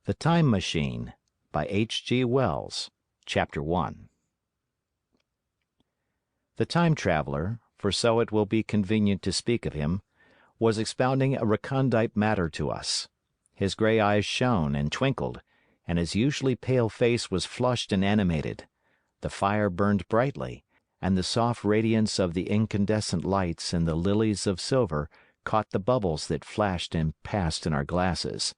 The Time Machine by H.G. Wells. Chapter 1. The time traveler, for so it will be convenient to speak of him, was expounding a recondite matter to us. His gray eyes shone and twinkled, and his usually pale face was flushed and animated. The fire burned brightly, and the soft radiance of the incandescent lights and the lilies of silver caught the bubbles that flashed and passed in our glasses.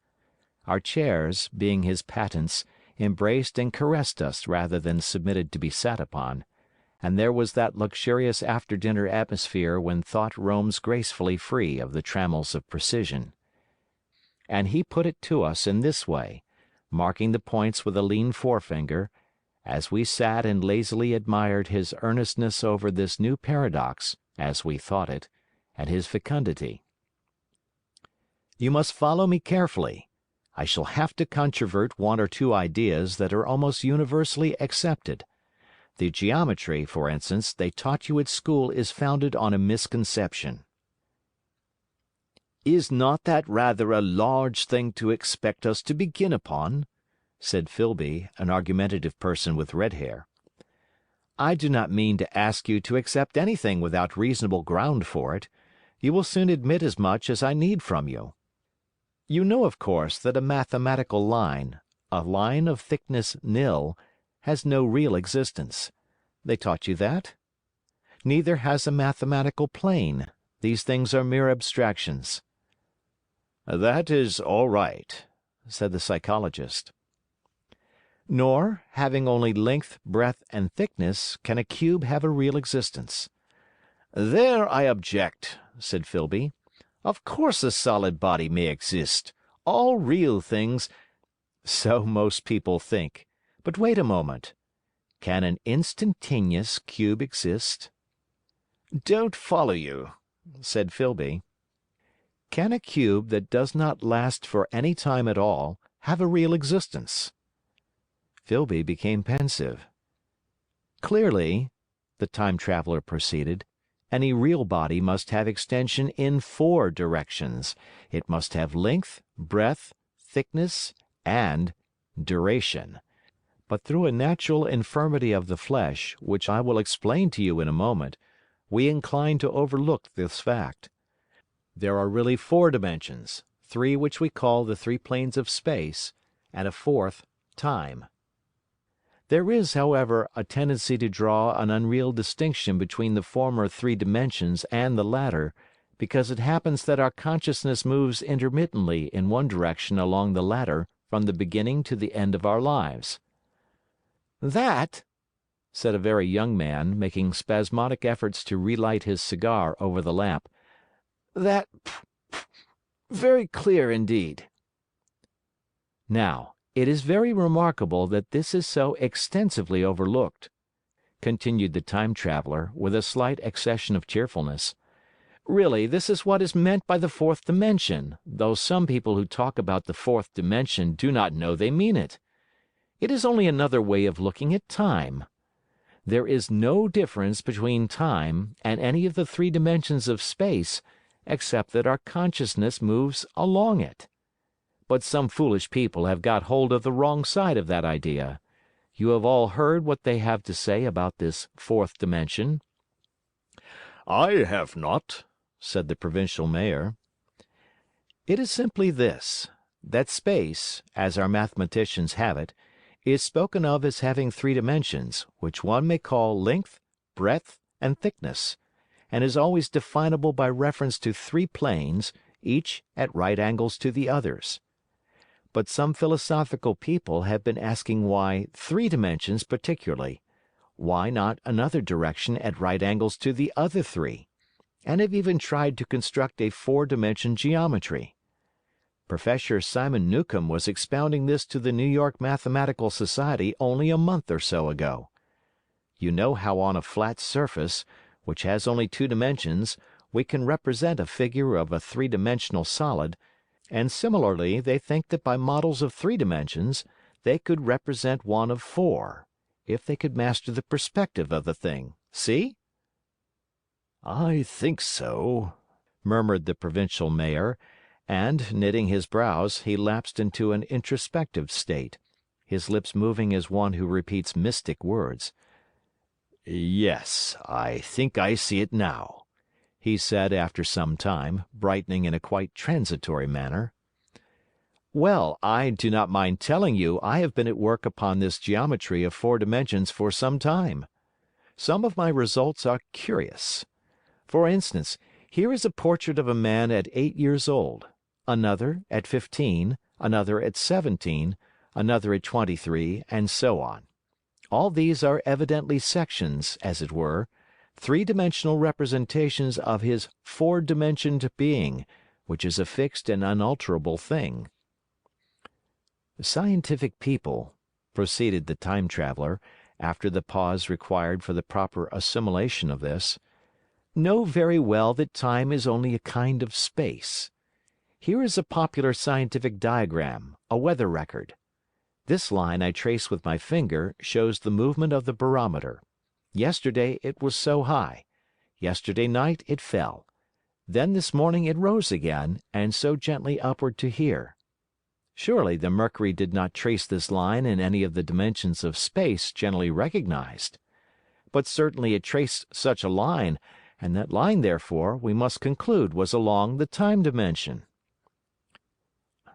Our chairs, being his patents, embraced and caressed us rather than submitted to be sat upon, and there was that luxurious after-dinner atmosphere when thought roams gracefully free of the trammels of precision. And he put it to us in this way, marking the points with a lean forefinger, as we sat and lazily admired his earnestness over this new paradox, as we thought it, and his fecundity. You must follow me carefully. I shall have to controvert one or two ideas that are almost universally accepted. The geometry, for instance, they taught you at school is founded on a misconception. "Is not that rather a large thing to expect us to begin upon?" said Filby, an argumentative person with red hair. "I do not mean to ask you to accept anything without reasonable ground for it. You will soon admit as much as I need from you. You know, of course, that a mathematical line, a line of thickness nil, has no real existence. They taught you that? Neither has a mathematical plane. These things are mere abstractions." "That is all right," said the psychologist. "Nor, having only length, breadth, and thickness, can a cube have a real existence." "There I object," said Filby. "Of course a solid body may exist. All real things—" "So most people think. But wait a moment. Can an instantaneous cube exist?" "Don't follow you," said Filby. "Can a cube that does not last for any time at all have a real existence?" Filby became pensive. "Clearly," the time traveler proceeded, "any real body must have extension in 4 directions. It must have length, breadth, thickness, and duration. But through a natural infirmity of the flesh, which I will explain to you in a moment, we incline to overlook this fact. There are really 4 dimensions, 3 which we call the 3 planes of space, and a 4th, time. There is, however, a tendency to draw an unreal distinction between the former 3 dimensions and the latter, because it happens that our consciousness moves intermittently in one direction along the latter from the beginning to the end of our lives. "That," said a very young man, making spasmodic efforts to relight his cigar over the lamp, "that, very clear indeed." "Now, it is very remarkable that this is so extensively overlooked," continued the time traveler, with a slight accession of cheerfulness. "Really, this is what is meant by the 4th dimension, though some people who talk about the 4th dimension do not know they mean it. It is only another way of looking at time. There is no difference between time and any of the 3 dimensions of space, except that our consciousness moves along it. But some foolish people have got hold of the wrong side of that idea. You have all heard what they have to say about this 4th dimension?" "I have not," said the provincial mayor. "It is simply this, that space, as our mathematicians have it, is spoken of as having 3 dimensions, which one may call length, breadth, and thickness, and is always definable by reference to 3 planes, each at right angles to the others. But some philosophical people have been asking why 3 dimensions particularly, why not another direction at right angles to the other 3, and have even tried to construct a 4-dimension geometry. Professor Simon Newcomb was expounding this to the New York Mathematical Society only a month or so ago. You know how on a flat surface, which has only 2 dimensions, we can represent a figure of a 3-dimensional solid, and similarly they think that by models of 3 dimensions, they could represent one of 4, if they could master the perspective of the thing. See?" "I think so," murmured the provincial mayor, and, knitting his brows, he lapsed into an introspective state, his lips moving as one who repeats mystic words. "Yes, I think I see it now," he said after some time, brightening in a quite transitory manner. "Well, I do not mind telling you I have been at work upon this geometry of 4 dimensions for some time. Some of my results are curious. For instance, here is a portrait of a man at 8 years old, another at 15, another at 17, another at 23, and so on. All these are evidently sections, as it were, 3-dimensional representations of his 4-dimensioned being, which is a fixed and unalterable thing. Scientific people," proceeded the Time Traveller, after the pause required for the proper assimilation of this, "know very well that time is only a kind of space. Here is a popular scientific diagram, a weather record. This line I trace with my finger shows the movement of the barometer. Yesterday it was so high. Yesterday night it fell. Then this morning it rose again, and so gently upward to here. Surely the mercury did not trace this line in any of the dimensions of space generally recognized. But certainly it traced such a line, and that line, therefore, we must conclude was along the time dimension."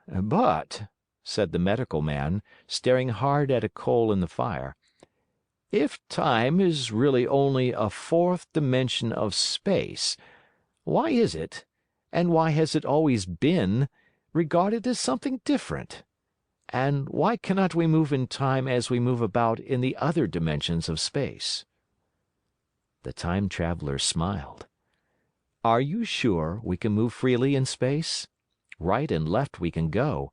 "But," said the medical man, staring hard at a coal in the fire, "if time is really only a 4th dimension of space, why is it, and why has it always been, regarded as something different? And why cannot we move in time as we move about in the other dimensions of space?" The Time Traveller smiled. "Are you sure we can move freely in space? Right and left we can go,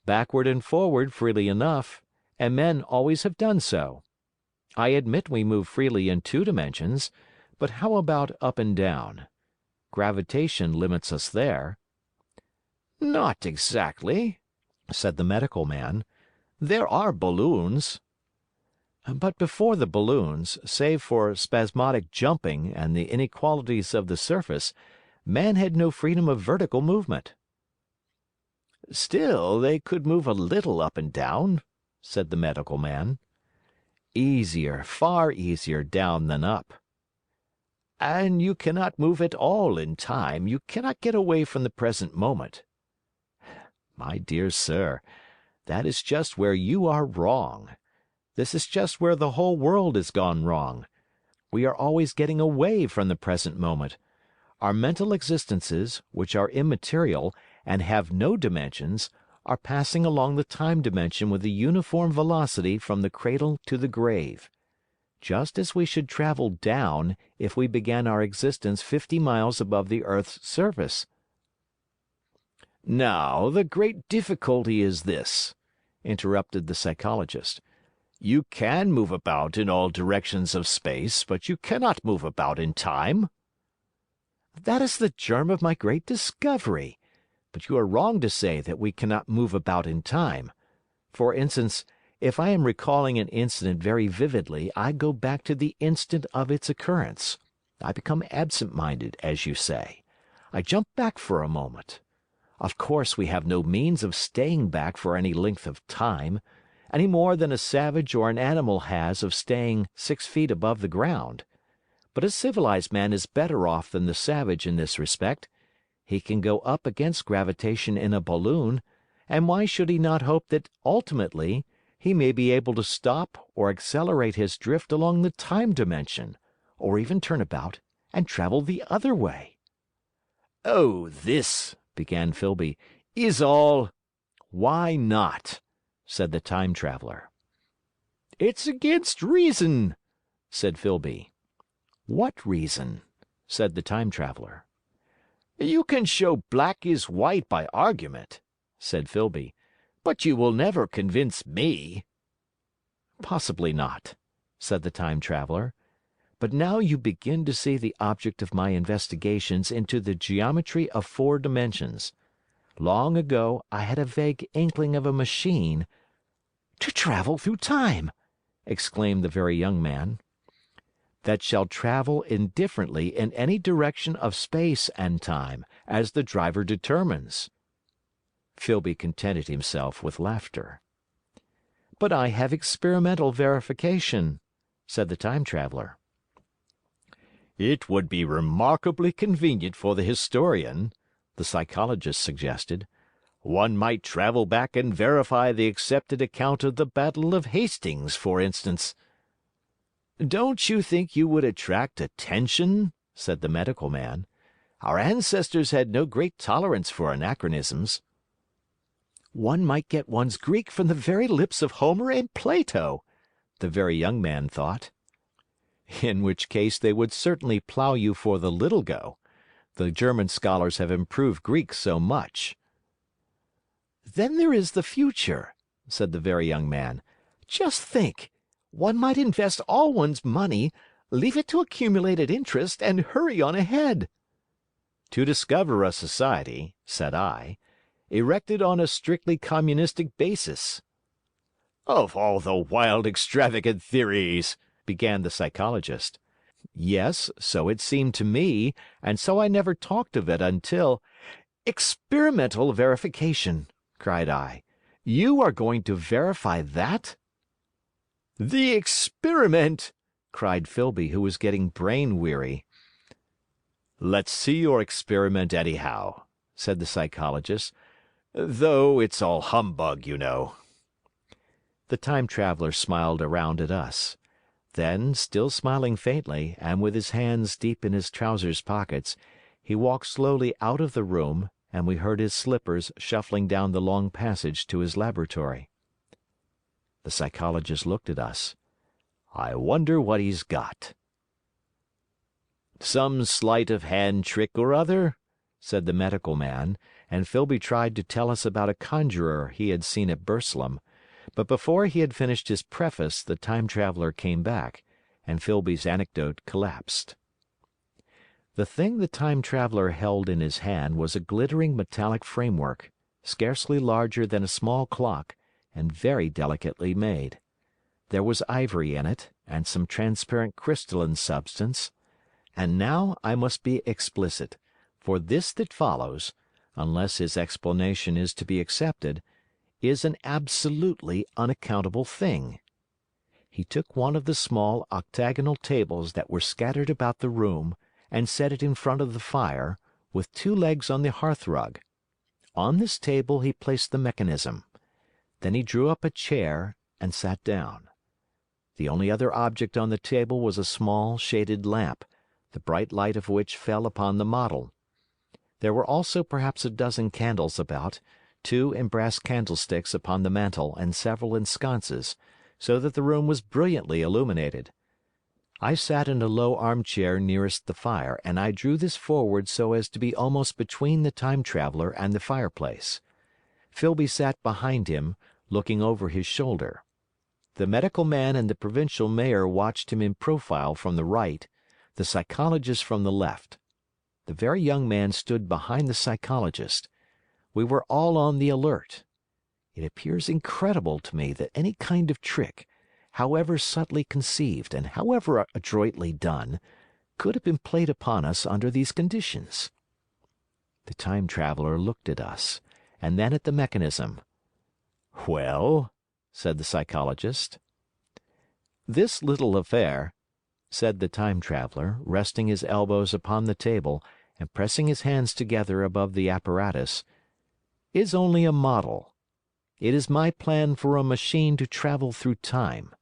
backward and forward freely enough, and men always have done so. I admit we move freely in 2 dimensions, but how about up and down? Gravitation limits us there." "Not exactly," said the medical man. "There are balloons." "But before the balloons, save for spasmodic jumping and the inequalities of the surface, man had no freedom of vertical movement." "Still, they could move a little up and down," said the medical man. "Easier, far easier down than up." "And you cannot move at all in time, you cannot get away from the present moment." "My dear sir, that is just where you are wrong. This is just where the whole world has gone wrong. We are always getting away from the present moment. Our mental existences, which are immaterial and have no dimensions, are passing along the time dimension with a uniform velocity from the cradle to the grave. Just as we should travel down if we began our existence 50 miles above the earth's surface." "Now, the great difficulty is this," interrupted the Psychologist. "You can move about in all directions of space, but you cannot move about in time." "That is the germ of my great discovery. But you are wrong to say that we cannot move about in time. For instance, if I am recalling an incident very vividly, I go back to the instant of its occurrence. I become absent-minded, as you say. I jump back for a moment. Of course, we have no means of staying back for any length of time, any more than a savage or an animal has of staying 6 feet above the ground. But a civilized man is better off than the savage in this respect. He can go up against gravitation in a balloon, and why should he not hope that ultimately he may be able to stop or accelerate his drift along the time dimension, or even turn about and travel the other way?" "Oh, this," began Filby, "is all—" "Why not?" said the Time Traveller. "It's against reason," said Filby. "What reason?" said the Time Traveller. "You can show black is white by argument," said Filby, "but you will never convince me." "Possibly not," said the Time Traveller. "But now you begin to see the object of my investigations into the geometry of 4 dimensions. Long ago I had a vague inkling of a machine—" "To travel through time!" exclaimed the very young man. "That shall travel indifferently in any direction of space and time, as the driver determines," Filby contented himself with laughter. "But I have experimental verification," said the Time Traveller. "It would be remarkably convenient for the historian," the Psychologist suggested. "One might travel back and verify the accepted account of the Battle of Hastings, for instance." "Don't you think you would attract attention?" said the Medical Man. "Our ancestors had no great tolerance for anachronisms." "One might get one's Greek from the very lips of Homer and Plato," the Very Young Man thought. "In which case they would certainly plow you for the little go. The German scholars have improved Greek so much." "Then there is the future," said the Very Young Man. "Just think! One might invest all one's money, leave it to accumulate at interest, and hurry on ahead." "To discover a society," said I, "erected on a strictly communistic basis." "Of all the wild, extravagant theories!" began the Psychologist. "Yes, so it seemed to me, and so I never talked of it until—" "Experimental verification!" cried I. "You are going to verify that?" "The experiment!" cried Filby, who was getting brain weary. "Let's see your experiment anyhow," said the Psychologist, "though it's all humbug, you know." The Time Traveller smiled around at us. Then, still smiling faintly, and with his hands deep in his trousers pockets, he walked slowly out of the room, and we heard his slippers shuffling down the long passage to his laboratory. The Psychologist looked at us. "I wonder what he's got." "Some sleight of hand trick or other?" said the Medical Man, and Filby tried to tell us about a conjurer he had seen at Burslem, but before he had finished his preface the Time Traveller came back, and Filby's anecdote collapsed. The thing the Time Traveller held in his hand was a glittering metallic framework, scarcely larger than a small clock, and very delicately made. There was ivory in it, and some transparent crystalline substance. And now I must be explicit, for this that follows, unless his explanation is to be accepted, is an absolutely unaccountable thing. He took one of the small octagonal tables that were scattered about the room and set it in front of the fire, with two legs on the hearthrug. On this table he placed the mechanism. Then he drew up a chair and sat down. The only other object on the table was a small shaded lamp, the bright light of which fell upon the model. There were also perhaps a dozen candles about, two in brass candlesticks upon the mantel and several in sconces, so that the room was brilliantly illuminated. I sat in a low armchair nearest the fire, and I drew this forward so as to be almost between the Time Traveller and the fireplace. Filby sat behind him, looking over his shoulder. The Medical Man and the Provincial Mayor watched him in profile from the right, the Psychologist from the left. The Very Young Man stood behind the Psychologist. We were all on the alert. It appears incredible to me that any kind of trick, however subtly conceived and however adroitly done, could have been played upon us under these conditions. The Time Traveller looked at us, and then at the mechanism. "Well?" said the Psychologist. "This little affair," said the Time Traveller, resting his elbows upon the table and pressing his hands together above the apparatus, "is only a model. It is my plan for a machine to travel through time.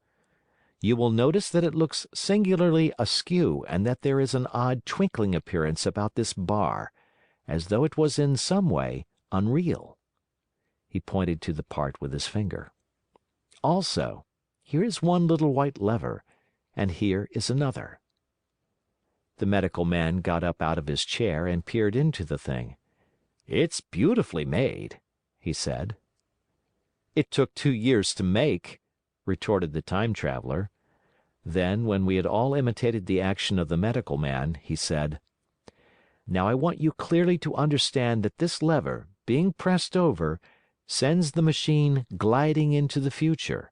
You will notice that it looks singularly askew and that there is an odd twinkling appearance about this bar, as though it was in some way unreal." He pointed to the part with his finger. "Also, here is one little white lever, and here is another." The Medical Man got up out of his chair and peered into the thing. "It's beautifully made," he said. "It took 2 years to make," retorted the Time Traveller. Then, when we had all imitated the action of the Medical Man, he said, "Now I want you clearly to understand that this lever, being pressed over, sends the machine gliding into the future,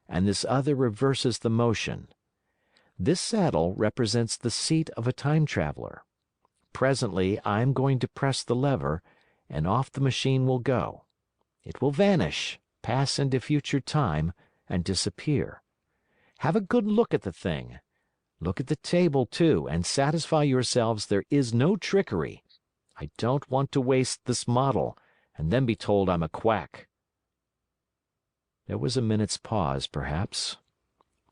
and this other reverses the motion. This saddle represents the seat of a time traveler. Presently I am going to press the lever, and off the machine will go. It will vanish, pass into future time, and disappear. Have a good look at the thing. Look at the table, too, and satisfy yourselves there is no trickery. I don't want to waste this model, and then be told I'm a quack." There was a minute's pause, perhaps.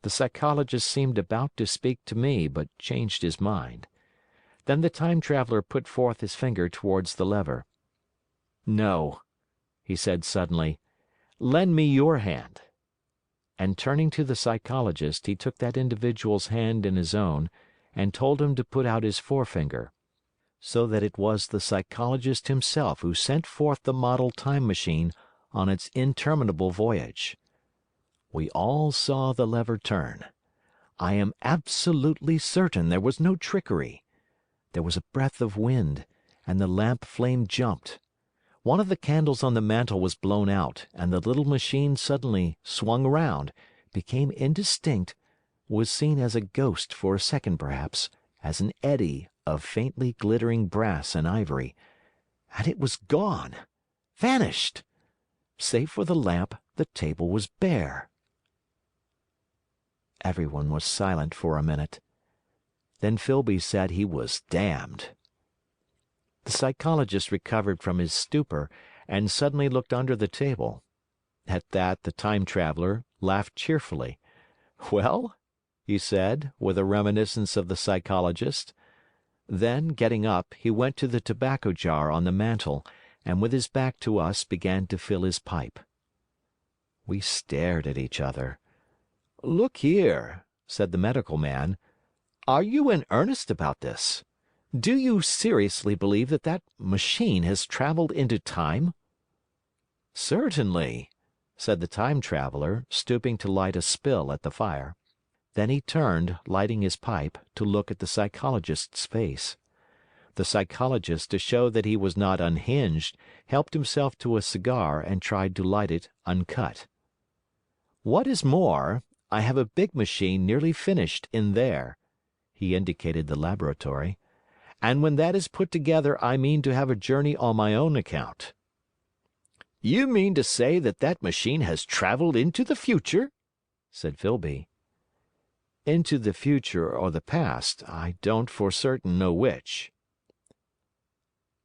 The psychologist seemed about to speak to me, but changed his mind. Then the time traveler put forth his finger towards the lever. "No," he said suddenly, "lend me your hand." And turning to the psychologist, he took that individual's hand in his own and told him to put out his forefinger, so that it was the psychologist himself who sent forth the model time machine on its interminable voyage. We all saw the lever turn. I am absolutely certain there was no trickery. There was a breath of wind, and the lamp flame jumped. One of the candles on the mantel was blown out, and the little machine suddenly swung round, became indistinct, was seen as a ghost for a second perhaps, as an eddy of faintly glittering brass and ivory, and it was gone, vanished. Save for the lamp, the table was bare. Everyone was silent for a minute. Then Filby said he was damned. The psychologist recovered from his stupor and suddenly looked under the table. At that, the time traveler laughed cheerfully. "Well?" he said, with a reminiscence of the psychologist. Then, getting up, he went to the tobacco jar on the mantel and with his back to us began to fill his pipe. We stared at each other. "Look here," said the medical man, "are you in earnest about this? Do you seriously believe that that machine has traveled into time?" "Certainly," said the time traveler, stooping to light a spill at the fire. Then he turned, lighting his pipe, to look at the psychologist's face. The psychologist, to show that he was not unhinged, helped himself to a cigar and tried to light it uncut. "What is more, I have a big machine nearly finished in there," he indicated the laboratory, "and when that is put together I mean to have a journey on my own account." "You mean to say that that machine has traveled into the future?" said Filby. "Into the future or the past, I don't for certain know which."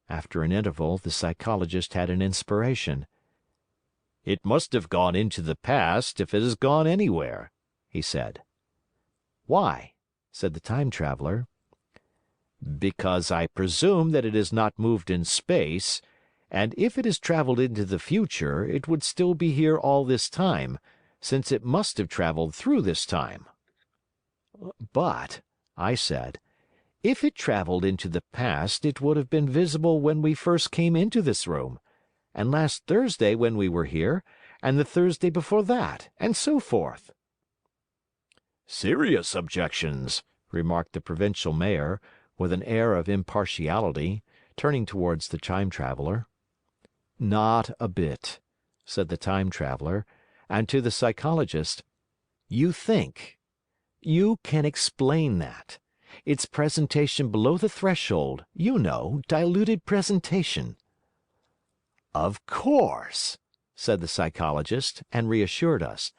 After an interval, the psychologist had an inspiration. "It must have gone into the past if it has gone anywhere," he said. "Why?" said the time traveler. "Because I presume that it has not moved in space, and if it has traveled into the future, it would still be here all this time, since it must have traveled through this time." "But," I said, "if it traveled into the past, it would have been visible when we first came into this room, and last Thursday when we were here, and the Thursday before that, and so forth." "Serious objections," remarked the provincial mayor, with an air of impartiality, turning towards the time traveler. "Not a bit," said the time traveler, and to the psychologist, "You think. You can explain that. It's presentation below the threshold, you know, diluted presentation." "Of course," said the psychologist, and reassured us.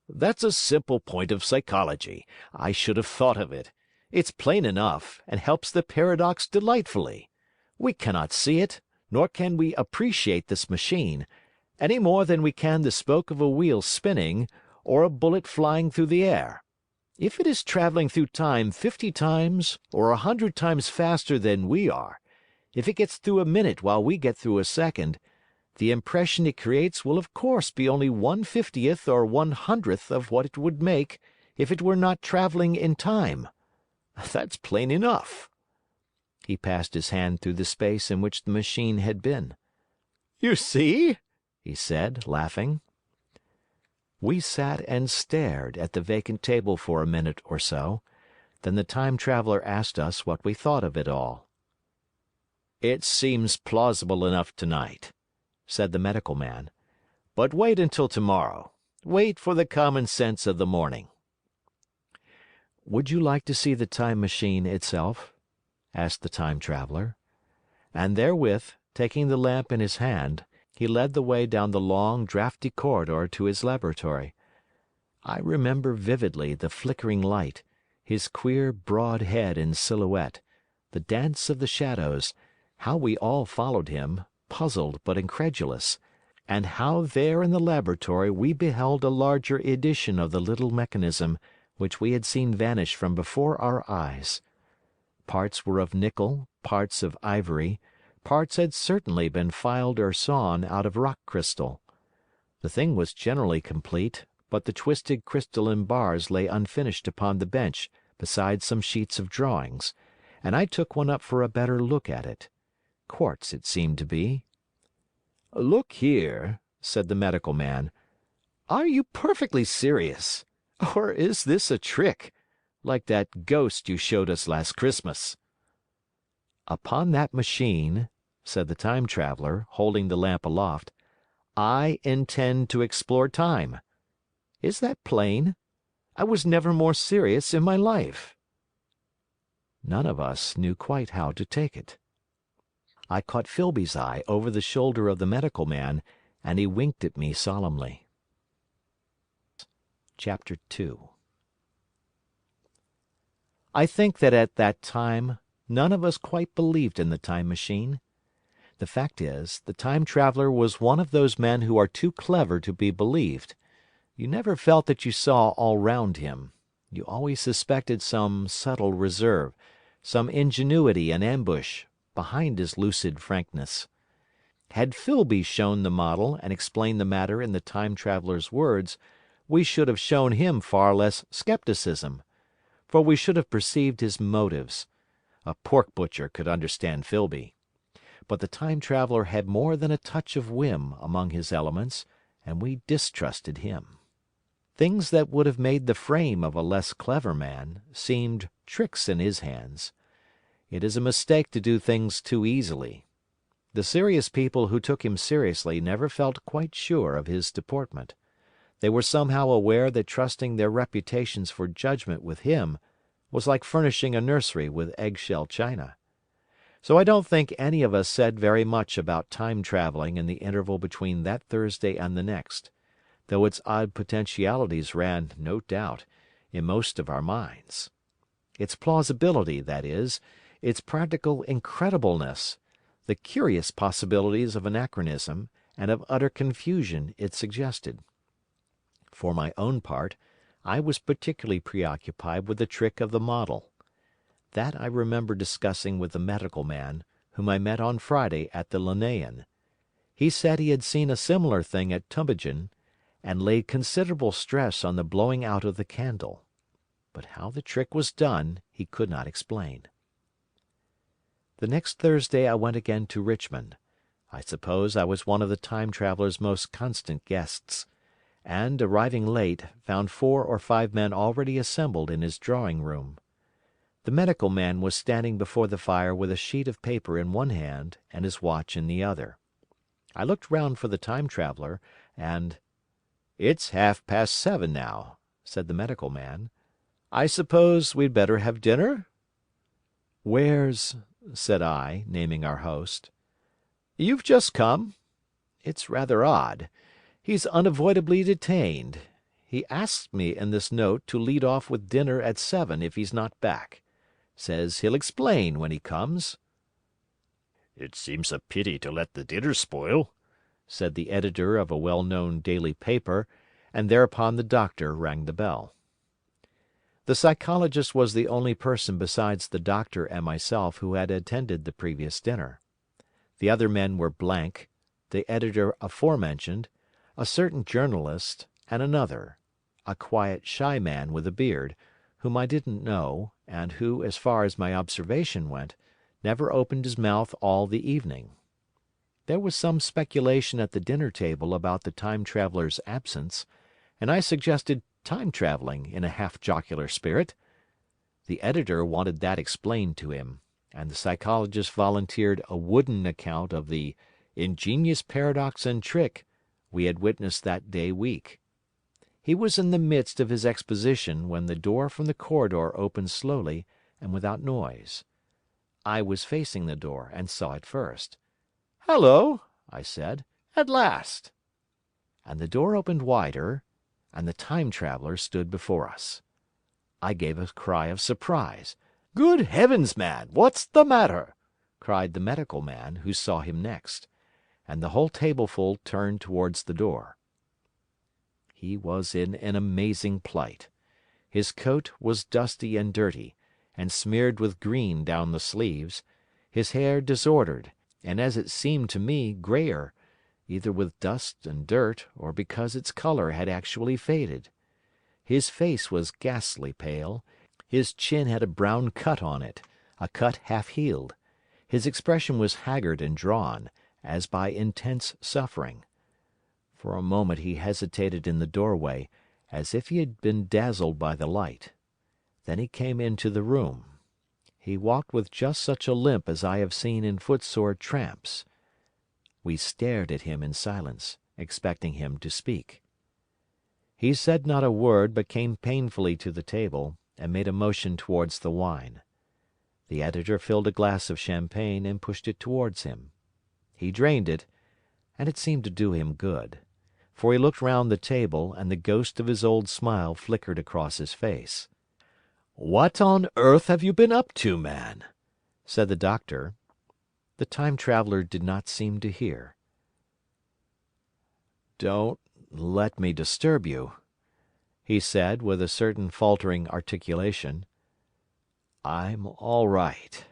"That's a simple point of psychology. I should have thought of it. It's plain enough, and helps the paradox delightfully. We cannot see it, nor can we appreciate this machine, any more than we can the spoke of a wheel spinning, or a bullet flying through the air. If it is traveling through time 50 times or 100 times faster than we are, if it gets through a minute while we get through a second, the impression it creates will of course be only 1/50th or 1/100th of what it would make if it were not traveling in time. That's plain enough." He passed his hand through the space in which the machine had been. "You see?" he said, laughing. We sat and stared at the vacant table for a minute or so. Then the time traveler asked us what we thought of it all. "It seems plausible enough tonight," said the medical man. "But wait until tomorrow. Wait for the common sense of the morning." "Would you like to see the time machine itself?" asked the time traveler. And therewith, taking the lamp in his hand, he led the way down the long, draughty corridor to his laboratory. I remember vividly the flickering light, his queer, broad head in silhouette, the dance of the shadows, how we all followed him, puzzled but incredulous, and how there in the laboratory we beheld a larger edition of the little mechanism which we had seen vanish from before our eyes. Parts were of nickel, parts of ivory, parts had certainly been filed or sawn out of rock crystal. The thing was generally complete, but the twisted crystalline bars lay unfinished upon the bench beside some sheets of drawings, and I took one up for a better look at it. Quartz it seemed to be. "Look here," said the medical man. "Are you perfectly serious? Or is this a trick, like that ghost you showed us last Christmas?" "Upon that machine," said the Time Traveller, holding the lamp aloft, "I intend to explore time. Is that plain? I was never more serious in my life." None of us knew quite how to take it. I caught Filby's eye over the shoulder of the medical man, and he winked at me solemnly. Chapter 2. I think that at that time none of us quite believed in the Time Machine. The fact is, the Time Traveller was one of those men who are too clever to be believed. You never felt that you saw all round him. You always suspected some subtle reserve, some ingenuity and ambush, behind his lucid frankness. Had Filby shown the model and explained the matter in the Time Traveller's words, we should have shown him far less skepticism, for we should have perceived his motives. A pork butcher could understand Filby. But the Time Traveller had more than a touch of whim among his elements, and we distrusted him. Things that would have made the frame of a less clever man seemed tricks in his hands. It is a mistake to do things too easily. The serious people who took him seriously never felt quite sure of his deportment. They were somehow aware that trusting their reputations for judgment with him was like furnishing a nursery with eggshell china. So I don't think any of us said very much about time traveling in the interval between that Thursday and the next, though its odd potentialities ran, no doubt, in most of our minds. Its plausibility, that is, its practical incredibleness, the curious possibilities of anachronism and of utter confusion it suggested. For my own part, I was particularly preoccupied with the trick of the model. That I remember discussing with the medical man, whom I met on Friday at the Linnaean. He said he had seen a similar thing at Tübingen, and laid considerable stress on the blowing out of the candle. But how the trick was done he could not explain. The next Thursday I went again to Richmond. I suppose I was one of the Time Traveller's most constant guests, and, arriving late, found 4 or 5 men already assembled in his drawing-room. The medical man was standing before the fire with a sheet of paper in one hand and his watch in the other. I looked round for the Time Traveller, and— "It's 7:30 now," said the medical man. "I suppose we'd better have dinner?" "Where's—" said I, naming our host. "You've just come. It's rather odd. He's unavoidably detained. He asks me in this note to lead off with dinner at 7 if he's not back. Says he'll explain when he comes." "It seems a pity to let the dinner spoil," said the editor of a well-known daily paper, and thereupon the doctor rang the bell. The psychologist was the only person besides the doctor and myself who had attended the previous dinner. The other men were Blank, the editor aforementioned, a certain journalist, and another, a quiet, shy man with a beard, whom I didn't know, and who, as far as my observation went, never opened his mouth all the evening. There was some speculation at the dinner table about the Time Traveller's absence, and I suggested time travelling in a half-jocular spirit. The editor wanted that explained to him, and the psychologist volunteered a wooden account of the ingenious paradox and trick we had witnessed that day week. He was in the midst of his exposition when the door from the corridor opened slowly and without noise. I was facing the door and saw it first. "Hallo!" I said. At last!" And the door opened wider, and the Time Traveller stood before us. I gave a cry of surprise. "Good heavens, man, what's the matter?" cried the medical man, who saw him next. And the whole tableful turned towards the door. He was in an amazing plight. His coat was dusty and dirty, and smeared with green down the sleeves, his hair disordered, and as it seemed to me, grayer, either with dust and dirt, or because its colour had actually faded. His face was ghastly pale, his chin had a brown cut on it, a cut half-healed. His expression was haggard and drawn, as by intense suffering. For a moment he hesitated in the doorway, as if he had been dazzled by the light. Then he came into the room. He walked with just such a limp as I have seen in footsore tramps. We stared at him in silence, expecting him to speak. He said not a word, but came painfully to the table, and made a motion towards the wine. The editor filled a glass of champagne and pushed it towards him. He drained it, and it seemed to do him good, for he looked round the table, and the ghost of his old smile flickered across his face. "What on earth have you been up to, man?" said the doctor. The Time Traveller did not seem to hear. "Don't let me disturb you," he said, with a certain faltering articulation. "I'm all right."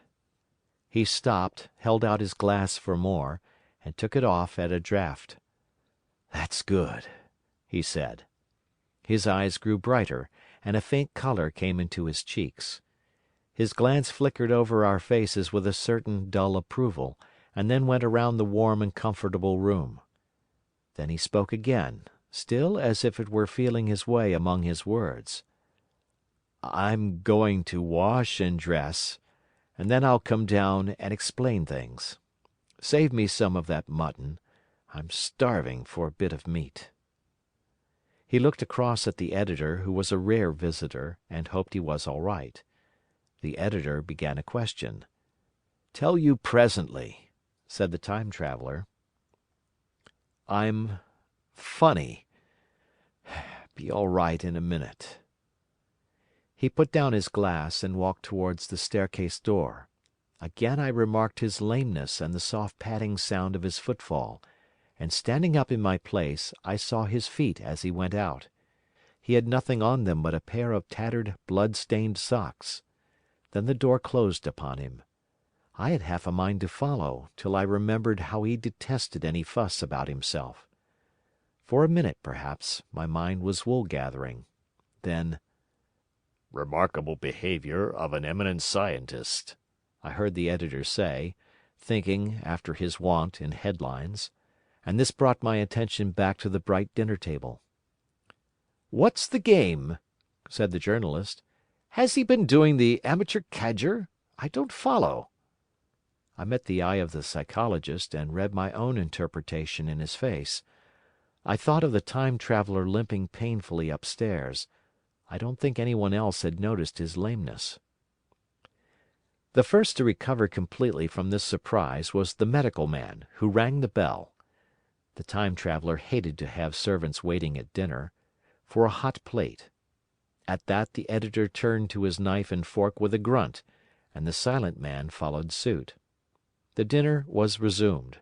He stopped, held out his glass for more, and took it off at a draught. "That's good," he said. His eyes grew brighter, and a faint colour came into his cheeks. His glance flickered over our faces with a certain dull approval, and then went around the warm and comfortable room. Then he spoke again, still as if it were feeling his way among his words. "I'm going to wash and dress, and then I'll come down and explain things. Save me some of that mutton. I'm starving for a bit of meat." He looked across at the editor, who was a rare visitor, and hoped he was all right. The editor began a question. "Tell you presently," said the Time Traveller. "I'm funny. Be all right in a minute." He put down his glass and walked towards the staircase door. Again I remarked his lameness and the soft padding sound of his footfall, and standing up in my place, I saw his feet as he went out. He had nothing on them but a pair of tattered, blood-stained socks. Then the door closed upon him. I had half a mind to follow, till I remembered how he detested any fuss about himself. For a minute, perhaps, my mind was wool-gathering. Then, "Remarkable behavior of an eminent scientist," I heard the editor say, thinking, after his wont, in headlines, and this brought my attention back to the bright dinner table. "What's the game?" said the journalist. "Has he been doing the amateur cadger? I don't follow." I met the eye of the psychologist, and read my own interpretation in his face. I thought of the Time Traveller limping painfully upstairs. I don't think anyone else had noticed his lameness. The first to recover completely from this surprise was the medical man, who rang the bell. The Time Traveller hated to have servants waiting at dinner, for a hot plate. At that the editor turned to his knife and fork with a grunt, and the silent man followed suit. The dinner was resumed.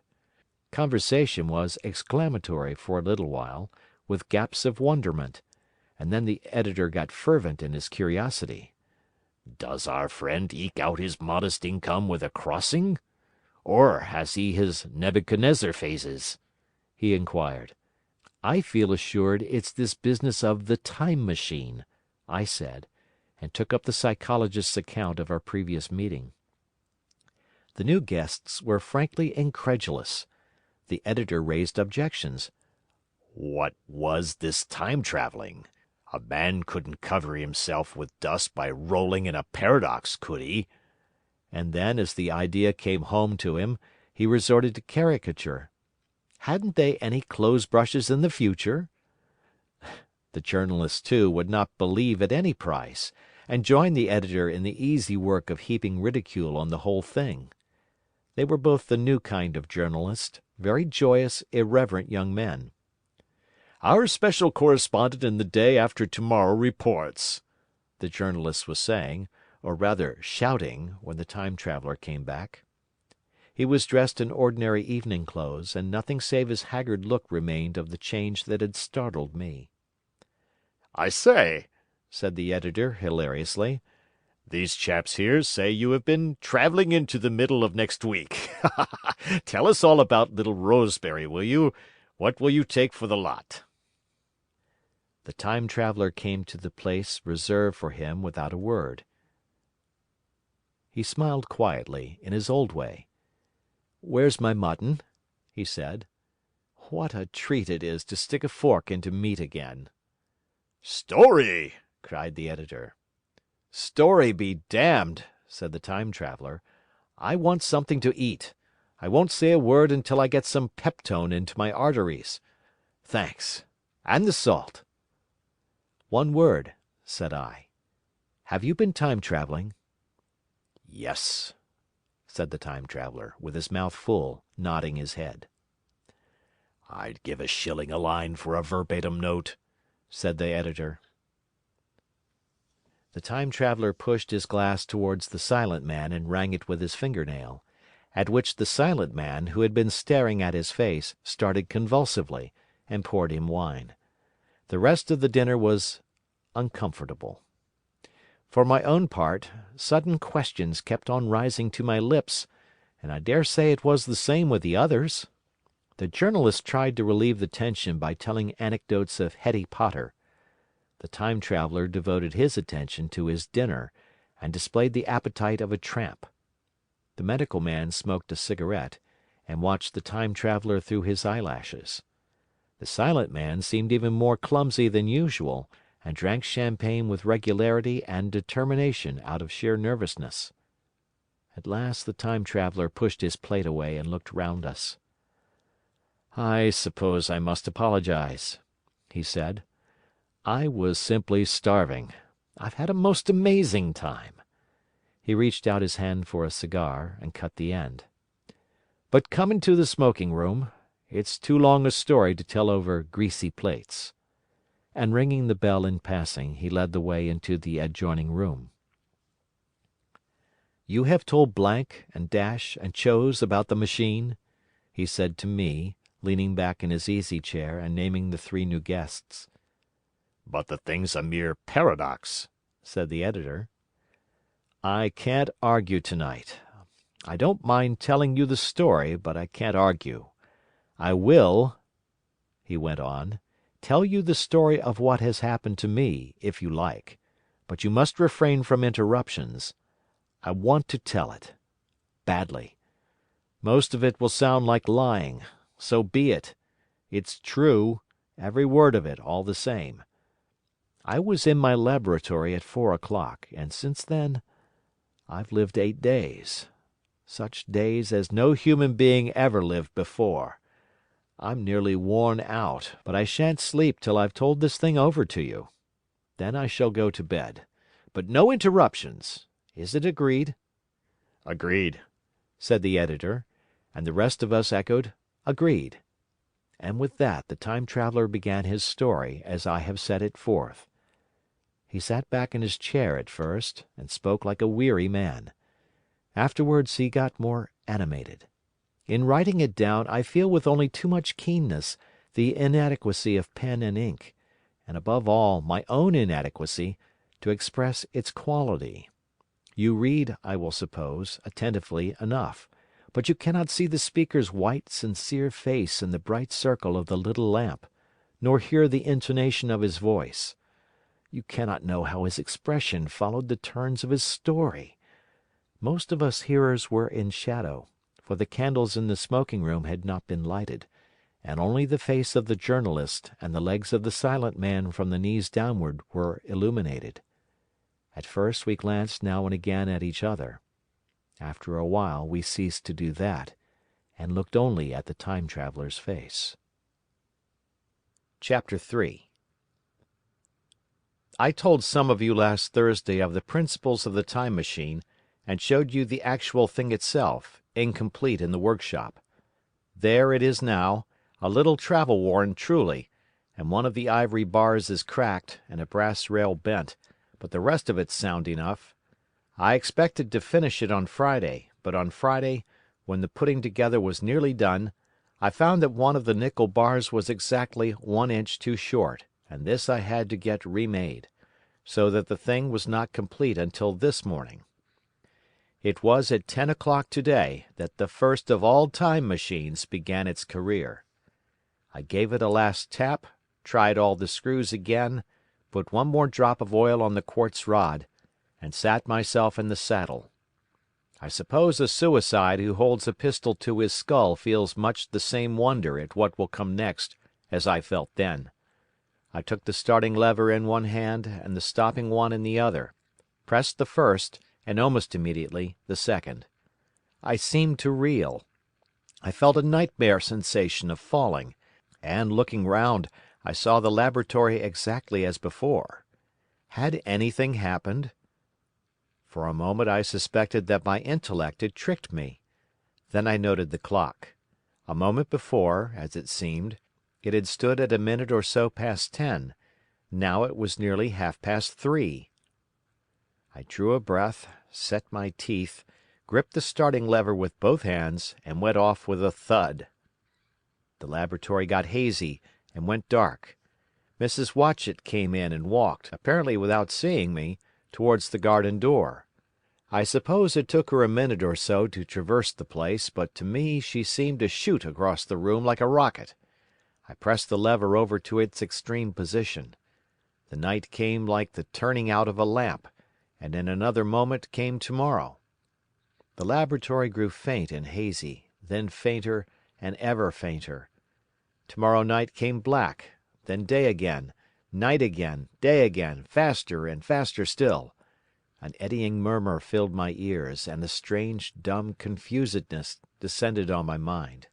Conversation was exclamatory for a little while, with gaps of wonderment, and then the editor got fervent in his curiosity. "Does our friend eke out his modest income with a crossing? Or has he his Nebuchadnezzar phases?" he inquired. "I feel assured it's this business of the Time Machine," I said, and took up the psychologist's account of our previous meeting. The new guests were frankly incredulous. The editor raised objections. What was this time traveling? A man couldn't cover himself with dust by rolling in a paradox, could he? And then, as the idea came home to him, he resorted to caricature. Hadn't they any clothes brushes in the future? The journalists, too, would not believe at any price, and joined the editor in the easy work of heaping ridicule on the whole thing. They were both the new kind of journalist, very joyous, irreverent young men. "Our special correspondent in the Day After Tomorrow reports," the journalist was saying, or rather shouting, when the Time Traveller came back. He was dressed in ordinary evening clothes, and nothing save his haggard look remained of the change that had startled me. "I say," said the editor hilariously, "these chaps here say you have been travelling into the middle of next week. Tell us all about little Rosebery, will you? What will you take for the lot?" The Time Traveller came to the place reserved for him without a word. He smiled quietly, in his old way. "Where's my mutton?" he said. "What a treat it is to stick a fork into meat again." "Story!" cried the editor. "Story be damned," said the Time Traveller. "I want something to eat. I won't say a word until I get some peptone into my arteries. Thanks. And the salt." "One word," said I. "Have you been time traveling?" "Yes," said the Time Traveller, with his mouth full, nodding his head. "I'd give a shilling a line for a verbatim note," said the editor. The Time Traveller pushed his glass towards the Silent Man and rang it with his fingernail, at which the Silent Man, who had been staring at his face, started convulsively, and poured him wine. The rest of the dinner was uncomfortable. For my own part, sudden questions kept on rising to my lips, and I dare say it was the same with the others. The journalist tried to relieve the tension by telling anecdotes of Hetty Potter. The Time Traveller devoted his attention to his dinner, and displayed the appetite of a tramp. The medical man smoked a cigarette, and watched the Time Traveller through his eyelashes. The Silent Man seemed even more clumsy than usual, and drank champagne with regularity and determination out of sheer nervousness. At last the Time Traveller pushed his plate away and looked round us. "I suppose I must apologize," he said. "I was simply starving. I've had a most amazing time." He reached out his hand for a cigar, and cut the end. "But come into the smoking room. It's too long a story to tell over greasy plates." And ringing the bell in passing, he led the way into the adjoining room. "You have told Blank and Dash and Chose about the machine?" he said to me, leaning back in his easy-chair and naming the three new guests. "But the thing's a mere paradox," said the editor. "I can't argue tonight. I don't mind telling you the story, but I can't argue. I will," he went on, "tell you the story of what has happened to me, if you like, but you must refrain from interruptions. I want to tell it. Badly. Most of it will sound like lying. So be it. It's true, every word of it, all the same. I was in my laboratory at 4 o'clock, and since then, I've lived 8 days. Such days as no human being ever lived before. I'm nearly worn out, but I shan't sleep till I've told this thing over to you. Then I shall go to bed. But no interruptions. Is it agreed?" "Agreed," said the editor, and the rest of us echoed, "Agreed." And with that the Time Traveller began his story as I have set it forth. He sat back in his chair at first, and spoke like a weary man. Afterwards he got more animated. In writing it down I feel with only too much keenness the inadequacy of pen and ink, and above all my own inadequacy, to express its quality. You read, I will suppose, attentively enough, but you cannot see the speaker's white, sincere face in the bright circle of the little lamp, nor hear the intonation of his voice. You cannot know how his expression followed the turns of his story. Most of us hearers were in shadow, for the candles in the smoking room had not been lighted, and only the face of the journalist and the legs of the Silent Man from the knees downward were illuminated. At first we glanced now and again at each other. After a while we ceased to do that, and looked only at the Time Traveller's face. Chapter 3. I told some of you last Thursday of the principles of the Time Machine, and showed you the actual thing itself, incomplete in the workshop. There it is now, a little travel-worn truly, and one of the ivory bars is cracked and a brass rail bent, but the rest of it's sound enough. I expected to finish it on Friday, but on Friday, when the putting together was nearly done, I found that one of the nickel bars was exactly 1 inch too short, and this I had to get remade, so that the thing was not complete until this morning. It was at 10 o'clock today that the first of all time machines began its career. I gave it a last tap, tried all the screws again, put one more drop of oil on the quartz rod, and sat myself in the saddle. I suppose a suicide who holds a pistol to his skull feels much the same wonder at what will come next as I felt then. I took the starting lever in one hand and the stopping one in the other, pressed the first, and almost immediately the second. I seemed to reel. I felt a nightmare sensation of falling, and looking round, I saw the laboratory exactly as before. Had anything happened? For a moment I suspected that my intellect had tricked me. Then I noted the clock. A moment before, as it seemed, it had stood at a minute or so past 10. Now it was nearly half-past 3. I drew a breath, set my teeth, gripped the starting lever with both hands, and went off with a thud. The laboratory got hazy and went dark. Mrs. Watchett came in and walked, apparently without seeing me, towards the garden door. I suppose it took her a minute or so to traverse the place, but to me she seemed to shoot across the room like a rocket. I pressed the lever over to its extreme position. The night came like the turning out of a lamp, and in another moment came tomorrow. The laboratory grew faint and hazy, then fainter and ever fainter. Tomorrow night came black, then day again, night again, day again, faster and faster still. An eddying murmur filled my ears, and a strange, dumb confusedness descended on my mind.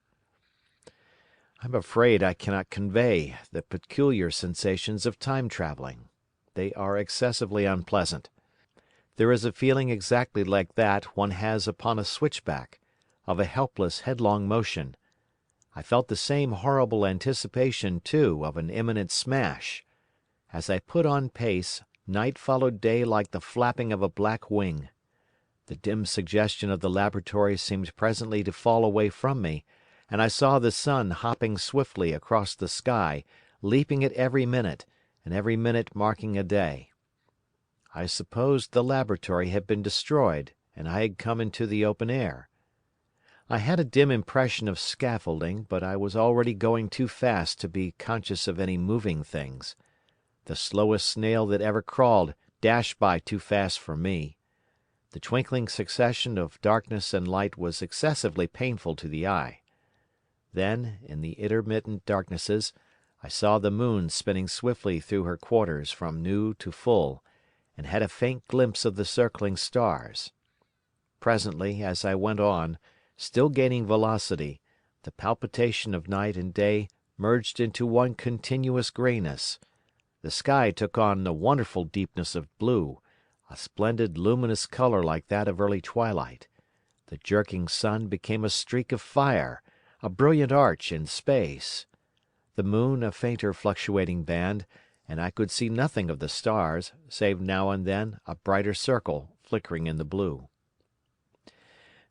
I'm afraid I cannot convey the peculiar sensations of time traveling. They are excessively unpleasant. There is a feeling exactly like that one has upon a switchback, of a helpless, headlong motion. I felt the same horrible anticipation, too, of an imminent smash. As I put on pace, night followed day like the flapping of a black wing. The dim suggestion of the laboratory seemed presently to fall away from me, and I saw the sun hopping swiftly across the sky, leaping at every minute, and every minute marking a day. I supposed the laboratory had been destroyed, and I had come into the open air. I had a dim impression of scaffolding, but I was already going too fast to be conscious of any moving things. The slowest snail that ever crawled dashed by too fast for me. The twinkling succession of darkness and light was excessively painful to the eye. Then, in the intermittent darknesses, I saw the moon spinning swiftly through her quarters from new to full, and had a faint glimpse of the circling stars. Presently, as I went on, still gaining velocity, the palpitation of night and day merged into one continuous grayness. The sky took on a wonderful deepness of blue, a splendid luminous color like that of early twilight. The jerking sun became a streak of fire, a brilliant arch in space. The moon a fainter fluctuating band, and I could see nothing of the stars, save now and then a brighter circle flickering in the blue.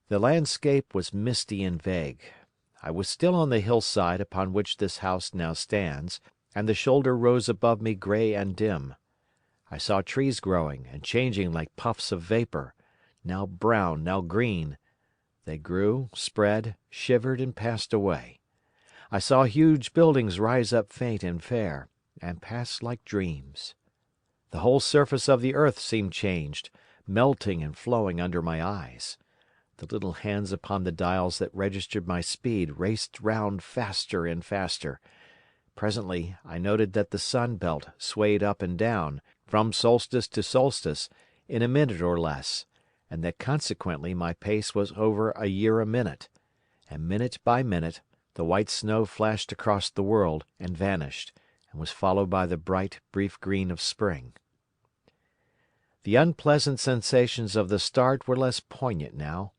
The landscape was misty and vague. I was still on the hillside upon which this house now stands, and the shoulder rose above me grey and dim. I saw trees growing and changing like puffs of vapour, now brown, now green. They grew, spread, shivered, and passed away. I saw huge buildings rise up faint and fair, and pass like dreams. The whole surface of the earth seemed changed, melting and flowing under my eyes. The little hands upon the dials that registered my speed raced round faster and faster. Presently I noted that the sun belt swayed up and down, from solstice to solstice, in a minute or less, and that consequently my pace was over a year a minute, and minute by minute the white snow flashed across the world and vanished, and was followed by the bright, brief green of spring. The unpleasant sensations of the start were less poignant now.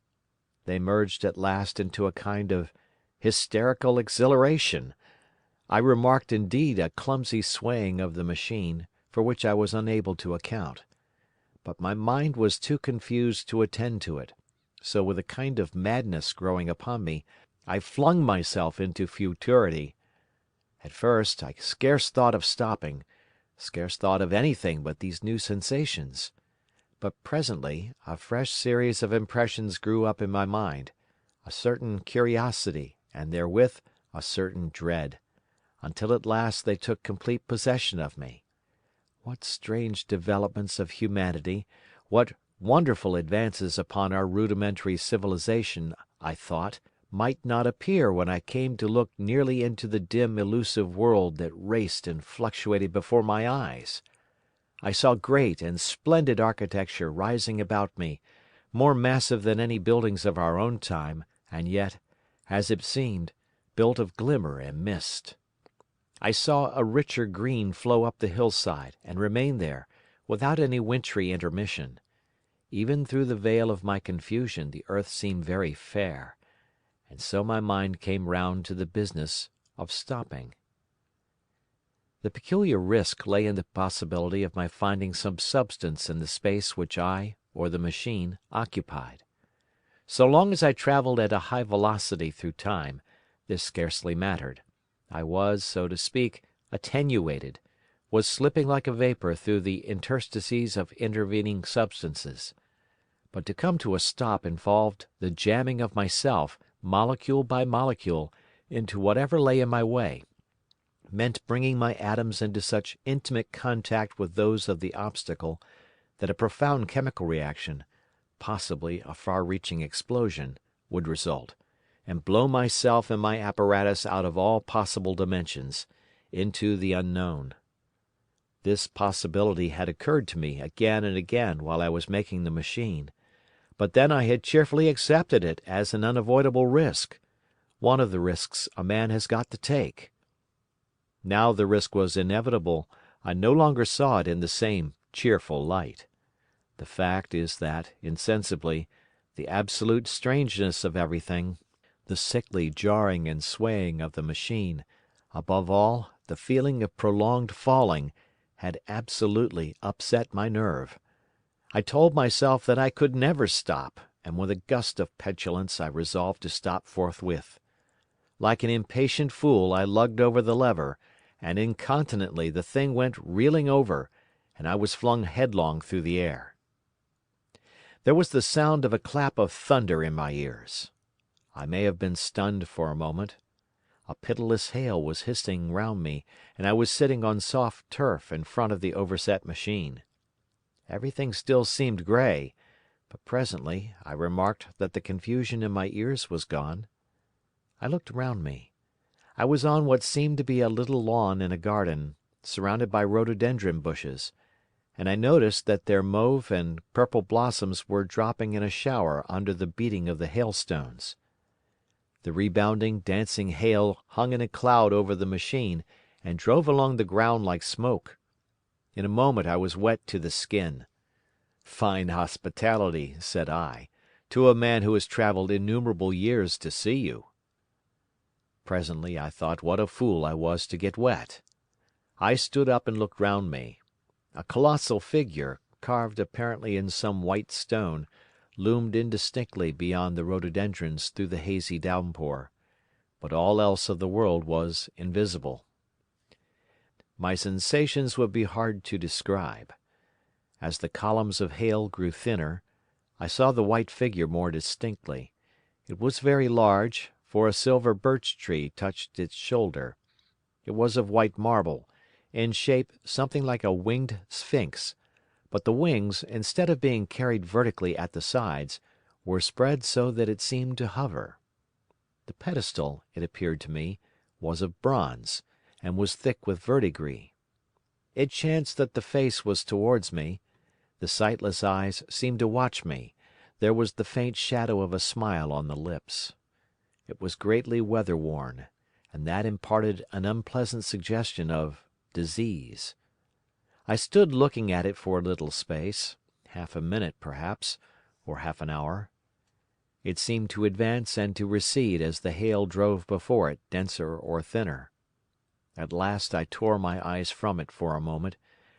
they merged at last into a kind of hysterical exhilaration. I remarked indeed a clumsy swaying of the machine, for which I was unable to account. But my mind was too confused to attend to it, so with a kind of madness growing upon me, I flung myself into futurity. At first I scarce thought of stopping, scarce thought of anything but these new sensations. But presently a fresh series of impressions grew up in my mind, a certain curiosity and therewith a certain dread, until at last they took complete possession of me. What strange developments of humanity, what wonderful advances upon our rudimentary civilization, I thought, might not appear when I came to look nearly into the dim elusive world that raced and fluctuated before my eyes. I saw great and splendid architecture rising about me, more massive than any buildings of our own time, and yet, as it seemed, built of glimmer and mist. I saw a richer green flow up the hillside and remain there, without any wintry intermission. Even through the veil of my confusion the earth seemed very fair, and so my mind came round to the business of stopping. The peculiar risk lay in the possibility of my finding some substance in the space which I, or the machine, occupied. So long as I travelled at a high velocity through time, this scarcely mattered. I was, so to speak, attenuated, was slipping like a vapour through the interstices of intervening substances. But to come to a stop involved the jamming of myself, molecule by molecule, into whatever lay in my way, meant bringing my atoms into such intimate contact with those of the obstacle that a profound chemical reaction, possibly a far-reaching explosion, would result, and blow myself and my apparatus out of all possible dimensions, into the unknown. This possibility had occurred to me again and again while I was making the machine, but then I had cheerfully accepted it as an unavoidable risk, one of the risks a man has got to take. Now the risk was inevitable, I no longer saw it in the same cheerful light. The fact is that, insensibly, the absolute strangeness of everything, the sickly jarring and swaying of the machine, above all, the feeling of prolonged falling, had absolutely upset my nerve. I told myself that I could never stop, and with a gust of petulance I resolved to stop forthwith. Like an impatient fool I lugged over the lever, and incontinently the thing went reeling over, and I was flung headlong through the air. There was the sound of a clap of thunder in my ears. I may have been stunned for a moment. A pitiless hail was hissing round me, and I was sitting on soft turf in front of the overset machine. Everything still seemed grey, but presently I remarked that the confusion in my ears was gone. I looked round me. I was on what seemed to be a little lawn in a garden, surrounded by rhododendron bushes, and I noticed that their mauve and purple blossoms were dropping in a shower under the beating of the hailstones. The rebounding, dancing hail hung in a cloud over the machine and drove along the ground like smoke. In a moment I was wet to the skin. "Fine hospitality," said I, "to a man who has travelled innumerable years to see you." Presently I thought what a fool I was to get wet. I stood up and looked round me. A colossal figure, carved apparently in some white stone, loomed indistinctly beyond the rhododendrons through the hazy downpour, but all else of the world was invisible. My sensations would be hard to describe. As the columns of hail grew thinner, I saw the white figure more distinctly. It was very large, for a silver birch tree touched its shoulder. It was of white marble, in shape something like a winged sphinx, but the wings, instead of being carried vertically at the sides, were spread so that it seemed to hover. The pedestal, it appeared to me, was of bronze, and was thick with verdigris. It chanced that the face was towards me. The sightless eyes seemed to watch me. There was the faint shadow of a smile on the lips. It was greatly weather-worn, and that imparted an unpleasant suggestion of disease. I stood looking at it for a little space, half a minute perhaps, or half an hour. It seemed to advance and to recede as the hail drove before it, denser or thinner. At last I tore my eyes from it for a moment,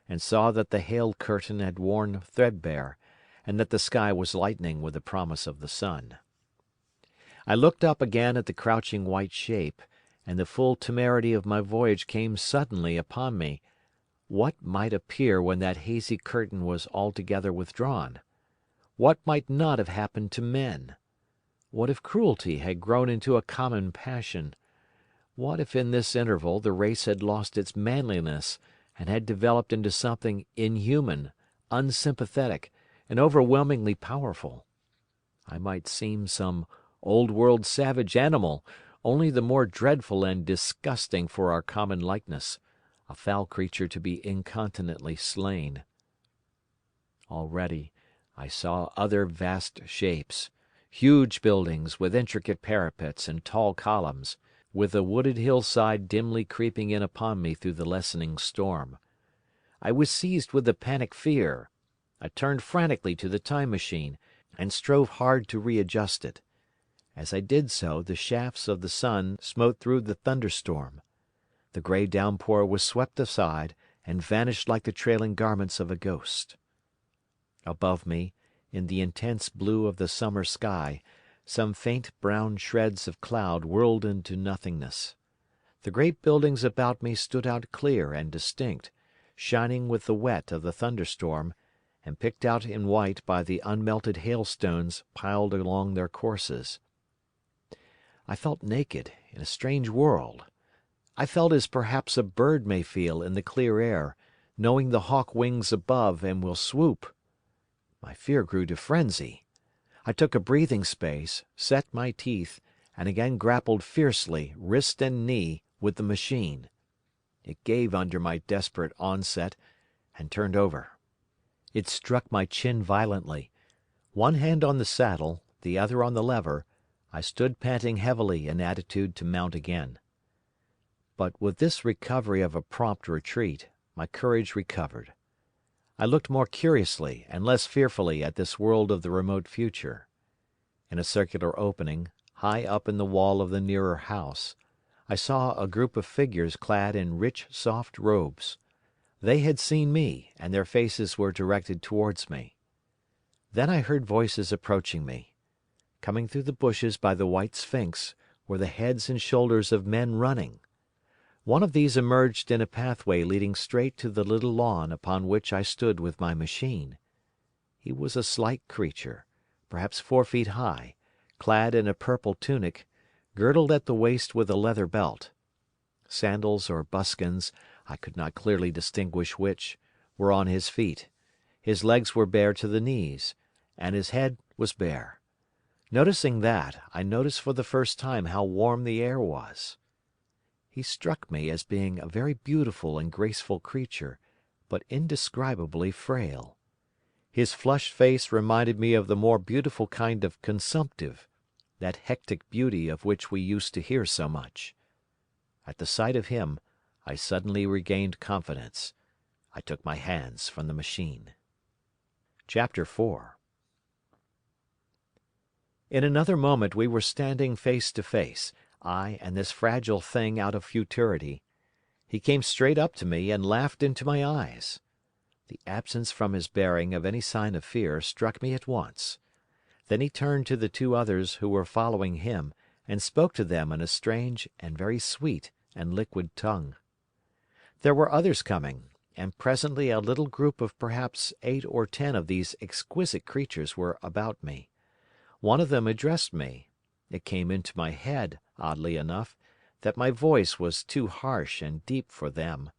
and saw that the hail curtain had worn threadbare, and that the sky was lightening with the promise of the sun. I looked up again at the crouching white shape, and the full temerity of my voyage came suddenly upon me. What might appear when that hazy curtain was altogether withdrawn? What might not have happened to men? What if cruelty had grown into a common passion? What if in this interval the race had lost its manliness and had developed into something inhuman, unsympathetic, and overwhelmingly powerful? I might seem some old-world savage animal, only the more dreadful and disgusting for our common likeness, a foul creature to be incontinently slain. Already I saw other vast shapes, huge buildings with intricate parapets and tall columns, with the wooded hillside dimly creeping in upon me through the lessening storm. I was seized with a panic fear. I turned frantically to the Time Machine, and strove hard to readjust it. As I did so, the shafts of the sun smote through the thunderstorm. The grey downpour was swept aside and vanished like the trailing garments of a ghost. Above me, in the intense blue of the summer sky, some faint brown shreds of cloud whirled into nothingness. The great buildings about me stood out clear and distinct, shining with the wet of the thunderstorm, and picked out in white by the unmelted hailstones piled along their courses. I felt naked in a strange world. I felt as perhaps a bird may feel in the clear air, knowing the hawk wings above and will swoop. My fear grew to frenzy. I took a breathing space, set my teeth, and again grappled fiercely, wrist and knee, with the machine. It gave under my desperate onset, and turned over. It struck my chin violently. One hand on the saddle, the other on the lever, I stood panting heavily in attitude to mount again. But with this recovery of a prompt retreat, my courage recovered. I looked more curiously and less fearfully at this world of the remote future. In a circular opening, high up in the wall of the nearer house, I saw a group of figures clad in rich soft robes. They had seen me, and their faces were directed towards me. Then I heard voices approaching me. Coming through the bushes by the white sphinx were the heads and shoulders of men running. One of these emerged in a pathway leading straight to the little lawn upon which I stood with my machine. He was a slight creature, perhaps 4 feet high, clad in a purple tunic, girdled at the waist with a leather belt. Sandals or buskins, I could not clearly distinguish which, were on his feet. His legs were bare to the knees, and his head was bare. Noticing that, I noticed for the first time how warm the air was. He struck me as being a very beautiful and graceful creature, but indescribably frail. His flushed face reminded me of the more beautiful kind of consumptive, that hectic beauty of which we used to hear so much. At the sight of him, I suddenly regained confidence. I took my hands from the machine. Chapter 4. In another moment we were standing face to face, I and this fragile thing out of futurity. He came straight up to me and laughed into my eyes. The absence from his bearing of any sign of fear struck me at once. Then he turned to the 2 others who were following him and spoke to them in a strange and very sweet and liquid tongue. There were others coming, and presently a little group of perhaps 8 or 10 of these exquisite creatures were about me. One of them addressed me. It came into my head, oddly enough, that my voice was too harsh and deep for them,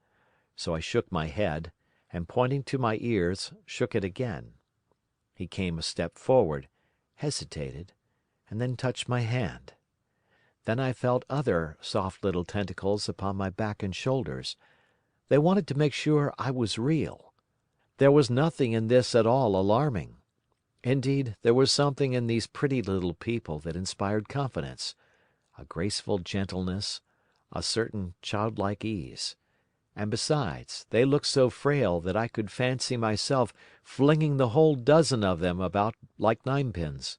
so I shook my head, and pointing to my ears, shook it again. He came a step forward, hesitated, and then touched my hand. Then I felt other soft little tentacles upon my back and shoulders. They wanted to make sure I was real. There was nothing in this at all alarming. Indeed, there was something in these pretty little people that inspired confidence, a graceful gentleness, a certain childlike ease. And besides, they looked so frail that I could fancy myself flinging the whole dozen of them about like ninepins.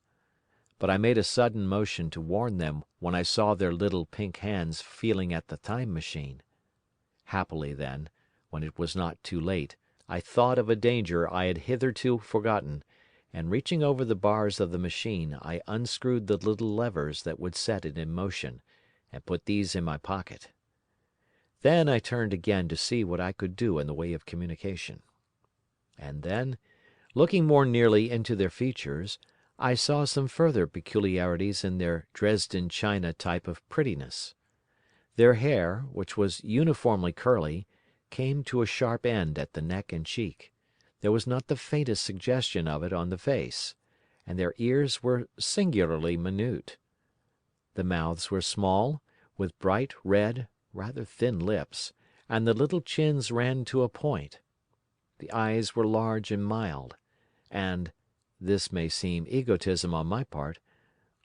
but I made a sudden motion to warn them when I saw their little pink hands feeling at the Time Machine. Happily then, when it was not too late, I thought of a danger I had hitherto forgotten, and reaching over the bars of the machine, I unscrewed the little levers that would set it in motion, and put these in my pocket. Then I turned again to see what I could do in the way of communication. And then, looking more nearly into their features, I saw some further peculiarities in their Dresden china type of prettiness. Their hair, which was uniformly curly, came to a sharp end at the neck and cheek. There was not the faintest suggestion of it on the face, and their ears were singularly minute. The mouths were small, with bright red, rather thin lips, and the little chins ran to a point. The eyes were large and mild, and, this may seem egotism on my part,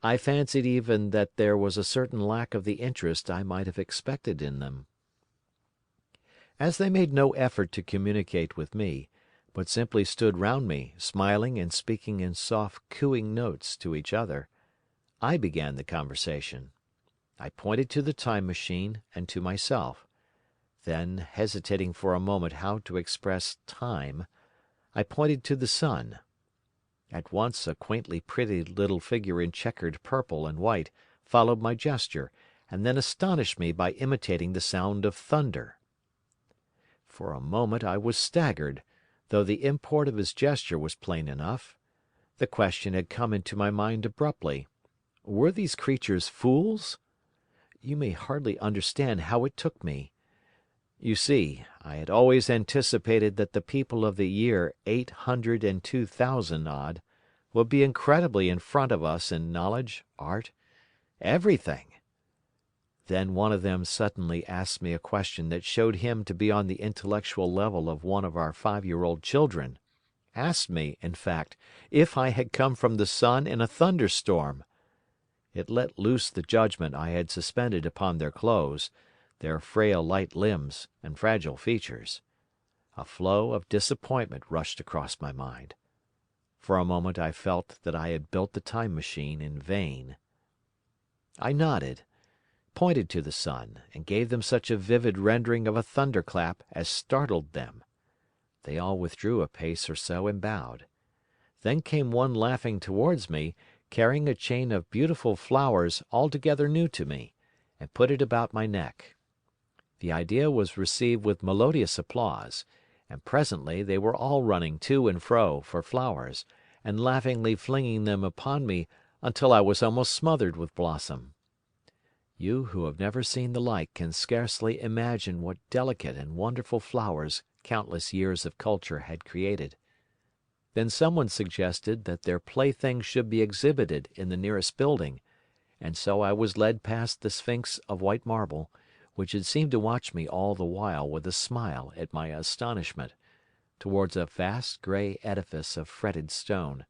I fancied even that there was a certain lack of the interest I might have expected in them. As they made no effort to communicate with me, but simply stood round me, smiling and speaking in soft cooing notes to each other, I began the conversation. I pointed to the Time Machine and to myself. Then, hesitating for a moment how to express time, I pointed to the sun. At once a quaintly pretty little figure in checkered purple and white followed my gesture, and then astonished me by imitating the sound of thunder. For a moment I was staggered, though the import of his gesture was plain enough. The question had come into my mind abruptly: were these creatures fools? You may hardly understand how it took me. You see, I had always anticipated that the people of the year 802,000 odd would be incredibly in front of us in knowledge, art, everything. Then one of them suddenly asked me a question that showed him to be on the intellectual level of one of our 5-year-old children; asked me, in fact, if I had come from the sun in a thunderstorm. It let loose the judgment I had suspended upon their clothes, their frail light limbs and fragile features. A flow of disappointment rushed across my mind. For a moment I felt that I had built the Time Machine in vain. I nodded, pointed to the sun, and gave them such a vivid rendering of a thunderclap as startled them. They all withdrew a pace or so and bowed. Then came one laughing towards me, carrying a chain of beautiful flowers altogether new to me, and put it about my neck. The idea was received with melodious applause, and presently they were all running to and fro for flowers, and laughingly flinging them upon me until I was almost smothered with blossom. You who have never seen the like can scarcely imagine what delicate and wonderful flowers countless years of culture had created. Then someone suggested that their playthings should be exhibited in the nearest building, and so I was led past the Sphinx of white marble, which had seemed to watch me all the while with a smile at my astonishment, towards a vast grey edifice of fretted stone.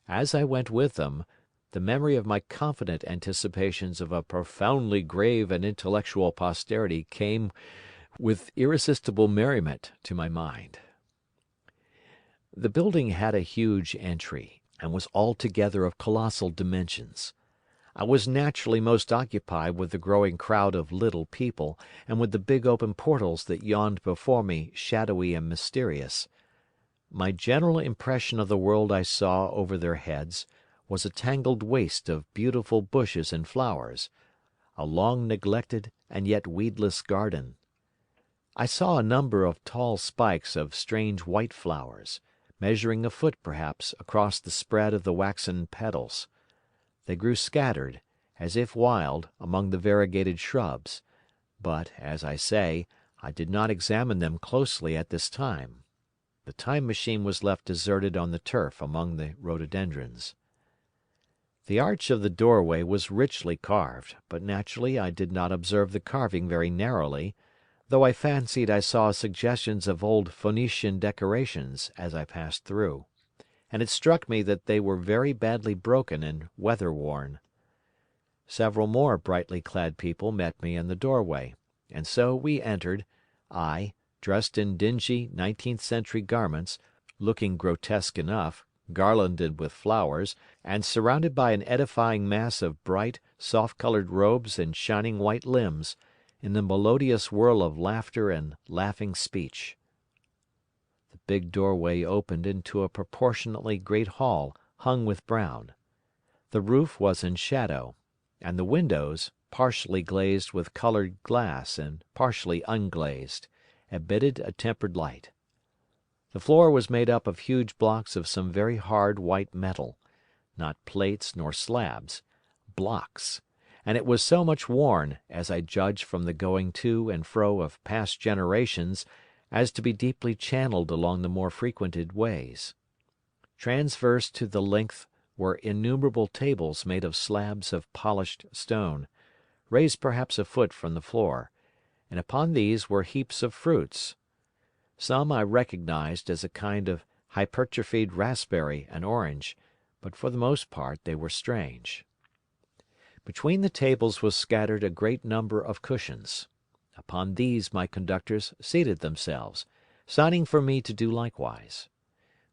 As I went with them, the memory of my confident anticipations of a profoundly grave and intellectual posterity came with irresistible merriment to my mind. The building had a huge entry, and was altogether of colossal dimensions. I was naturally most occupied with the growing crowd of little people, and with the big open portals that yawned before me shadowy and mysterious. My general impression of the world I saw over their heads was a tangled waste of beautiful bushes and flowers, a long neglected and yet weedless garden. I saw a number of tall spikes of strange white flowers, measuring a foot perhaps across the spread of the waxen petals. They grew scattered, as if wild, among the variegated shrubs, but, as I say, I did not examine them closely at this time. The Time Machine was left deserted on the turf among the rhododendrons. The arch of the doorway was richly carved, but naturally I did not observe the carving very narrowly, though I fancied I saw suggestions of old Phoenician decorations as I passed through, and it struck me that they were very badly broken and weather-worn. Several more brightly clad people met me in the doorway, and so we entered, I, dressed in dingy 19th-century garments, looking grotesque enough, garlanded with flowers, and surrounded by an edifying mass of bright, soft-colored robes and shining white limbs, in a melodious whirl of laughter and laughing speech. The big doorway opened into a proportionately great hall hung with brown. The roof was in shadow, and the windows, partially glazed with colored glass and partially unglazed, admitted a tempered light. The floor was made up of huge blocks of some very hard white metal, not plates nor slabs, blocks, and it was so much worn, as I judged from the going to and fro of past generations, as to be deeply channeled along the more frequented ways. Transverse to the length were innumerable tables made of slabs of polished stone, raised perhaps a foot from the floor, and upon these were heaps of fruits. Some I recognized as a kind of hypertrophied raspberry and orange, but for the most part they were strange. Between the tables was scattered a great number of cushions. Upon these my conductors seated themselves, signing for me to do likewise.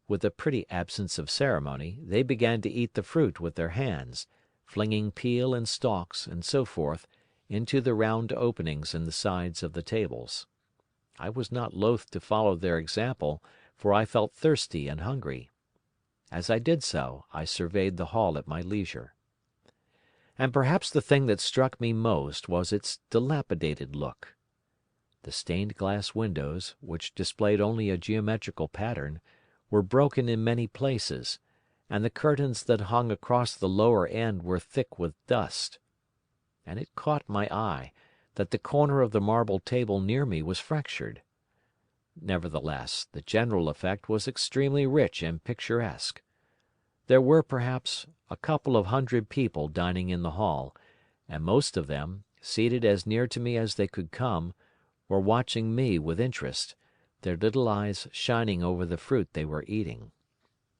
With a pretty absence of ceremony, they began to eat the fruit with their hands, flinging peel and stalks, and so forth, into the round openings in the sides of the tables. I was not loath to follow their example, for I felt thirsty and hungry. As I did so, I surveyed the hall at my leisure. And perhaps the thing that struck me most was its dilapidated look. The stained glass windows, which displayed only a geometrical pattern, were broken in many places, and the curtains that hung across the lower end were thick with dust. And it caught my eye that the corner of the marble table near me was fractured. Nevertheless, the general effect was extremely rich and picturesque. There were perhaps a couple of hundred people dining in the hall, and most of them, seated as near to me as they could come, were watching me with interest, their little eyes shining over the fruit they were eating.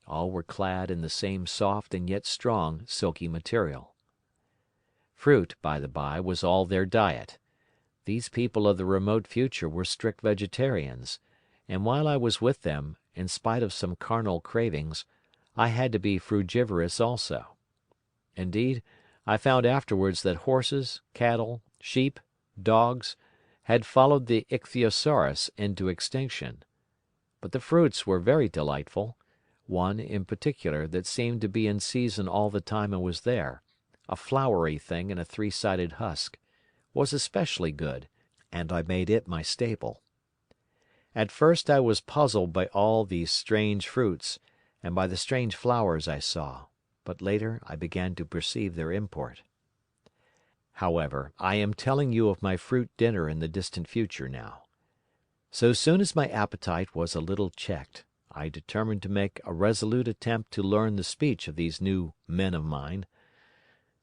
All were clad in the same soft and yet strong silky material. Fruit, by the by, was all their diet. These people of the remote future were strict vegetarians, and while I was with them, in spite of some carnal cravings, I had to be frugivorous also. Indeed, I found afterwards that horses, cattle, sheep, dogs, had followed the ichthyosaurus into extinction. But the fruits were very delightful. One, in particular, that seemed to be in season all the time I was there, a flowery thing in a three-sided husk, was especially good, and I made it my staple. At first I was puzzled by all these strange fruits, and by the strange flowers I saw, but later I began to perceive their import. However, I am telling you of my fruit dinner in the distant future now. So soon as my appetite was a little checked, I determined to make a resolute attempt to learn the speech of these new men of mine.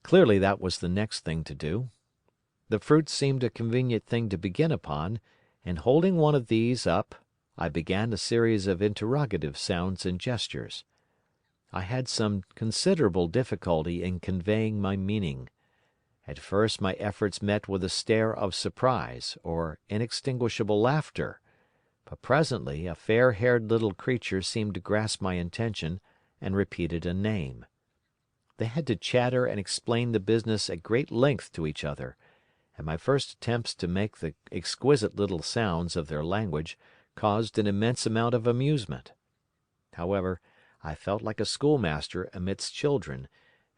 Clearly that was the next thing to do. The fruit seemed a convenient thing to begin upon, and holding one of these up, I began a series of interrogative sounds and gestures. I had some considerable difficulty in conveying my meaning. At first my efforts met with a stare of surprise or inextinguishable laughter, but presently a fair-haired little creature seemed to grasp my intention and repeated a name. They had to chatter and explain the business at great length to each other, and my first attempts to make the exquisite little sounds of their language caused an immense amount of amusement. However, I felt like a schoolmaster amidst children,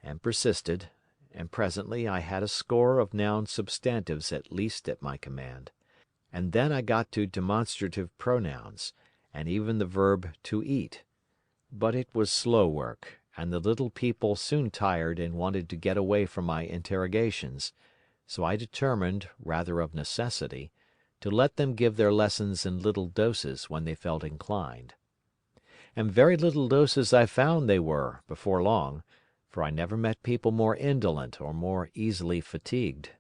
and persisted, and presently I had a score of noun substantives at least at my command, and then I got to demonstrative pronouns, and even the verb to eat. But it was slow work, and the little people soon tired and wanted to get away from my interrogations, so I determined, rather of necessity, to let them give their lessons in little doses when they felt inclined. And very little doses I found they were, before long, for I never met people more indolent or more easily fatigued.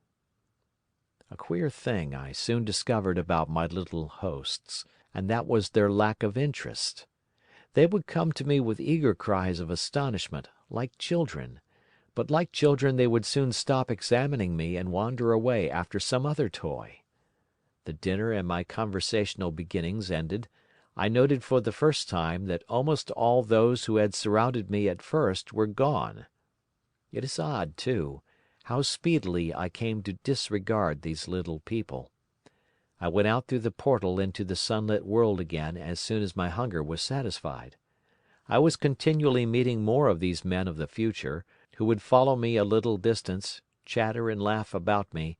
A queer thing I soon discovered about my little hosts, and that was their lack of interest. They would come to me with eager cries of astonishment, like children, but like children they would soon stop examining me and wander away after some other toy. The dinner and my conversational beginnings ended, I noted for the first time that almost all those who had surrounded me at first were gone. It is odd, too, how speedily I came to disregard these little people. I went out through the portal into the sunlit world again as soon as my hunger was satisfied. I was continually meeting more of these men of the future, who would follow me a little distance, chatter and laugh about me,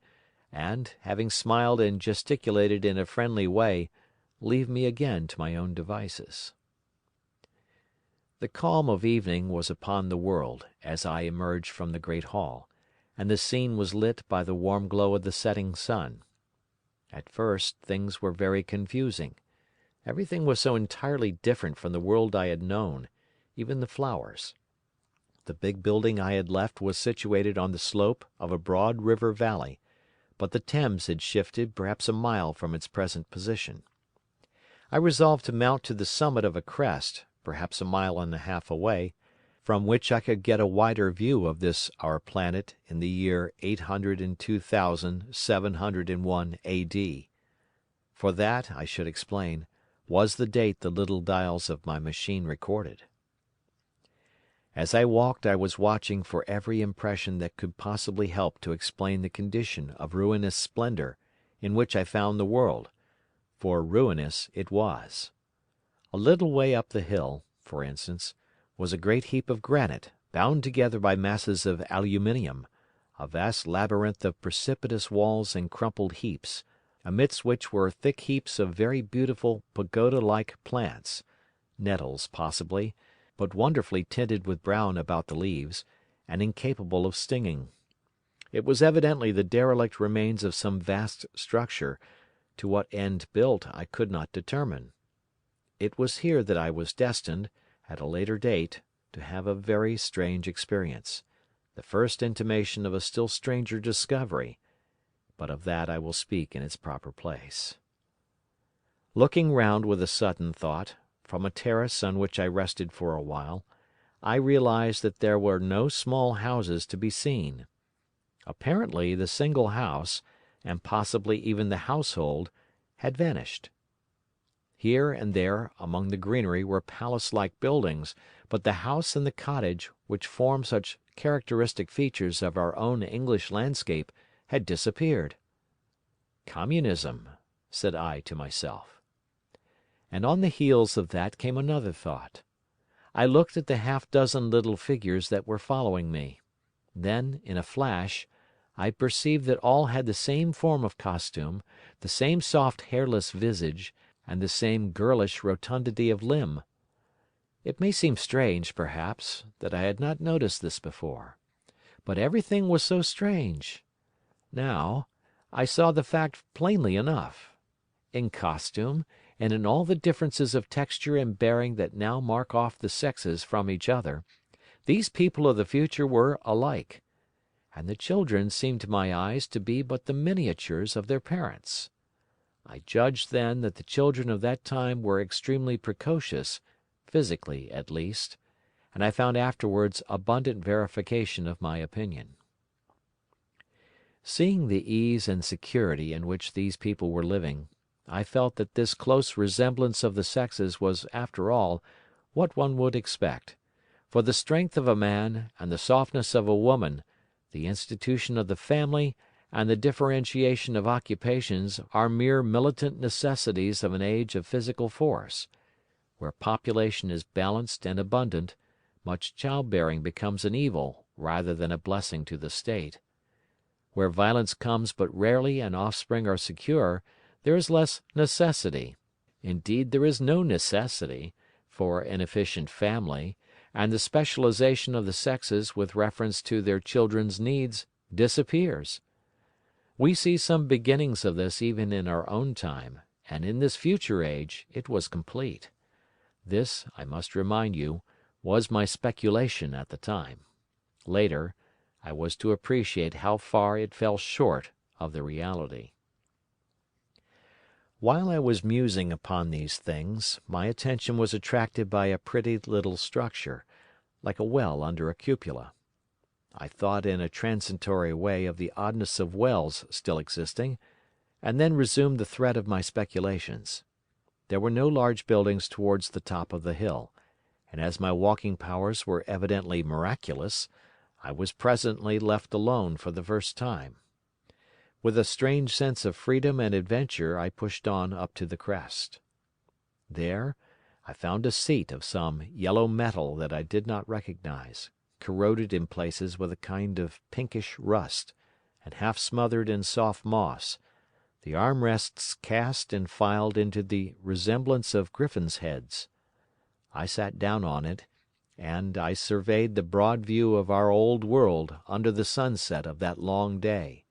and, having smiled and gesticulated in a friendly way, leave me again to my own devices. The calm of evening was upon the world as I emerged from the great hall, and the scene was lit by the warm glow of the setting sun. At first things were very confusing. Everything was so entirely different from the world I had known, even the flowers. The big building I had left was situated on the slope of a broad river valley, but the Thames had shifted perhaps a mile from its present position. I resolved to mount to the summit of a crest, perhaps a mile and a half away, from which I could get a wider view of this our planet in the year 802,701 A.D. For that, I should explain, was the date the little dials of my machine recorded. As I walked I was watching for every impression that could possibly help to explain the condition of ruinous splendor in which I found the world, for ruinous it was. A little way up the hill, for instance, was a great heap of granite, bound together by masses of aluminium, a vast labyrinth of precipitous walls and crumpled heaps, amidst which were thick heaps of very beautiful pagoda-like plants, nettles possibly, but wonderfully tinted with brown about the leaves, and incapable of stinging. It was evidently the derelict remains of some vast structure, to what end built I could not determine. It was here that I was destined, at a later date, to have a very strange experience, the first intimation of a still stranger discovery, but of that I will speak in its proper place. Looking round with a sudden thought, from a terrace on which I rested for a while, I realized that there were no small houses to be seen. Apparently the single house, and possibly even the household, had vanished. Here and there among the greenery were palace-like buildings, but the house and the cottage, which form such characteristic features of our own English landscape, had disappeared. Communism, said I to myself. And on the heels of that came another thought. I looked at the half-dozen little figures that were following me. Then, in a flash, I perceived that all had the same form of costume, the same soft hairless visage, and the same girlish rotundity of limb. It may seem strange, perhaps, that I had not noticed this before. But everything was so strange. Now, I saw the fact plainly enough. In costume, and in all the differences of texture and bearing that now mark off the sexes from each other, these people of the future were alike, and the children seemed to my eyes to be but the miniatures of their parents. I judged then that the children of that time were extremely precocious, physically at least, and I found afterwards abundant verification of my opinion. Seeing the ease and security in which these people were living, I felt that this close resemblance of the sexes was after all what one would expect, for the strength of a man and the softness of a woman, the institution of the family, and the differentiation of occupations are mere militant necessities of an age of physical force. Where population is balanced and abundant, much childbearing becomes an evil rather than a blessing to the state. Where violence comes but rarely and offspring are secure, there is less necessity. Indeed, there is no necessity for an efficient family, and the specialization of the sexes with reference to their children's needs disappears. We see some beginnings of this even in our own time, and in this future age it was complete. This, I must remind you, was my speculation at the time. Later, I was to appreciate how far it fell short of the reality. While I was musing upon these things, my attention was attracted by a pretty little structure, like a well under a cupola. I thought in a transitory way of the oddness of wells still existing, and then resumed the thread of my speculations. There were no large buildings towards the top of the hill, and as my walking powers were evidently miraculous, I was presently left alone for the first time. With a strange sense of freedom and adventure I pushed on up to the crest. There I found a seat of some yellow metal that I did not recognize, corroded in places with a kind of pinkish rust, and half smothered in soft moss, the armrests cast and filed into the resemblance of griffins' heads. I sat down on it, and I surveyed the broad view of our old world under the sunset of that long day.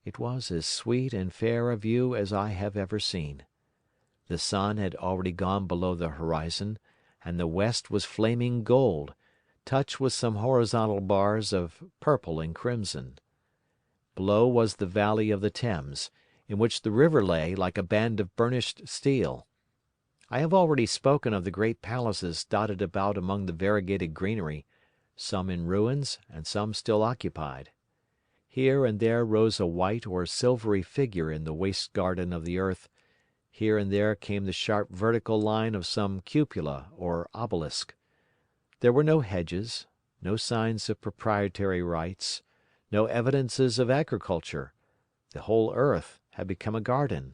It was as sweet and fair a view as I have ever seen. The sun had already gone below the horizon, and the west was flaming gold, touched with some horizontal bars of purple and crimson. Below was the valley of the Thames, in which the river lay like a band of burnished steel. I have already spoken of the great palaces dotted about among the variegated greenery, some in ruins and some still occupied. Here and there rose a white or silvery figure in the waste garden of the earth. Here and there came the sharp vertical line of some cupola or obelisk. There were no hedges, no signs of proprietary rights, no evidences of agriculture. The whole earth had become a garden.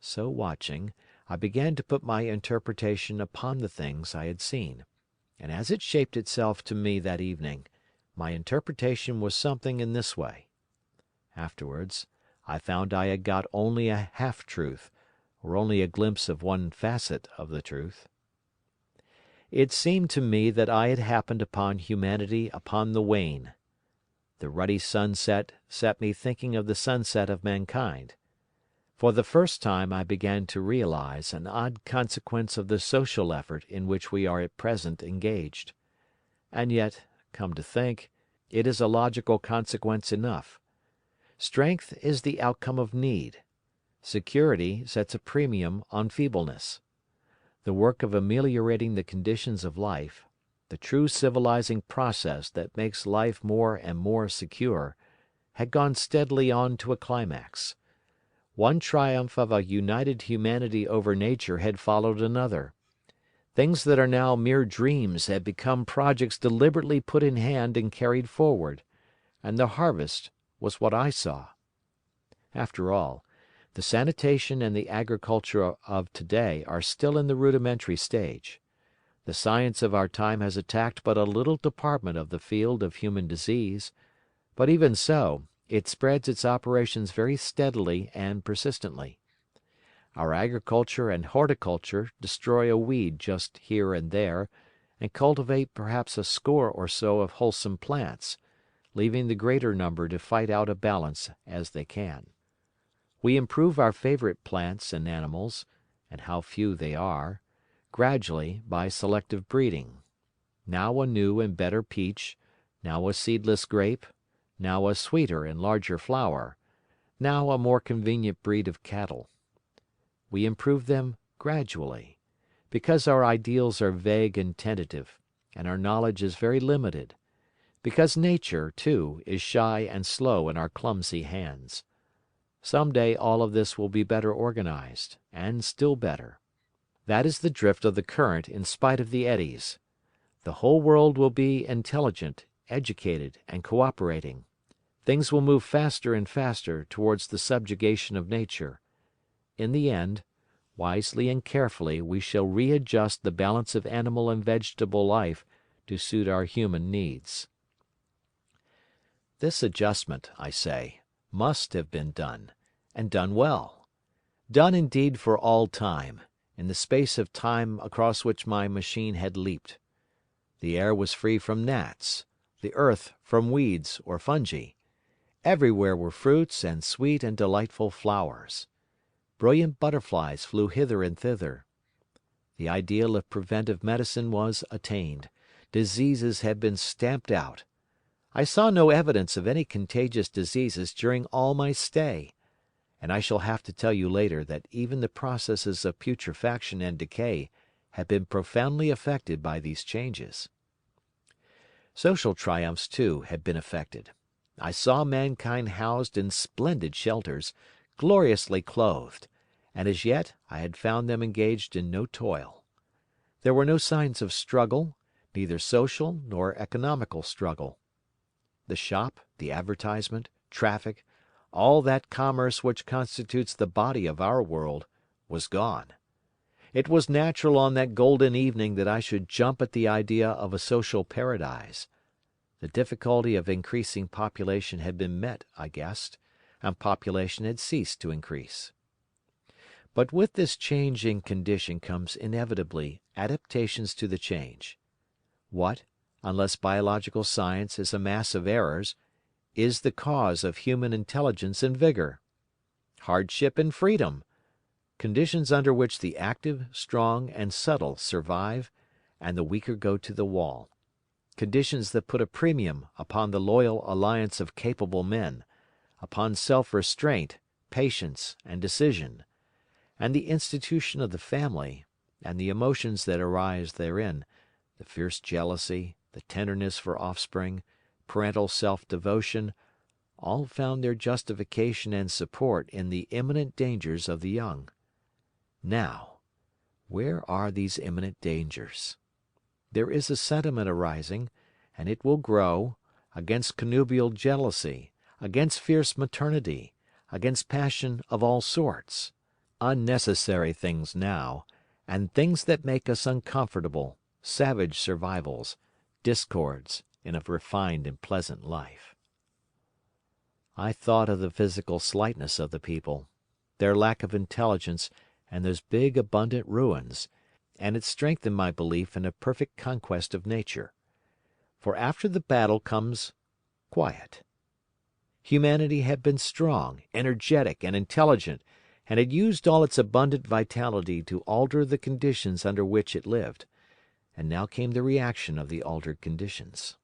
So watching, I began to put my interpretation upon the things I had seen, and as it shaped itself to me that evening, my interpretation was something in this way. Afterwards, I found I had got only a half-truth, or only a glimpse of one facet of the truth. It seemed to me that I had happened upon humanity upon the wane. The ruddy sunset set me thinking of the sunset of mankind. For the first time I began to realize an odd consequence of the social effort in which we are at present engaged. And yet, come to think, it is a logical consequence enough. Strength is the outcome of need. Security sets a premium on feebleness. The work of ameliorating the conditions of life, the true civilizing process that makes life more and more secure, had gone steadily on to a climax. One triumph of a united humanity over nature had followed another. Things that are now mere dreams had become projects deliberately put in hand and carried forward, and the harvest was what I saw. After all, the sanitation and the agriculture of today are still in the rudimentary stage. The science of our time has attacked but a little department of the field of human disease, but even so, it spreads its operations very steadily and persistently. Our agriculture and horticulture destroy a weed just here and there, and cultivate perhaps a score or so of wholesome plants, leaving the greater number to fight out a balance as they can. We improve our favorite plants and animals, and how few they are, gradually by selective breeding. Now a new and better peach, now a seedless grape, now a sweeter and larger flower, now a more convenient breed of cattle. We improve them gradually, because our ideals are vague and tentative, and our knowledge is very limited, because nature, too, is shy and slow in our clumsy hands. Some day all of this will be better organized, and still better. That is the drift of the current in spite of the eddies. The whole world will be intelligent, educated, and cooperating. Things will move faster and faster towards the subjugation of nature. In the end, wisely and carefully we shall readjust the balance of animal and vegetable life to suit our human needs. This adjustment, I say, must have been done, and done well. Done indeed for all time, in the space of time across which my machine had leaped. The air was free from gnats, the earth from weeds or fungi. Everywhere were fruits and sweet and delightful flowers. Brilliant butterflies flew hither and thither. The ideal of preventive medicine was attained. Diseases had been stamped out. I saw no evidence of any contagious diseases during all my stay, and I shall have to tell you later that even the processes of putrefaction and decay had been profoundly affected by these changes. Social triumphs, too, had been effected. I saw mankind housed in splendid shelters, gloriously clothed, and as yet I had found them engaged in no toil. There were no signs of struggle, neither social nor economical struggle. The shop, the advertisement, traffic, all that commerce which constitutes the body of our world, was gone. It was natural on that golden evening that I should jump at the idea of a social paradise. The difficulty of increasing population had been met, I guessed, and population had ceased to increase. But with this change in condition comes inevitably adaptations to the change. What, unless biological science is a mass of errors, is the cause of human intelligence and vigor? Hardship and freedom, conditions under which the active, strong, and subtle survive and the weaker go to the wall. Conditions that put a premium upon the loyal alliance of capable men, upon self-restraint, patience, and decision, and the institution of the family, and the emotions that arise therein, the fierce jealousy, the tenderness for offspring, parental self-devotion, all found their justification and support in the imminent dangers of the young. Now, where are these imminent dangers? There is a sentiment arising, and it will grow, against connubial jealousy, against fierce maternity, against passion of all sorts. Unnecessary things now, and things that make us uncomfortable, savage survivals, discords in a refined and pleasant life. I thought of the physical slightness of the people, their lack of intelligence, and those big abundant ruins, and it strengthened my belief in a perfect conquest of nature. For after the battle comes quiet. Humanity had been strong, energetic, and intelligent, and had used all its abundant vitality to alter the conditions under which it lived, and now came the reaction of the altered conditions.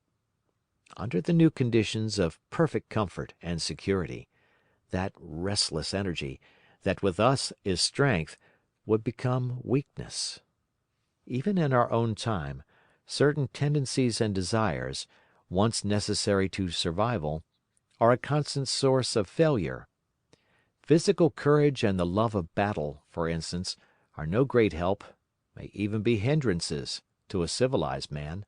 Under the new conditions of perfect comfort and security, that restless energy, that with us is strength, would become weakness. Even in our own time, certain tendencies and desires, once necessary to survival, are a constant source of failure. Physical courage and the love of battle, for instance, are no great help, may even be hindrances, to a civilized man.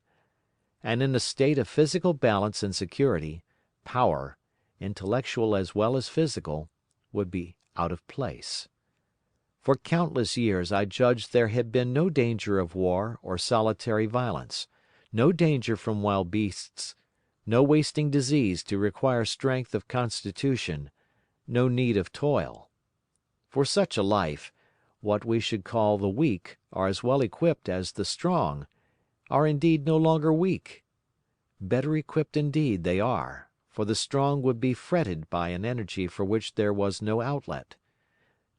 And in a state of physical balance and security, power, intellectual as well as physical, would be out of place. For countless years I judged there had been no danger of war or solitary violence, no danger from wild beasts, no wasting disease to require strength of constitution, no need of toil. For such a life, what we should call the weak are as well equipped as the strong, are indeed no longer weak. Better equipped indeed they are, for the strong would be fretted by an energy for which there was no outlet.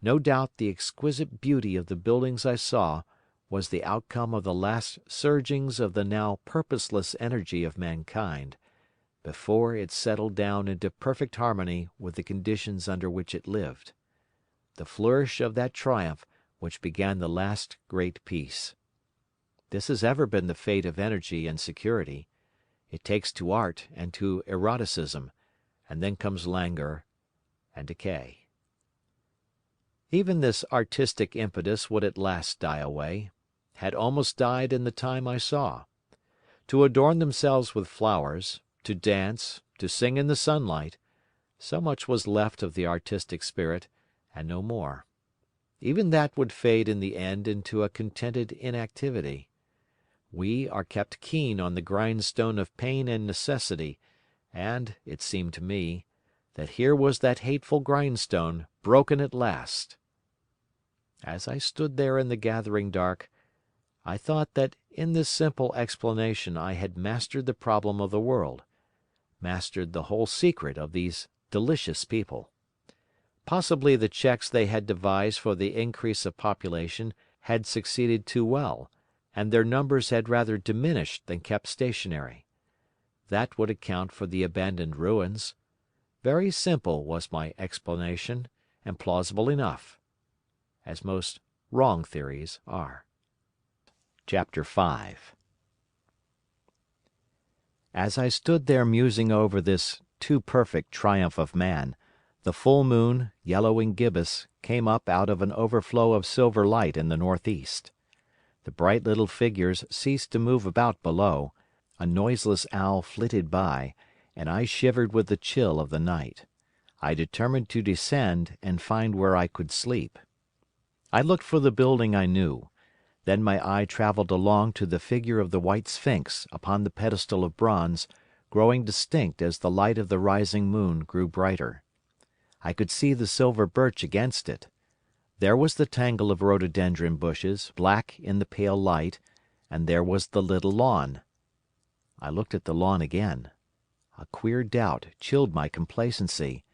No doubt the exquisite beauty of the buildings I saw was the outcome of the last surgings of the now purposeless energy of mankind, before it settled down into perfect harmony with the conditions under which it lived. The flourish of that triumph which began the last great peace. This has ever been the fate of energy and security. It takes to art and to eroticism, and then comes languor and decay. Even this artistic impetus would at last die away, had almost died in the time I saw. To adorn themselves with flowers, to dance, to sing in the sunlight, so much was left of the artistic spirit, and no more. Even that would fade in the end into a contented inactivity. We are kept keen on the grindstone of pain and necessity, and, it seemed to me, that here was that hateful grindstone broken at last. As I stood there in the gathering dark, I thought that in this simple explanation I had mastered the problem of the world, mastered the whole secret of these delicious people. Possibly the checks they had devised for the increase of population had succeeded too well, and their numbers had rather diminished than kept stationary. That would account for the abandoned ruins. Very simple was my explanation, and plausible enough, as most wrong theories are. Chapter 5. As I stood there musing over this too perfect triumph of man, the full moon, yellow and gibbous, came up out of an overflow of silver light in the northeast. The bright little figures ceased to move about below, a noiseless owl flitted by, and I shivered with the chill of the night. I determined to descend and find where I could sleep. I looked for the building I knew. Then my eye travelled along to the figure of the white sphinx upon the pedestal of bronze, growing distinct as the light of the rising moon grew brighter. I could see the silver birch against it. There was the tangle of rhododendron bushes, black in the pale light, and there was the little lawn. I looked at the lawn again. A queer doubt chilled my complacency.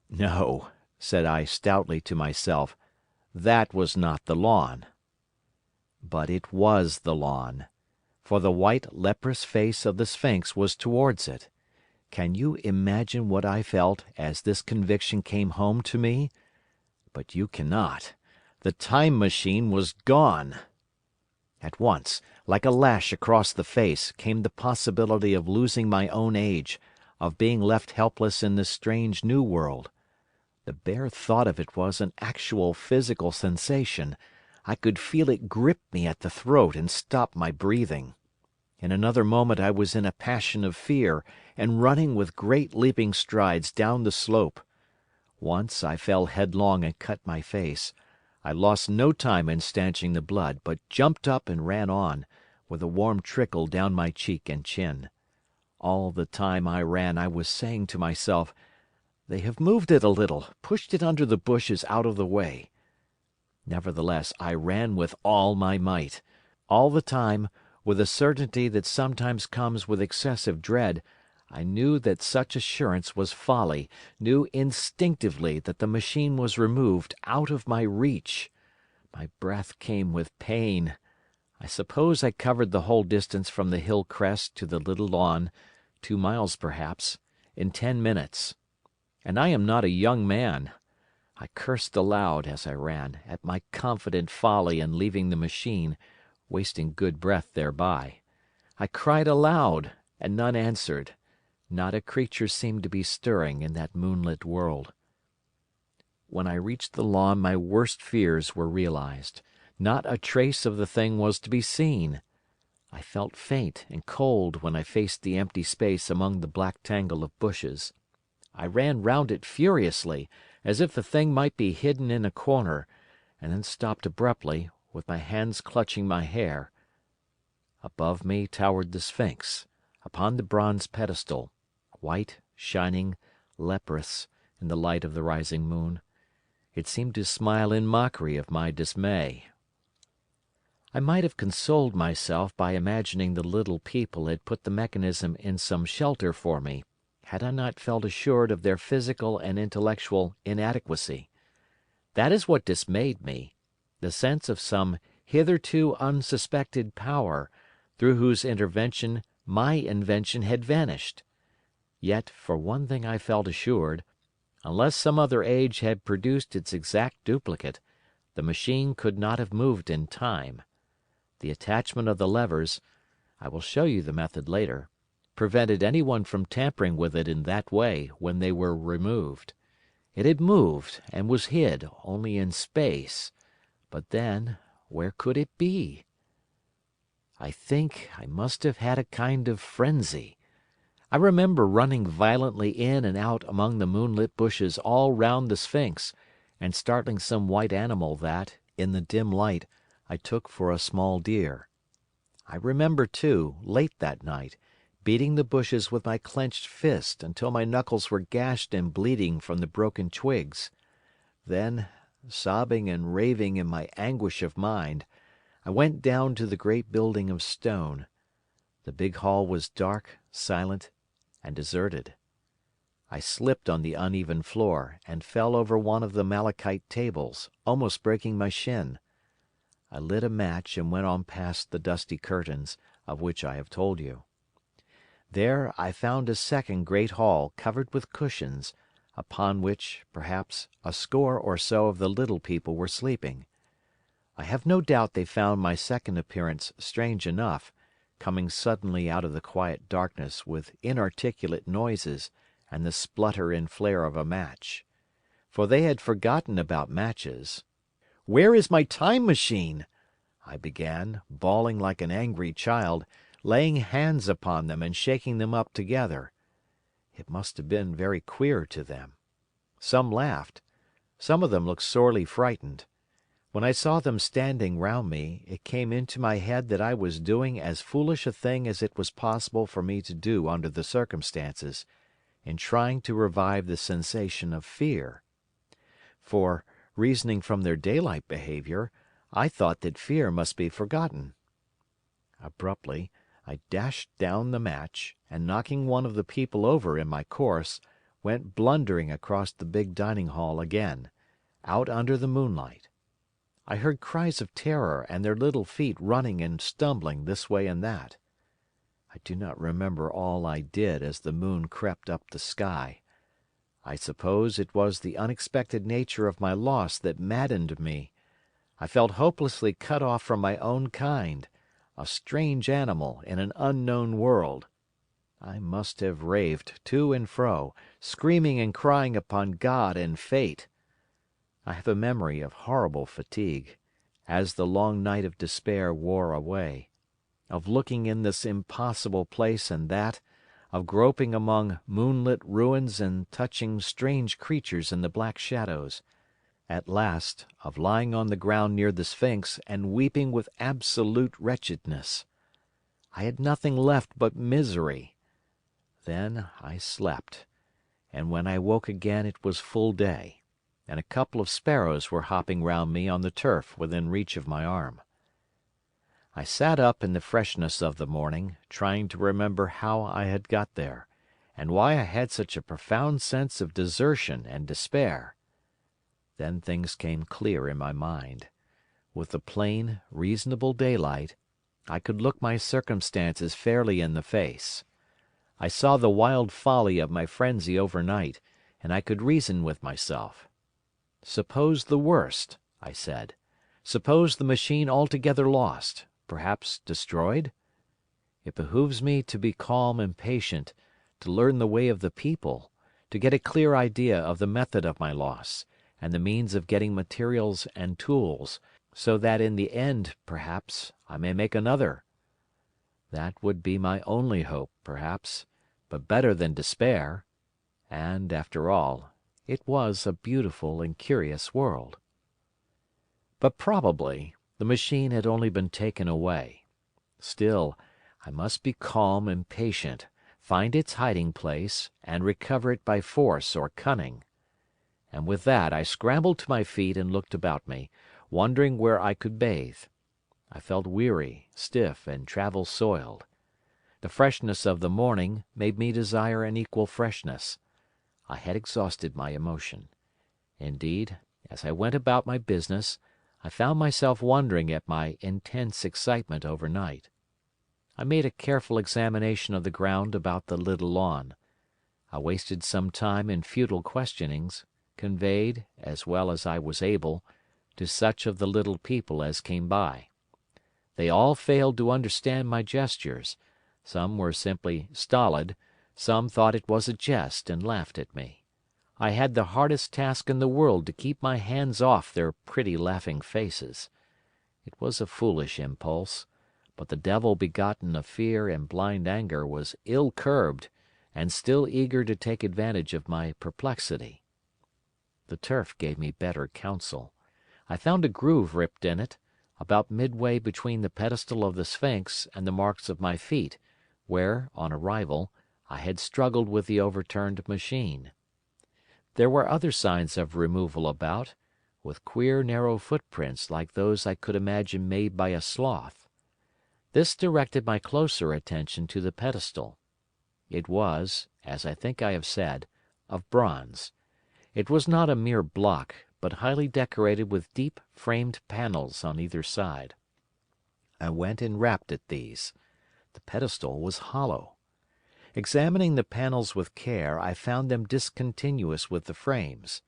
No, said I stoutly to myself, that was not the lawn. But it was the lawn, for the white leprous face of the sphinx was towards it. Can you imagine what I felt as this conviction came home to me? But you cannot. The time machine was gone. At once, like a lash across the face, came the possibility of losing my own age, of being left helpless in this strange new world. The bare thought of it was an actual physical sensation. I could feel it grip me at the throat and stop my breathing. In another moment I was in a passion of fear, and running with great leaping strides down the slope. Once I fell headlong and cut my face. I lost no time in stanching the blood, but jumped up and ran on, with a warm trickle down my cheek and chin. All the time I ran I was saying to myself, "They have moved it a little, pushed it under the bushes out of the way." Nevertheless, I ran with all my might. All the time, with a certainty that sometimes comes with excessive dread, I knew that such assurance was folly, knew instinctively that the machine was removed, out of my reach. My breath came with pain. I suppose I covered the whole distance from the hill crest to the little lawn, 2 miles perhaps, in 10 minutes. And I am not a young man. I cursed aloud, as I ran, at my confident folly in leaving the machine, wasting good breath thereby. I cried aloud, and none answered. Not a creature seemed to be stirring in that moonlit world. When I reached the lawn my worst fears were realized. Not a trace of the thing was to be seen. I felt faint and cold when I faced the empty space among the black tangle of bushes. I ran round it furiously, as if the thing might be hidden in a corner, and then stopped abruptly, with my hands clutching my hair. Above me towered the sphinx, upon the bronze pedestal, white, shining, leprous, in the light of the rising moon. It seemed to smile in mockery of my dismay. I might have consoled myself by imagining the little people had put the mechanism in some shelter for me, had I not felt assured of their physical and intellectual inadequacy. That is what dismayed me, the sense of some hitherto unsuspected power, through whose intervention my invention had vanished. Yet, for one thing I felt assured, unless some other age had produced its exact duplicate, the machine could not have moved in time. The attachment of the levers—I will show you the method later—prevented anyone from tampering with it in that way when they were removed. It had moved and was hid only in space, but then, where could it be? I think I must have had a kind of frenzy. I remember running violently in and out among the moonlit bushes all round the sphinx, and startling some white animal that, in the dim light, I took for a small deer. I remember, too, late that night, beating the bushes with my clenched fist until my knuckles were gashed and bleeding from the broken twigs. Then, sobbing and raving in my anguish of mind, I went down to the great building of stone. The big hall was dark, silent, and deserted. I slipped on the uneven floor, and fell over one of the malachite tables, almost breaking my shin. I lit a match and went on past the dusty curtains, of which I have told you. There I found a second great hall covered with cushions, upon which, perhaps, a score or so of the little people were sleeping. I have no doubt they found my second appearance strange enough, coming suddenly out of the quiet darkness with inarticulate noises and the splutter and flare of a match. for they had forgotten about matches. "Where is my time machine?" I began, bawling like an angry child, laying hands upon them and shaking them up together. It must have been very queer to them. Some laughed. Some of them looked sorely frightened. When I saw them standing round me, it came into my head that I was doing as foolish a thing as it was possible for me to do under the circumstances, in trying to revive the sensation of fear. For, reasoning from their daylight behavior, I thought that fear must be forgotten. Abruptly, I dashed down the match, and knocking one of the people over in my course, went blundering across the big dining hall again, out under the moonlight. I heard cries of terror and their little feet running and stumbling this way and that. I do not remember all I did as the moon crept up the sky. I suppose it was the unexpected nature of my loss that maddened me. I felt hopelessly cut off from my own kind, a strange animal in an unknown world. I must have raved to and fro, screaming and crying upon God and fate. I have a memory of horrible fatigue, as the long night of despair wore away, of looking in this impossible place and that, of groping among moonlit ruins and touching strange creatures in the black shadows, at last of lying on the ground near the Sphinx and weeping with absolute wretchedness. I had nothing left but misery. Then I slept, and when I woke again it was full day, and a couple of sparrows were hopping round me on the turf within reach of my arm. I sat up in the freshness of the morning, trying to remember how I had got there, and why I had such a profound sense of desertion and despair. Then things came clear in my mind. With the plain, reasonable daylight, I could look my circumstances fairly in the face. I saw the wild folly of my frenzy overnight, and I could reason with myself. Suppose the worst, I said. Suppose the machine altogether lost, perhaps destroyed? It behooves me to be calm and patient, to learn the way of the people, to get a clear idea of the method of my loss, and the means of getting materials and tools, so that in the end, perhaps, I may make another. That would be my only hope, perhaps, but better than despair. And, after all, it was a beautiful and curious world. But probably the machine had only been taken away. Still, I must be calm and patient, find its hiding place, and recover it by force or cunning. And with that I scrambled to my feet and looked about me, wondering where I could bathe. I felt weary, stiff, and travel-soiled. The freshness of the morning made me desire an equal freshness. I had exhausted my emotion. Indeed, as I went about my business, I found myself wondering at my intense excitement overnight. I made a careful examination of the ground about the little lawn. I wasted some time in futile questionings, conveyed, as well as I was able, to such of the little people as came by. They all failed to understand my gestures. Some were simply stolid, some thought it was a jest and laughed at me. I had the hardest task in the world to keep my hands off their pretty laughing faces. It was a foolish impulse, but the devil begotten of fear and blind anger was ill-curbed and still eager to take advantage of my perplexity. The turf gave me better counsel. I found a groove ripped in it, about midway between the pedestal of the Sphinx and the marks of my feet, where, on arrival, I had struggled with the overturned machine. There were other signs of removal about, with queer narrow footprints like those I could imagine made by a sloth. This directed my closer attention to the pedestal. It was, as I think I have said, of bronze. It was not a mere block, but highly decorated with deep framed panels on either side. I went and rapped at these. The pedestal was hollow. Examining the panels with care, I found them discontinuous with the frames.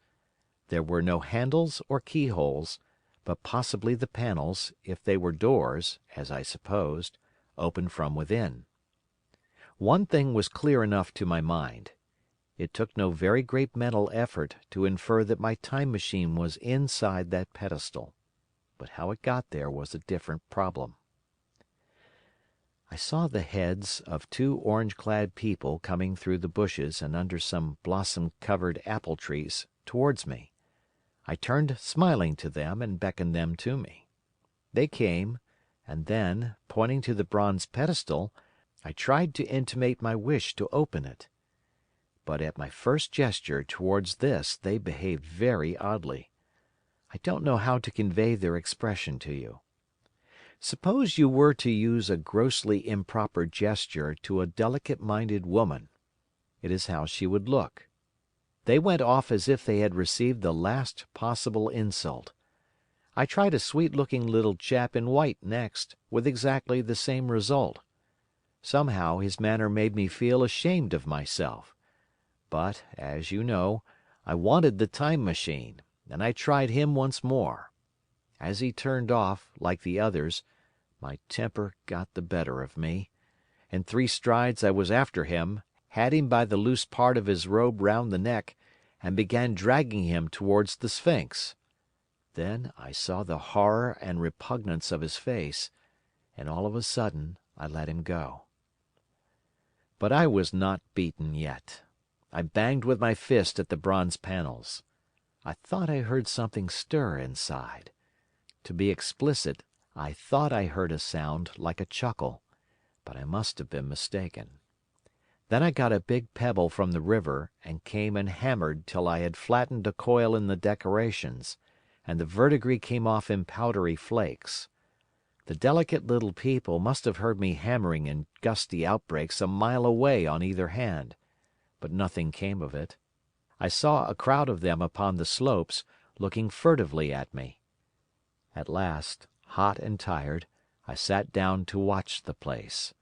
There were no handles or keyholes, but possibly the panels, if they were doors, as I supposed, opened from within. One thing was clear enough to my mind. It took no very great mental effort to infer that my Time Machine was inside that pedestal. But how it got there was a different problem. I saw the heads of two orange-clad people coming through the bushes and under some blossom-covered apple trees towards me. I turned smiling to them and beckoned them to me. They came, and then, pointing to the bronze pedestal, I tried to intimate my wish to open it. But at my first gesture towards this they behaved very oddly. I don't know how to convey their expression to you. Suppose you were to use a grossly improper gesture to a delicate-minded woman. It is how she would look. They went off as if they had received the last possible insult. I tried a sweet-looking little chap in white next, with exactly the same result. Somehow his manner made me feel ashamed of myself. But, as you know, I wanted the Time Machine, and I tried him once more. As he turned off, like the others, my temper got the better of me. In 3 strides I was after him, had him by the loose part of his robe round the neck, and began dragging him towards the Sphinx. Then I saw the horror and repugnance of his face, and all of a sudden I let him go. But I was not beaten yet. I banged with my fist at the bronze panels. I thought I heard something stir inside. To be explicit, I thought I heard a sound like a chuckle, but I must have been mistaken. Then I got a big pebble from the river and came and hammered till I had flattened a coil in the decorations, and the verdigris came off in powdery flakes. The delicate little people must have heard me hammering in gusty outbreaks a mile away on either hand, but nothing came of it. I saw a crowd of them upon the slopes, looking furtively at me. At last, hot and tired, I sat down to watch the place.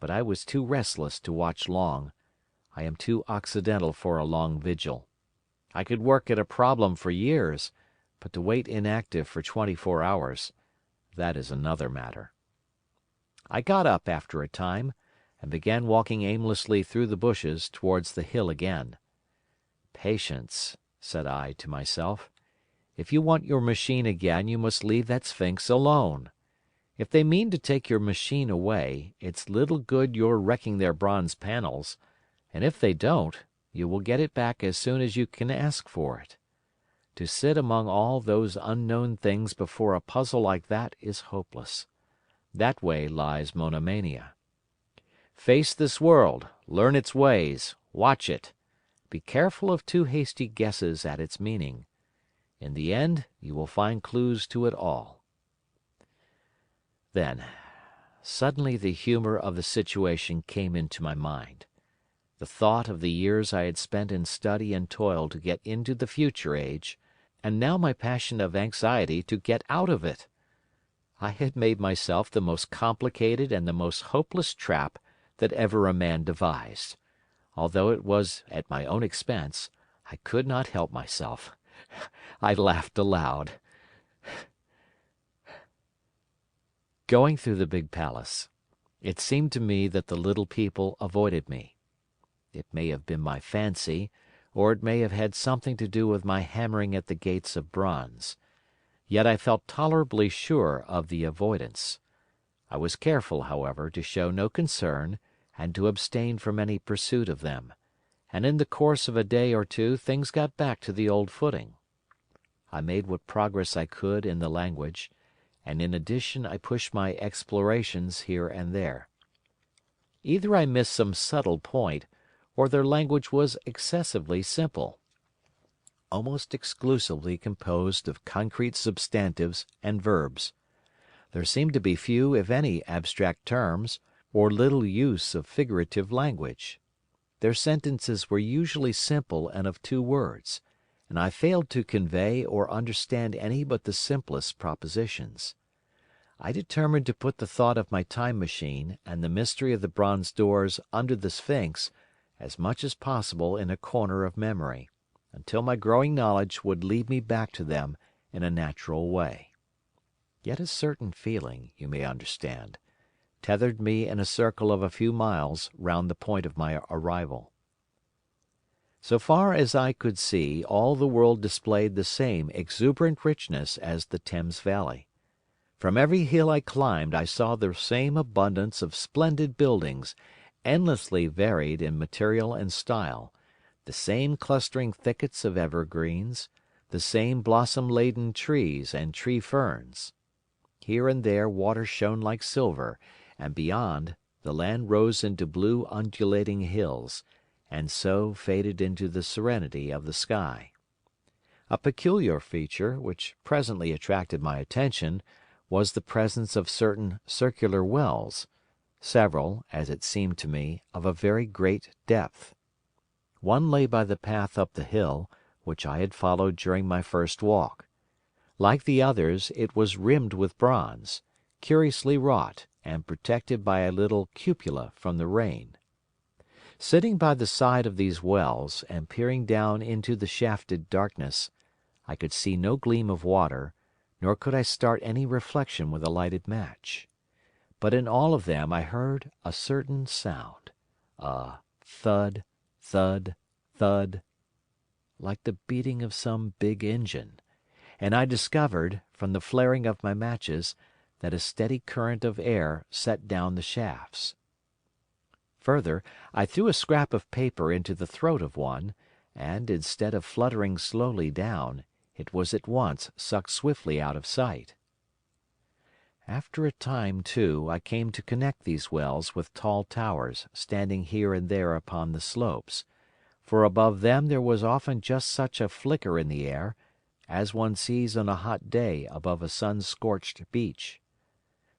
But I was too restless to watch long. I am too occidental for a long vigil. I could work at a problem for years, but to wait inactive for 24 hours, that is another matter. I got up after a time, and began walking aimlessly through the bushes towards the hill again. Patience, said I to myself. If you want your machine again, you must leave that Sphinx alone. If they mean to take your machine away, it's little good your wrecking their bronze panels, and if they don't, you will get it back as soon as you can ask for it. To sit among all those unknown things before a puzzle like that is hopeless. That way lies monomania. Face this world, learn its ways, watch it. Be careful of too hasty guesses at its meaning. In the end, you will find clues to it all. Then, suddenly the humor of the situation came into my mind. The thought of the years I had spent in study and toil to get into the future age, and now my passion of anxiety to get out of it. I had made myself the most complicated and the most hopeless trap that ever a man devised. Although it was at my own expense, I could not help myself. I laughed aloud. Going through the big palace, it seemed to me that the little people avoided me. It may have been my fancy, or it may have had something to do with my hammering at the gates of bronze. Yet I felt tolerably sure of the avoidance. I was careful, however, to show no concern and to abstain from any pursuit of them, and in the course of a day or two things got back to the old footing. I made what progress I could in the language, and in addition I pushed my explorations here and there. Either I missed some subtle point, or their language was excessively simple, almost exclusively composed of concrete substantives and verbs. There seemed to be few, if any, abstract terms, or little use of figurative language. Their sentences were usually simple and of 2 words, and I failed to convey or understand any but the simplest propositions. I determined to put the thought of my Time Machine and the mystery of the bronze doors under the Sphinx as much as possible in a corner of memory, until my growing knowledge would lead me back to them in a natural way. Yet a certain feeling, you may understand, tethered me in a circle of a few miles round the point of my arrival. So far as I could see, all the world displayed the same exuberant richness as the Thames Valley. From every hill I climbed I saw the same abundance of splendid buildings, endlessly varied in material and style, the same clustering thickets of evergreens, the same blossom-laden trees and tree ferns. Here and there water shone like silver, and beyond, the land rose into blue undulating hills, and so faded into the serenity of the sky. A peculiar feature, which presently attracted my attention, was the presence of certain circular wells, several, as it seemed to me, of a very great depth. One lay by the path up the hill, which I had followed during my first walk. Like the others, it was rimmed with bronze, curiously wrought, and protected by a little cupola from the rain. Sitting by the side of these wells, and peering down into the shafted darkness, I could see no gleam of water, nor could I start any reflection with a lighted match. But in all of them I heard a certain sound, a thud, thud, thud, like the beating of some big engine, and I discovered, from the flaring of my matches, that a steady current of air set down the shafts. Further, I threw a scrap of paper into the throat of one, and, instead of fluttering slowly down, it was at once sucked swiftly out of sight. After a time, too, I came to connect these wells with tall towers standing here and there upon the slopes, for above them there was often just such a flicker in the air as one sees on a hot day above a sun-scorched beach.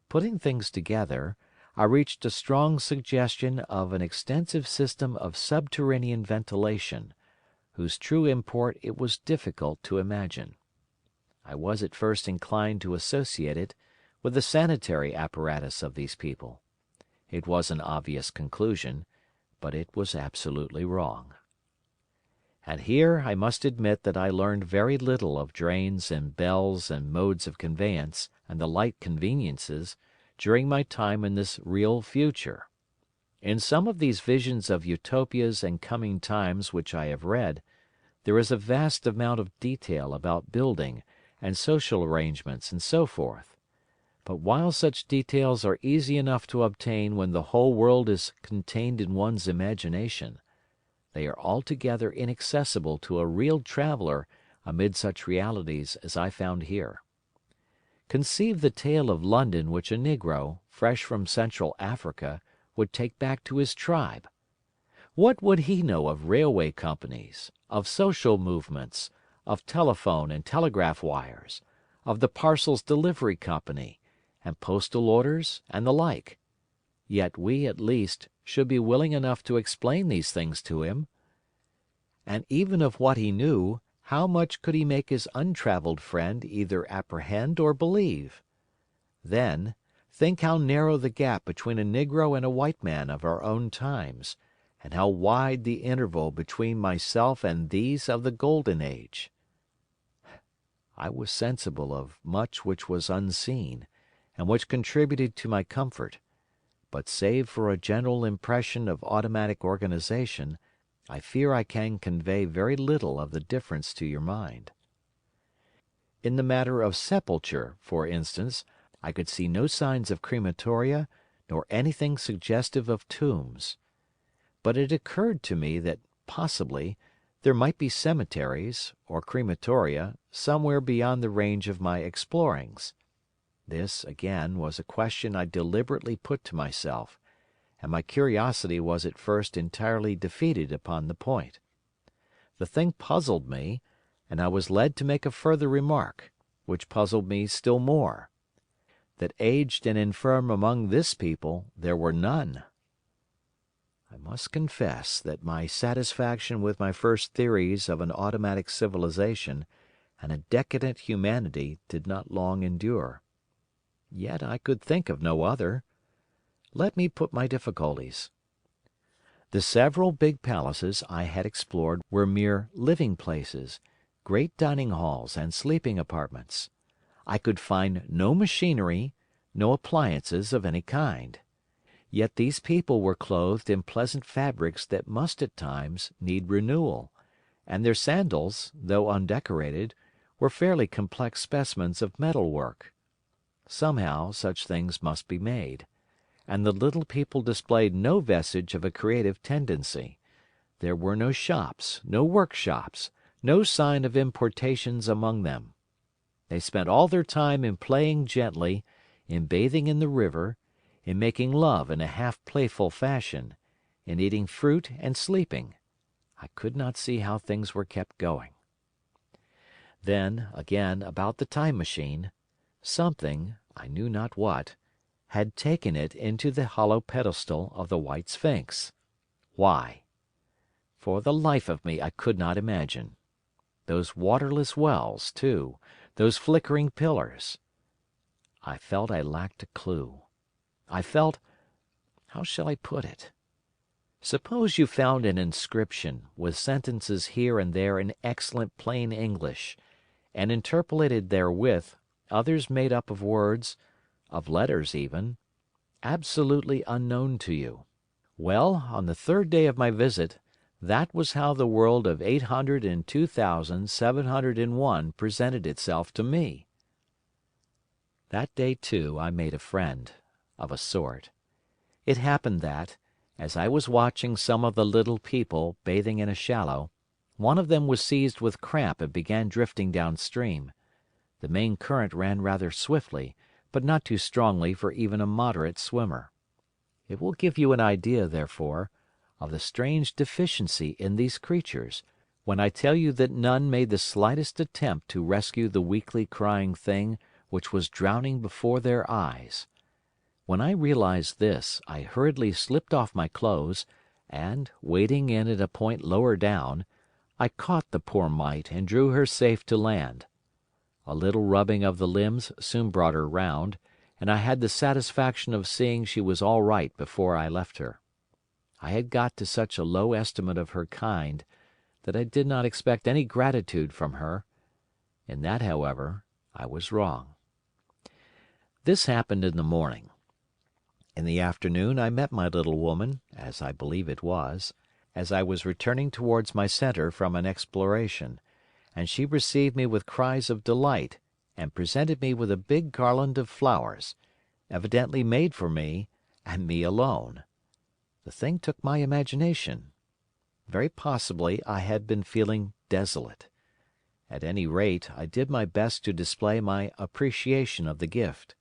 Putting things together, I reached a strong suggestion of an extensive system of subterranean ventilation, whose true import it was difficult to imagine. I was at first inclined to associate it with the sanitary apparatus of these people. It was an obvious conclusion, but it was absolutely wrong. And here I must admit that I learned very little of drains and bells and modes of conveyance and the like conveniences during my time in this real future. In some of these visions of utopias and coming times which I have read, there is a vast amount of detail about building and social arrangements and so forth. But while such details are easy enough to obtain when the whole world is contained in one's imagination, they are altogether inaccessible to a real traveller amid such realities as I found here. Conceive the tale of London which a negro, fresh from Central Africa, would take back to his tribe. What would he know of railway companies, of social movements, of telephone and telegraph wires, of the parcels delivery company, and postal orders, and the like? Yet we, at least, should be willing enough to explain these things to him. And even of what he knew, how much could he make his untravelled friend either apprehend or believe? Then, think how narrow the gap between a negro and a white man of our own times, and how wide the interval between myself and these of the Golden Age. I was sensible of much which was unseen, and which contributed to my comfort, but save for a general impression of automatic organization, I fear I can convey very little of the difference to your mind. In the matter of sepulture, for instance, I could see no signs of crematoria, nor anything suggestive of tombs. But it occurred to me that, possibly, there might be cemeteries, or crematoria, somewhere beyond the range of my explorings. This, again, was a question I deliberately put to myself, and my curiosity was at first entirely defeated upon the point. The thing puzzled me, and I was led to make a further remark, which puzzled me still more: that aged and infirm among this people there were none. I must confess that my satisfaction with my first theories of an automatic civilization and a decadent humanity did not long endure. Yet I could think of no other. Let me put my difficulties. The several big palaces I had explored were mere living places, great dining halls and sleeping apartments. I could find no machinery, no appliances of any kind. Yet these people were clothed in pleasant fabrics that must at times need renewal, and their sandals, though undecorated, were fairly complex specimens of metalwork. Somehow such things must be made, and the little people displayed no vestige of a creative tendency. There were no shops, no workshops, no sign of importations among them. They spent all their time in playing gently, in bathing in the river, in making love in a half playful fashion, in eating fruit and sleeping. I could not see how things were kept going. Then, again, about the Time Machine, something, I knew not what, had taken it into the hollow pedestal of the White Sphinx. Why? For the life of me I could not imagine. Those waterless wells, too, those flickering pillars. I felt I lacked a clue. I felt—how shall I put it? Suppose you found an inscription with sentences here and there in excellent plain English, and interpolated therewith others made up of words, of letters even, absolutely unknown to you. Well, on the third day of my visit, that was how the world of 802,701 presented itself to me. That day, too, I made a friend, of a sort. It happened that, as I was watching some of the little people bathing in a shallow, one of them was seized with cramp and began drifting downstream. The main current ran rather swiftly, but not too strongly for even a moderate swimmer. It will give you an idea, therefore, of the strange deficiency in these creatures, when I tell you that none made the slightest attempt to rescue the weakly crying thing which was drowning before their eyes. When I realized this, I hurriedly slipped off my clothes, and, wading in at a point lower down, I caught the poor mite and drew her safe to land. A little rubbing of the limbs soon brought her round, and I had the satisfaction of seeing she was all right before I left her. I had got to such a low estimate of her kind that I did not expect any gratitude from her. In that, however, I was wrong. This happened in the morning. In the afternoon I met my little woman, as I believe it was, as I was returning towards my centre from an exploration, and she received me with cries of delight, and presented me with a big garland of flowers, evidently made for me, and me alone. The thing took my imagination. Very possibly I had been feeling desolate. At any rate, I did my best to display my appreciation of the gift.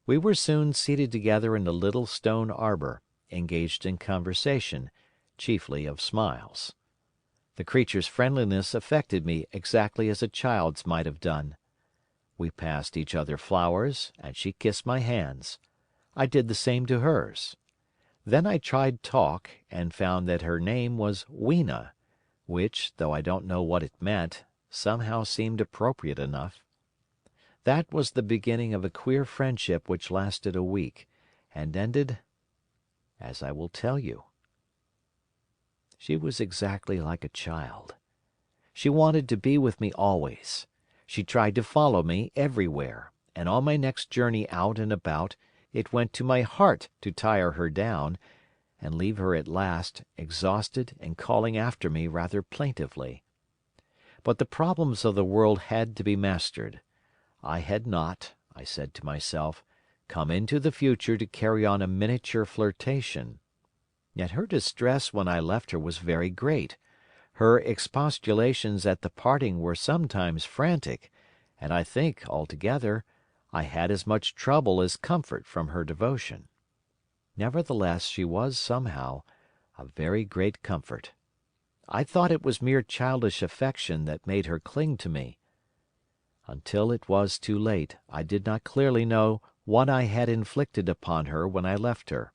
We were soon seated together in a little stone arbor, engaged in conversation, chiefly of smiles. The creature's friendliness affected me exactly as a child's might have done. We passed each other flowers, and she kissed my hands. I did the same to hers. Then I tried talk, and found that her name was Weena, which, though I don't know what it meant, somehow seemed appropriate enough. That was the beginning of a queer friendship which lasted a week, and ended as I will tell you. She was exactly like a child. She wanted to be with me always. She tried to follow me everywhere, and on my next journey out and about it went to my heart to tire her down, and leave her at last, exhausted and calling after me rather plaintively. But the problems of the world had to be mastered. I had not, I said to myself, come into the future to carry on a miniature flirtation. Yet her distress when I left her was very great. Her expostulations at the parting were sometimes frantic, and I think, altogether, I had as much trouble as comfort from her devotion. Nevertheless, she was, somehow, a very great comfort. I thought it was mere childish affection that made her cling to me. Until it was too late, I did not clearly know what I had inflicted upon her when I left her.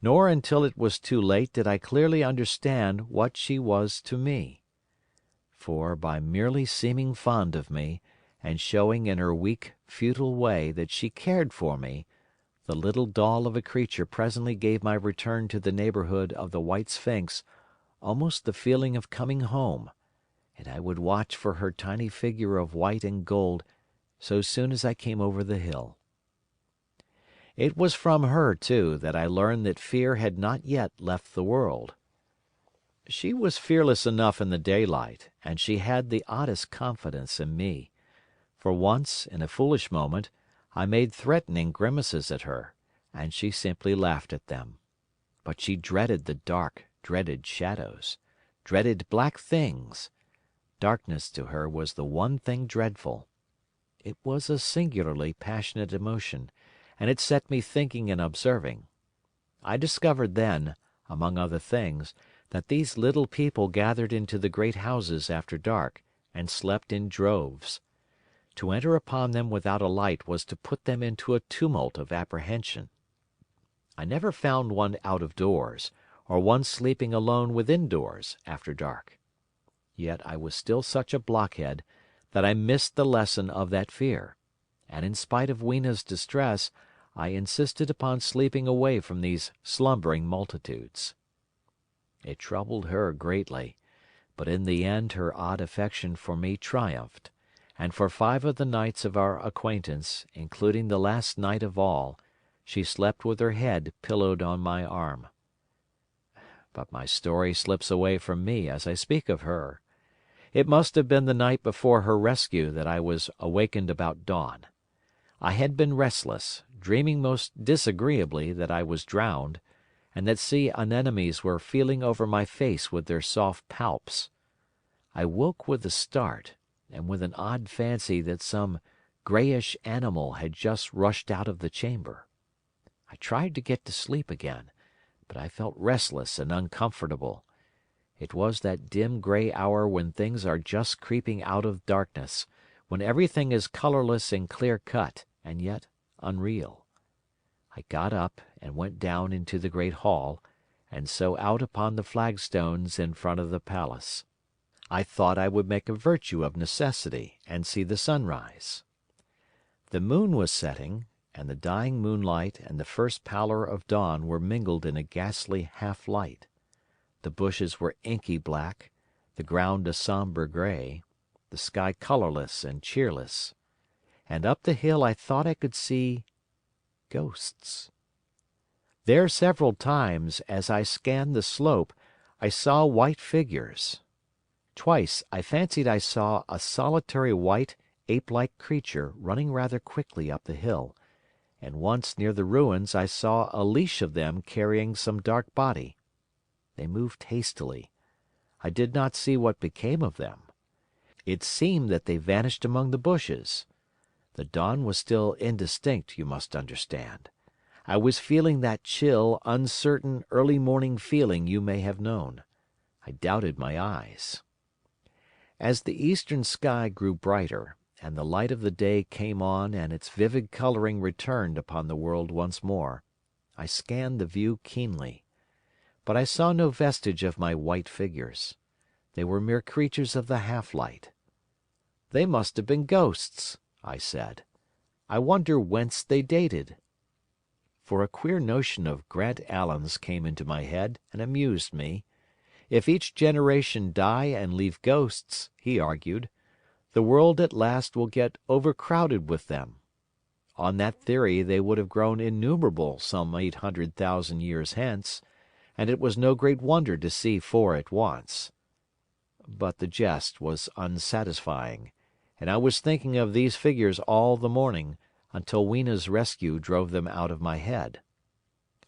Nor until it was too late did I clearly understand what she was to me. For, by merely seeming fond of me, and showing in her weak, futile way that she cared for me, the little doll of a creature presently gave my return to the neighborhood of the White Sphinx almost the feeling of coming home, and I would watch for her tiny figure of white and gold so soon as I came over the hill. It was from her, too, that I learned that fear had not yet left the world. She was fearless enough in the daylight, and she had the oddest confidence in me. For once, in a foolish moment, I made threatening grimaces at her, and she simply laughed at them. But she dreaded the dark, dreaded shadows, dreaded black things. Darkness to her was the one thing dreadful. It was a singularly passionate emotion, and it set me thinking and observing. I discovered then, among other things, that these little people gathered into the great houses after dark, and slept in droves. To enter upon them without a light was to put them into a tumult of apprehension. I never found one out of doors, or one sleeping alone within doors, after dark. Yet I was still such a blockhead that I missed the lesson of that fear, and in spite of Weena's distress, I insisted upon sleeping away from these slumbering multitudes. It troubled her greatly, but in the end her odd affection for me triumphed, and for 5 of the nights of our acquaintance, including the last night of all, she slept with her head pillowed on my arm. But my story slips away from me as I speak of her. It must have been the night before her rescue that I was awakened about dawn. I had been restless, dreaming most disagreeably that I was drowned, and that sea anemones were feeling over my face with their soft palps. I woke with a start, and with an odd fancy that some greyish animal had just rushed out of the chamber. I tried to get to sleep again, but I felt restless and uncomfortable. It was that dim grey hour when things are just creeping out of darkness, when everything is colourless and clear-cut, and yet unreal. I got up and went down into the great hall, and so out upon the flagstones in front of the palace. I thought I would make a virtue of necessity and see the sunrise. The moon was setting, and the dying moonlight and the first pallor of dawn were mingled in a ghastly half-light. The bushes were inky black, the ground a sombre grey, the sky colourless and cheerless. And up the hill I thought I could see ghosts. There several times, as I scanned the slope, I saw white figures. Twice I fancied I saw a solitary white, ape-like creature running rather quickly up the hill, and once near the ruins I saw a leash of them carrying some dark body. They moved hastily. I did not see what became of them. It seemed that they vanished among the bushes. The dawn was still indistinct, you must understand. I was feeling that chill, uncertain, early morning feeling you may have known. I doubted my eyes. As the eastern sky grew brighter, and the light of the day came on and its vivid colouring returned upon the world once more, I scanned the view keenly. But I saw no vestige of my white figures. They were mere creatures of the half-light. They must have been ghosts, I said. I wonder whence they dated. For a queer notion of Grant Allen's came into my head and amused me. If each generation die and leave ghosts, he argued, the world at last will get overcrowded with them. On that theory they would have grown innumerable some 800,000 years hence, and it was no great wonder to see 4 at once. But the jest was unsatisfying, and I was thinking of these figures all the morning, until Weena's rescue drove them out of my head.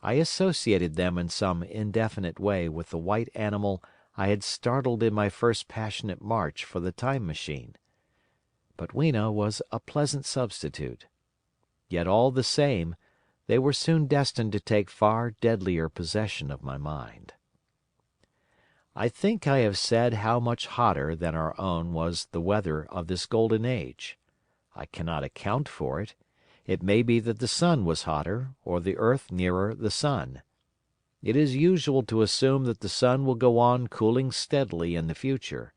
I associated them in some indefinite way with the white animal I had startled in my first passionate march for the Time Machine. But Weena was a pleasant substitute. Yet all the same, they were soon destined to take far deadlier possession of my mind. I think I have said how much hotter than our own was the weather of this golden age. I cannot account for it. It may be that the sun was hotter, or the earth nearer the sun. It is usual to assume that the sun will go on cooling steadily in the future.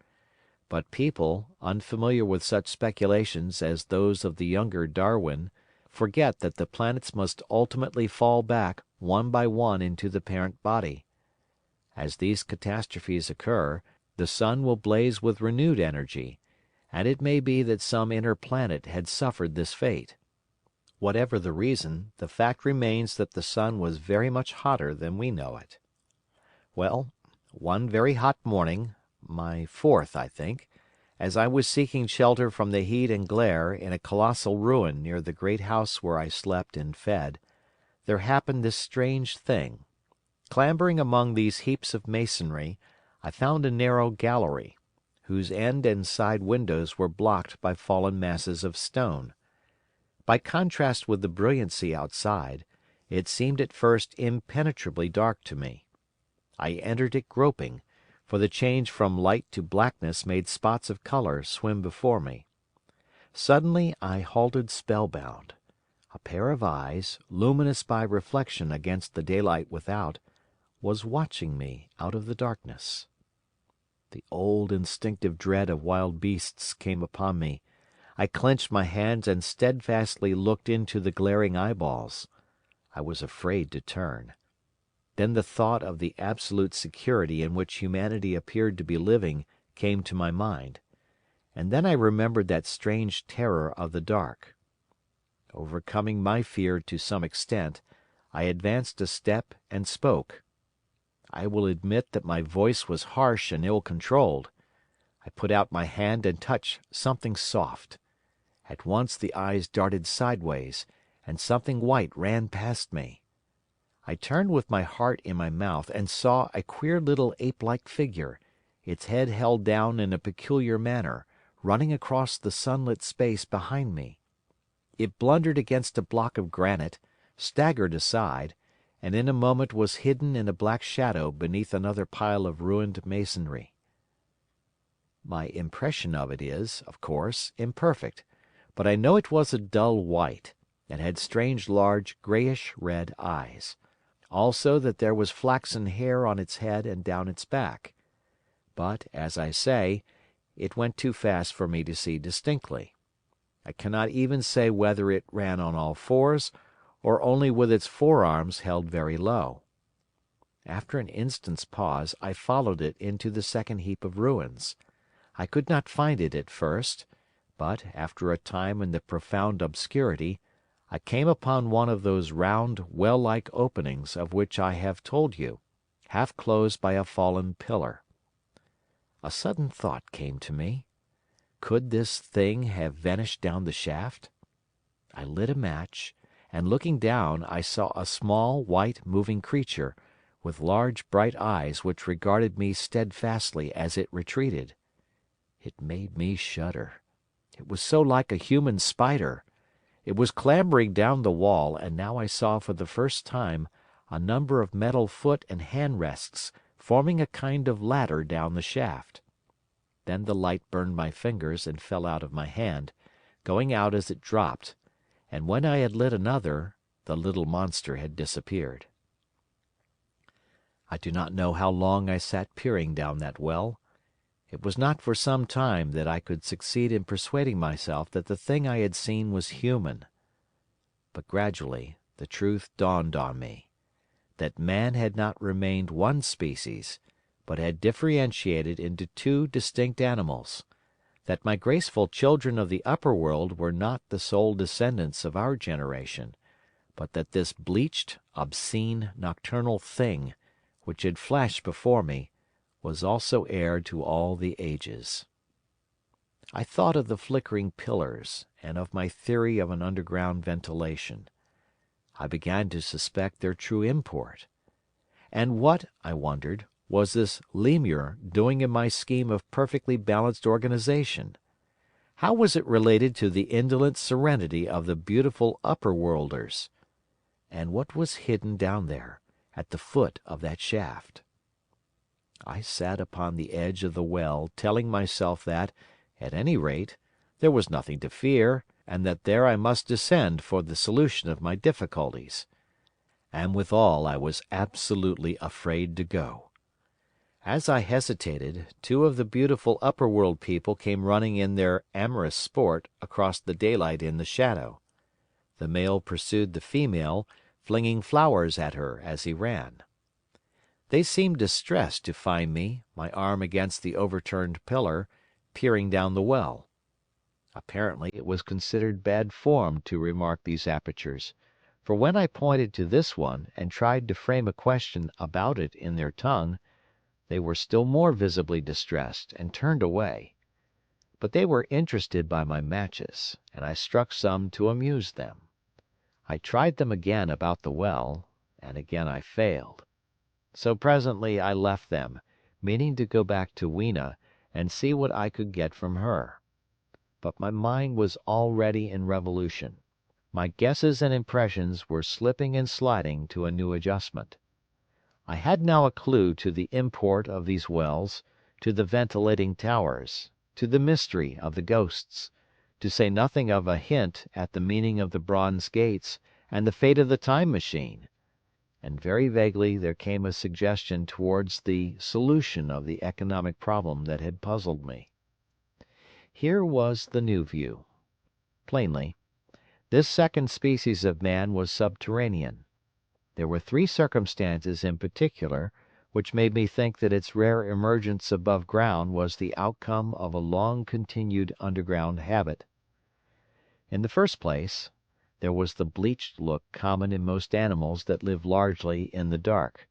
But people, unfamiliar with such speculations as those of the younger Darwin, forget that the planets must ultimately fall back one by one into the parent body. As these catastrophes occur, the sun will blaze with renewed energy, and it may be that some inner planet had suffered this fate. Whatever the reason, the fact remains that the sun was very much hotter than we know it. Well, One very hot morning, my fourth, I think, as I was seeking shelter from the heat and glare in a colossal ruin near the great house where I slept and fed, there happened this strange thing. Clambering among these heaps of masonry, I found a narrow gallery, whose end and side windows were blocked by fallen masses of stone. By contrast with the brilliancy outside, it seemed at first impenetrably dark to me. I entered it groping, for the change from light to blackness made spots of color swim before me. Suddenly I halted spellbound. A pair of eyes, luminous by reflection against the daylight without, was watching me out of the darkness. The old instinctive dread of wild beasts came upon me. I clenched my hands and steadfastly looked into the glaring eyeballs. I was afraid to turn. Then the thought of the absolute security in which humanity appeared to be living came to my mind. And then I remembered that strange terror of the dark. Overcoming my fear to some extent, I advanced a step and spoke. I will admit that my voice was harsh and ill-controlled. I put out my hand and touched something soft. At once the eyes darted sideways, and something white ran past me. I turned with my heart in my mouth and saw a queer little ape-like figure, its head held down in a peculiar manner, running across the sunlit space behind me. It blundered against a block of granite, staggered aside, and in a moment was hidden in a black shadow beneath another pile of ruined masonry. My impression of it is, of course, imperfect, but I know it was a dull white, and had strange large greyish-red eyes. Also that there was flaxen hair on its head and down its back. But, as I say, it went too fast for me to see distinctly. I cannot even say whether it ran on all fours, or only with its forearms held very low. After an instant's pause, I followed it into the second heap of ruins. I could not find it at first, but, after a time in the profound obscurity, I came upon one of those round, well-like openings of which I have told you, half closed by a fallen pillar. A sudden thought came to me. Could this thing have vanished down the shaft? I lit a match, and looking down I saw a small, white, moving creature, with large bright eyes which regarded me steadfastly as it retreated. It made me shudder. It was so like a human spider. It was clambering down the wall, and now I saw for the first time a number of metal foot and hand rests forming a kind of ladder down the shaft. Then the light burned my fingers and fell out of my hand, going out as it dropped, and when I had lit another, the little monster had disappeared. I do not know how long I sat peering down that well. It was not for some time that I could succeed in persuading myself that the thing I had seen was human. But gradually the truth dawned on me, that man had not remained one species, but had differentiated into two distinct animals, that my graceful children of the upper world were not the sole descendants of our generation, but that this bleached, obscene, nocturnal thing, which had flashed before me, was also heir to all the ages. I thought of the flickering pillars, and of my theory of an underground ventilation. I began to suspect their true import. And what, I wondered, was this lemur doing in my scheme of perfectly balanced organization? How was it related to the indolent serenity of the beautiful upper-worlders? And what was hidden down there, at the foot of that shaft? I sat upon the edge of the well telling myself that, at any rate, there was nothing to fear, and that there I must descend for the solution of my difficulties. And withal I was absolutely afraid to go. As I hesitated, two of the beautiful upper-world people came running in their amorous sport across the daylight in the shadow. The male pursued the female, flinging flowers at her as he ran. They seemed distressed to find me, my arm against the overturned pillar, peering down the well. Apparently it was considered bad form to remark these apertures, for when I pointed to this one and tried to frame a question about it in their tongue, they were still more visibly distressed, and turned away. But they were interested by my matches, and I struck some to amuse them. I tried them again about the well, and again I failed. So presently I left them, meaning to go back to Weena and see what I could get from her. But my mind was already in revolution. My guesses and impressions were slipping and sliding to a new adjustment. I had now a clue to the import of these wells, to the ventilating towers, to the mystery of the ghosts, to say nothing of a hint at the meaning of the bronze gates and the fate of the Time Machine. And very vaguely there came a suggestion towards the solution of the economic problem that had puzzled me. Here was the new view. Plainly, this second species of man was subterranean. There were three circumstances in particular which made me think that its rare emergence above ground was the outcome of a long-continued underground habit. In the first place, there was the bleached look common in most animals that live largely in the dark.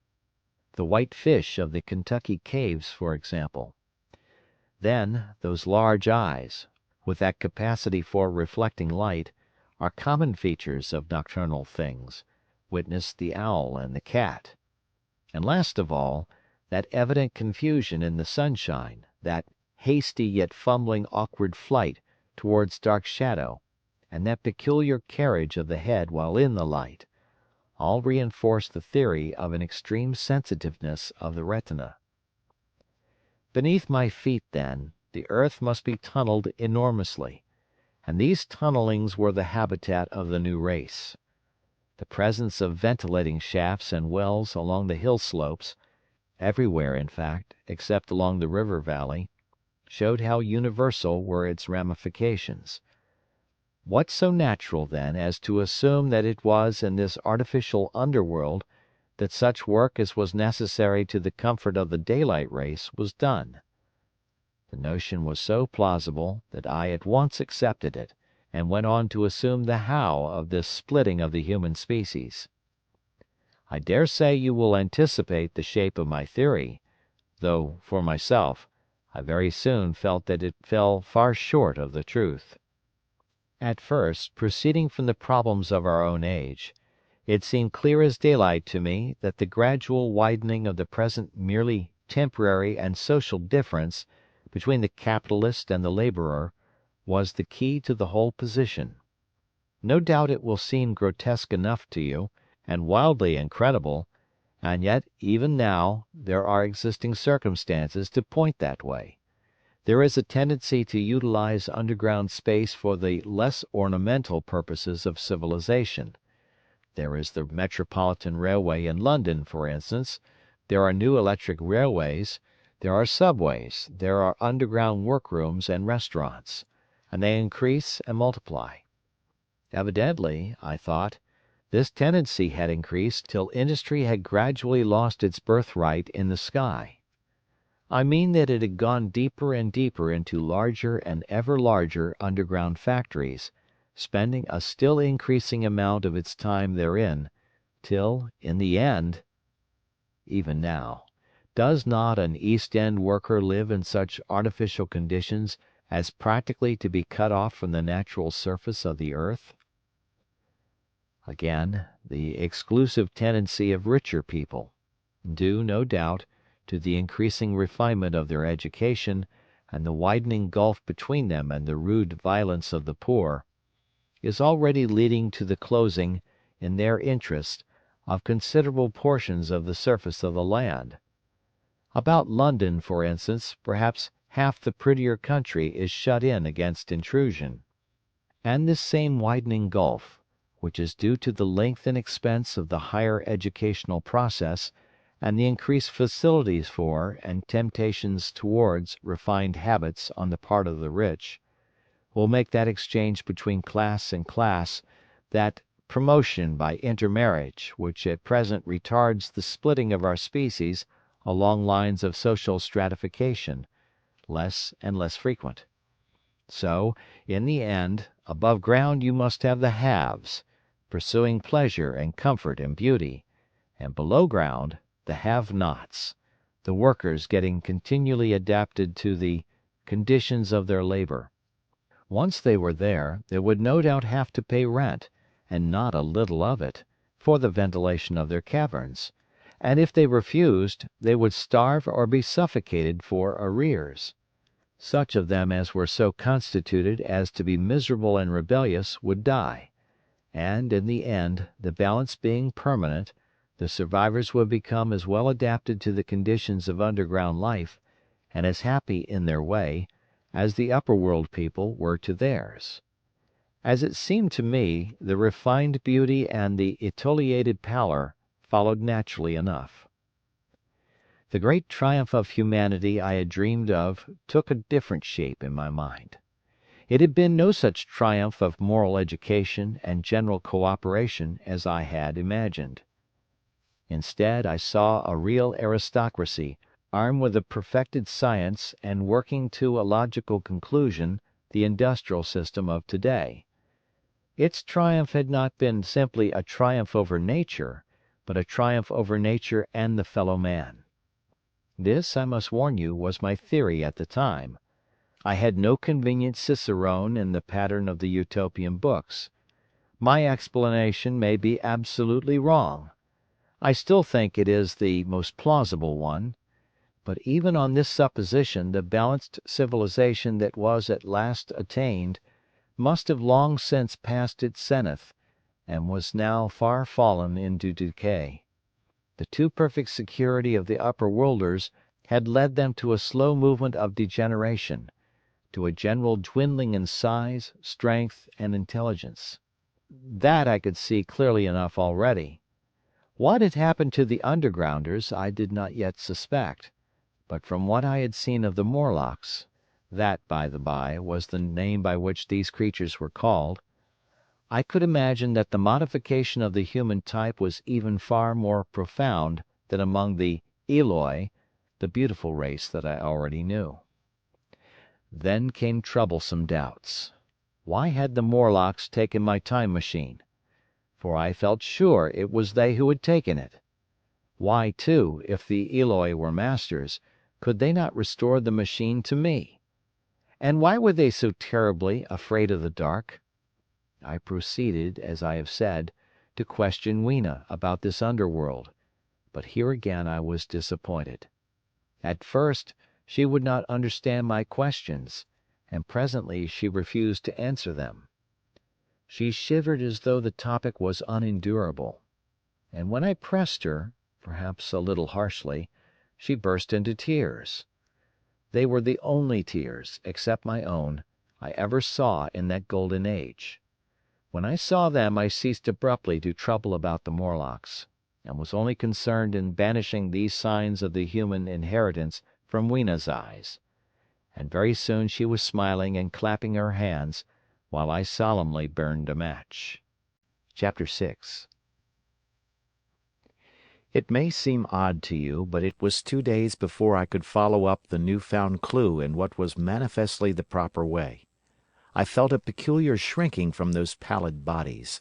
The white fish of the Kentucky caves, for example. Then, those large eyes, with that capacity for reflecting light, are common features of nocturnal things, witness the owl and the cat. And last of all, that evident confusion in the sunshine, that hasty yet fumbling awkward flight towards dark shadow, and that peculiar carriage of the head while in the light, all reinforced the theory of an extreme sensitiveness of the retina. Beneath my feet, then, the earth must be tunnelled enormously, and these tunnellings were the habitat of the new race. The presence of ventilating shafts and wells along the hill slopes, everywhere in fact, except along the river valley, showed how universal were its ramifications. What so natural, then, as to assume that it was in this artificial underworld that such work as was necessary to the comfort of the daylight race was done? The notion was so plausible that I at once accepted it, and went on to assume the how of this splitting of the human species. I dare say you will anticipate the shape of my theory, though, for myself, I very soon felt that it fell far short of the truth. At first, proceeding from the problems of our own age, it seemed clear as daylight to me that the gradual widening of the present merely temporary and social difference between the capitalist and the laborer was the key to the whole position. No doubt it will seem grotesque enough to you, and wildly incredible, and yet even now there are existing circumstances to point that way. There is a tendency to utilize underground space for the less ornamental purposes of civilization. There is the Metropolitan Railway in London, for instance, there are new electric railways, there are subways, there are underground workrooms and restaurants, and they increase and multiply. Evidently, I thought, this tendency had increased till industry had gradually lost its birthright in the sky. I mean that it had gone deeper and deeper into larger and ever larger underground factories, spending a still increasing amount of its time therein, till, in the end— Even now, does not an East End worker live in such artificial conditions as practically to be cut off from the natural surface of the earth? Again, the exclusive tendency of richer people, due, no doubt, to the increasing refinement of their education and the widening gulf between them and the rude violence of the poor, is already leading to the closing, in their interest, of considerable portions of the surface of the land. About London, for instance, perhaps half the prettier country is shut in against intrusion. And this same widening gulf, which is due to the length and expense of the higher educational process and the increased facilities for and temptations towards refined habits on the part of the rich, will make that exchange between class and class, that promotion by intermarriage which at present retards the splitting of our species along lines of social stratification, less and less frequent. So, in the end, above ground you must have the haves, pursuing pleasure and comfort and beauty, and below ground the have-nots, the workers getting continually adapted to the conditions of their labor. Once they were there, they would no doubt have to pay rent, and not a little of it, for the ventilation of their caverns, and if they refused, they would starve or be suffocated for arrears. Such of them as were so constituted as to be miserable and rebellious would die, and, in the end, the balance being permanent, the survivors would become as well adapted to the conditions of underground life, and as happy in their way, as the upper world people were to theirs. As it seemed to me, the refined beauty and the etiolated pallor followed naturally enough. The great triumph of humanity I had dreamed of took a different shape in my mind. It had been no such triumph of moral education and general cooperation as I had imagined. Instead, I saw a real aristocracy, armed with a perfected science and working to a logical conclusion the industrial system of today. Its triumph had not been simply a triumph over nature, but a triumph over nature and the fellow man. This, I must warn you, was my theory at the time. I had no convenient cicerone in the pattern of the Utopian books. My explanation may be absolutely wrong. I still think it is the most plausible one, but even on this supposition the balanced civilization that was at last attained must have long since passed its zenith, and was now far fallen into decay. The too perfect security of the upper worlders had led them to a slow movement of degeneration, to a general dwindling in size, strength, and intelligence. That I could see clearly enough already. What had happened to the undergrounders I did not yet suspect, but from what I had seen of the Morlocks, that, by the by, was the name by which these creatures were called, I could imagine that the modification of the human type was even far more profound than among the Eloi, the beautiful race that I already knew. Then came troublesome doubts. Why had the Morlocks taken my time machine? For I felt sure it was they who had taken it. Why, too, if the Eloi were masters, could they not restore the machine to me? And why were they so terribly afraid of the dark? I proceeded, as I have said, to question Weena about this underworld, but here again I was disappointed. At first she would not understand my questions, and presently she refused to answer them. She shivered as though the topic was unendurable, and when I pressed her, perhaps a little harshly, she burst into tears. They were the only tears, except my own, I ever saw in that golden age. When I saw them I ceased abruptly to trouble about the Morlocks, and was only concerned in banishing these signs of the human inheritance from Weena's eyes. And very soon she was smiling and clapping her hands, while I solemnly burned a match. Chapter 6. It may seem odd to you, but it was 2 days before I could follow up the new-found clue in what was manifestly the proper way. I felt a peculiar shrinking from those pallid bodies.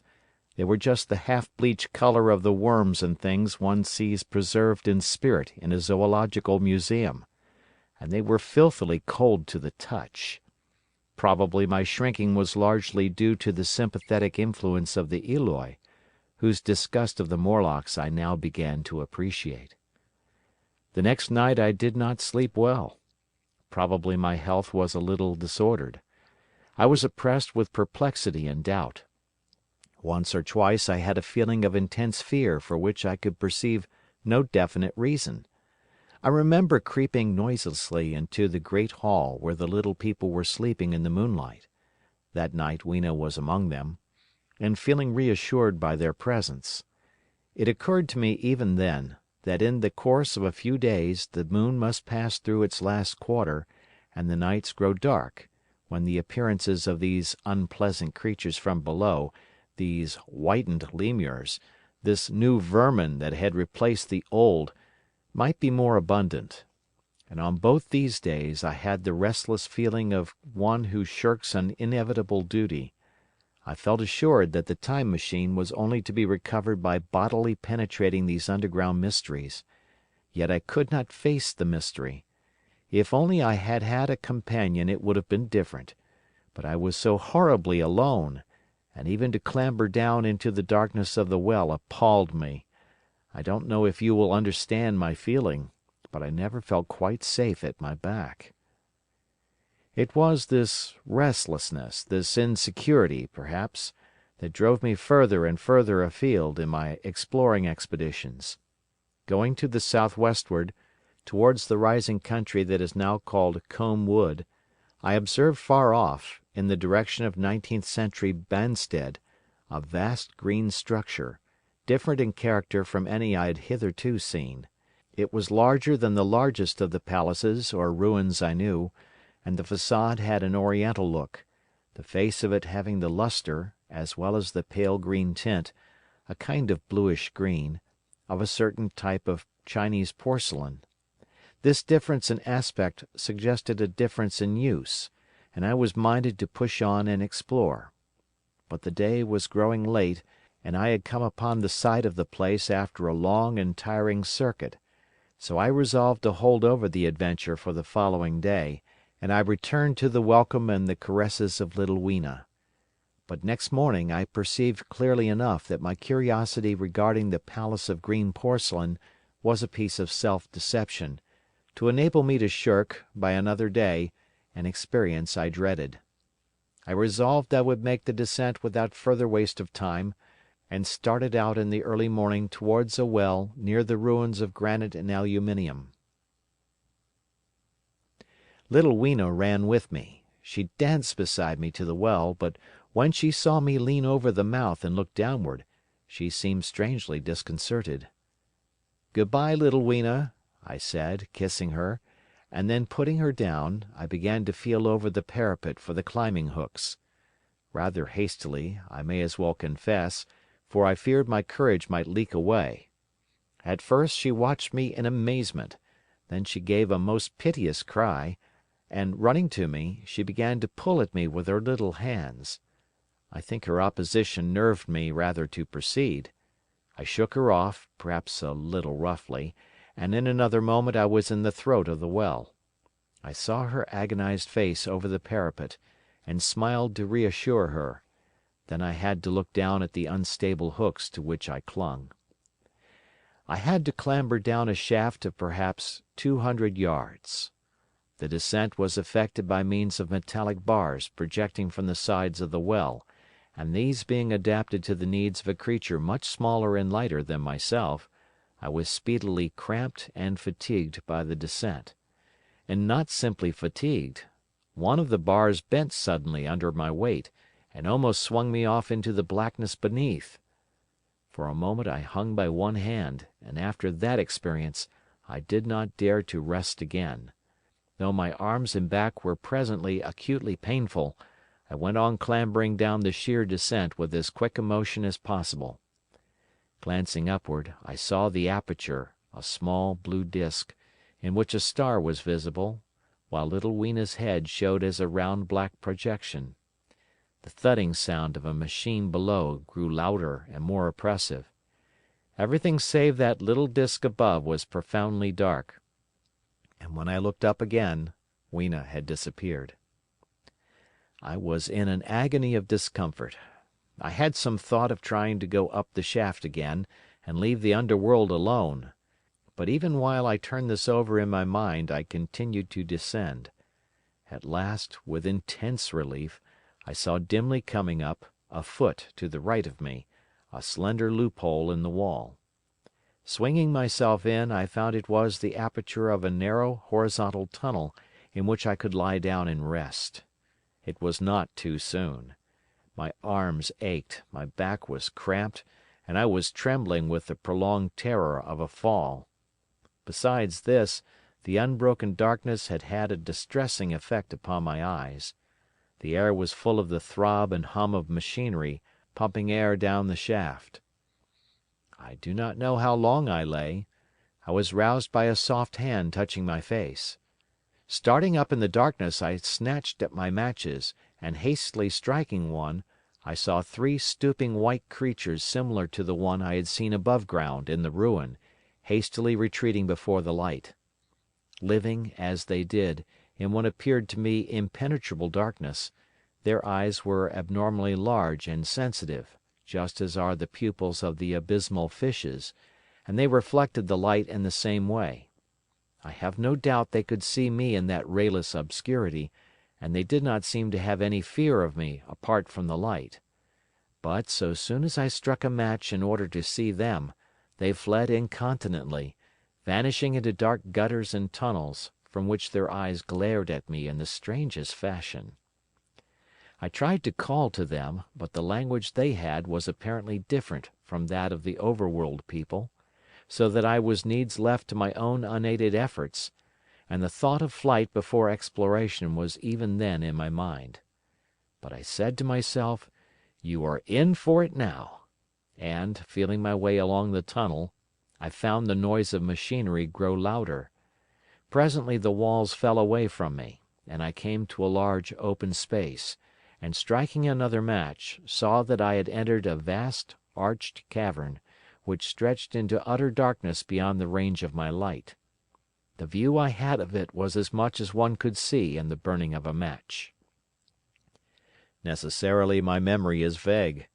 They were just the half-bleached color of the worms and things one sees preserved in spirit in a zoological museum, and they were filthily cold to the touch. Probably my shrinking was largely due to the sympathetic influence of the Eloi, whose disgust of the Morlocks I now began to appreciate. The next night I did not sleep well. Probably my health was a little disordered. I was oppressed with perplexity and doubt. Once or twice I had a feeling of intense fear for which I could perceive no definite reason. I remember creeping noiselessly into the great hall where the little people were sleeping in the moonlight. That night Weena was among them, and feeling reassured by their presence. It occurred to me even then that in the course of a few days the moon must pass through its last quarter and the nights grow dark, when the appearances of these unpleasant creatures from below, these whitened lemurs, this new vermin that had replaced the old, might be more abundant. And on both these days I had the restless feeling of one who shirks an inevitable duty. I felt assured that the time machine was only to be recovered by bodily penetrating these underground mysteries, Yet I could not face the mystery. If only I had had a companion it would have been different, but I was so horribly alone, and even to clamber down into the darkness of the well appalled me. I don't know if you will understand my feeling, but I never felt quite safe at my back. It was this restlessness, this insecurity, perhaps, that drove me further and further afield in my exploring expeditions. Going to the southwestward, towards the rising country that is now called Combe Wood, I observed far off, in the direction of 19th century Banstead, a vast green structure, different in character from any I had hitherto seen. It was larger than the largest of the palaces or ruins I knew, and the façade had an oriental look, the face of it having the lustre, as well as the pale green tint, a kind of bluish green, of a certain type of Chinese porcelain. This difference in aspect suggested a difference in use, and I was minded to push on and explore. But the day was growing late, and I had come upon the site of the place after a long and tiring circuit, so I resolved to hold over the adventure for the following day, and I returned to the welcome and the caresses of little Weena. But next morning I perceived clearly enough that my curiosity regarding the palace of green porcelain was a piece of self-deception, to enable me to shirk, by another day, an experience I dreaded. I resolved I would make the descent without further waste of time, and started out in the early morning towards a well near the ruins of granite and aluminium. Little Weena ran with me. She danced beside me to the well, but when she saw me lean over the mouth and look downward, she seemed strangely disconcerted. "Good-bye, little Weena," I said, kissing her, and then putting her down, I began to feel over the parapet for the climbing hooks. Rather hastily, I may as well confess, for I feared my courage might leak away. At first she watched me in amazement, then she gave a most piteous cry, and running to me, she began to pull at me with her little hands. I think her opposition nerved me rather to proceed. I shook her off, perhaps a little roughly, and in another moment I was in the throat of the well. I saw her agonized face over the parapet, and smiled to reassure her. Then I had to look down at the unstable hooks to which I clung. I had to clamber down a shaft of perhaps 200 yards. The descent was effected by means of metallic bars projecting from the sides of the well, and these being adapted to the needs of a creature much smaller and lighter than myself, I was speedily cramped and fatigued by the descent. And not simply fatigued. One of the bars bent suddenly under my weight, and almost swung me off into the blackness beneath. For a moment I hung by one hand, and after that experience I did not dare to rest again. Though my arms and back were presently acutely painful, I went on clambering down the sheer descent with as quick a motion as possible. Glancing upward, I saw the aperture, a small blue disk, in which a star was visible, while little Weena's head showed as a round black projection. The thudding sound of a machine below grew louder and more oppressive. Everything save that little disk above was profoundly dark, and when I looked up again, Weena had disappeared. I was in an agony of discomfort. I had some thought of trying to go up the shaft again, and leave the underworld alone. But even while I turned this over in my mind I continued to descend. At last, with intense relief, I saw dimly coming up, a foot to the right of me, a slender loophole in the wall. Swinging myself in, I found it was the aperture of a narrow horizontal tunnel in which I could lie down and rest. It was not too soon. My arms ached, my back was cramped, and I was trembling with the prolonged terror of a fall. Besides this, the unbroken darkness had had a distressing effect upon my eyes. The air was full of the throb and hum of machinery pumping air down the shaft. I do not know how long I lay. I was roused by a soft hand touching my face. Starting up in the darkness, I snatched at my matches, and hastily striking one, I saw 3 stooping white creatures similar to the one I had seen above ground in the ruin, hastily retreating before the light. Living, as they did, in what appeared to me impenetrable darkness, their eyes were abnormally large and sensitive, just as are the pupils of the abysmal fishes, and they reflected the light in the same way. I have no doubt they could see me in that rayless obscurity, and they did not seem to have any fear of me apart from the light. But so soon as I struck a match in order to see them, they fled incontinently, vanishing into dark gutters and tunnels, from which their eyes glared at me in the strangest fashion. I tried to call to them, but the language they had was apparently different from that of the overworld people, so that I was needs left to my own unaided efforts, and the thought of flight before exploration was even then in my mind. But I said to myself, "You are in for it now," and, feeling my way along the tunnel, I found the noise of machinery grow louder. Presently the walls fell away from me, and I came to a large open space, and striking another match, saw that I had entered a vast arched cavern, which stretched into utter darkness beyond the range of my light. The view I had of it was as much as one could see in the burning of a match. Necessarily my memory is vague.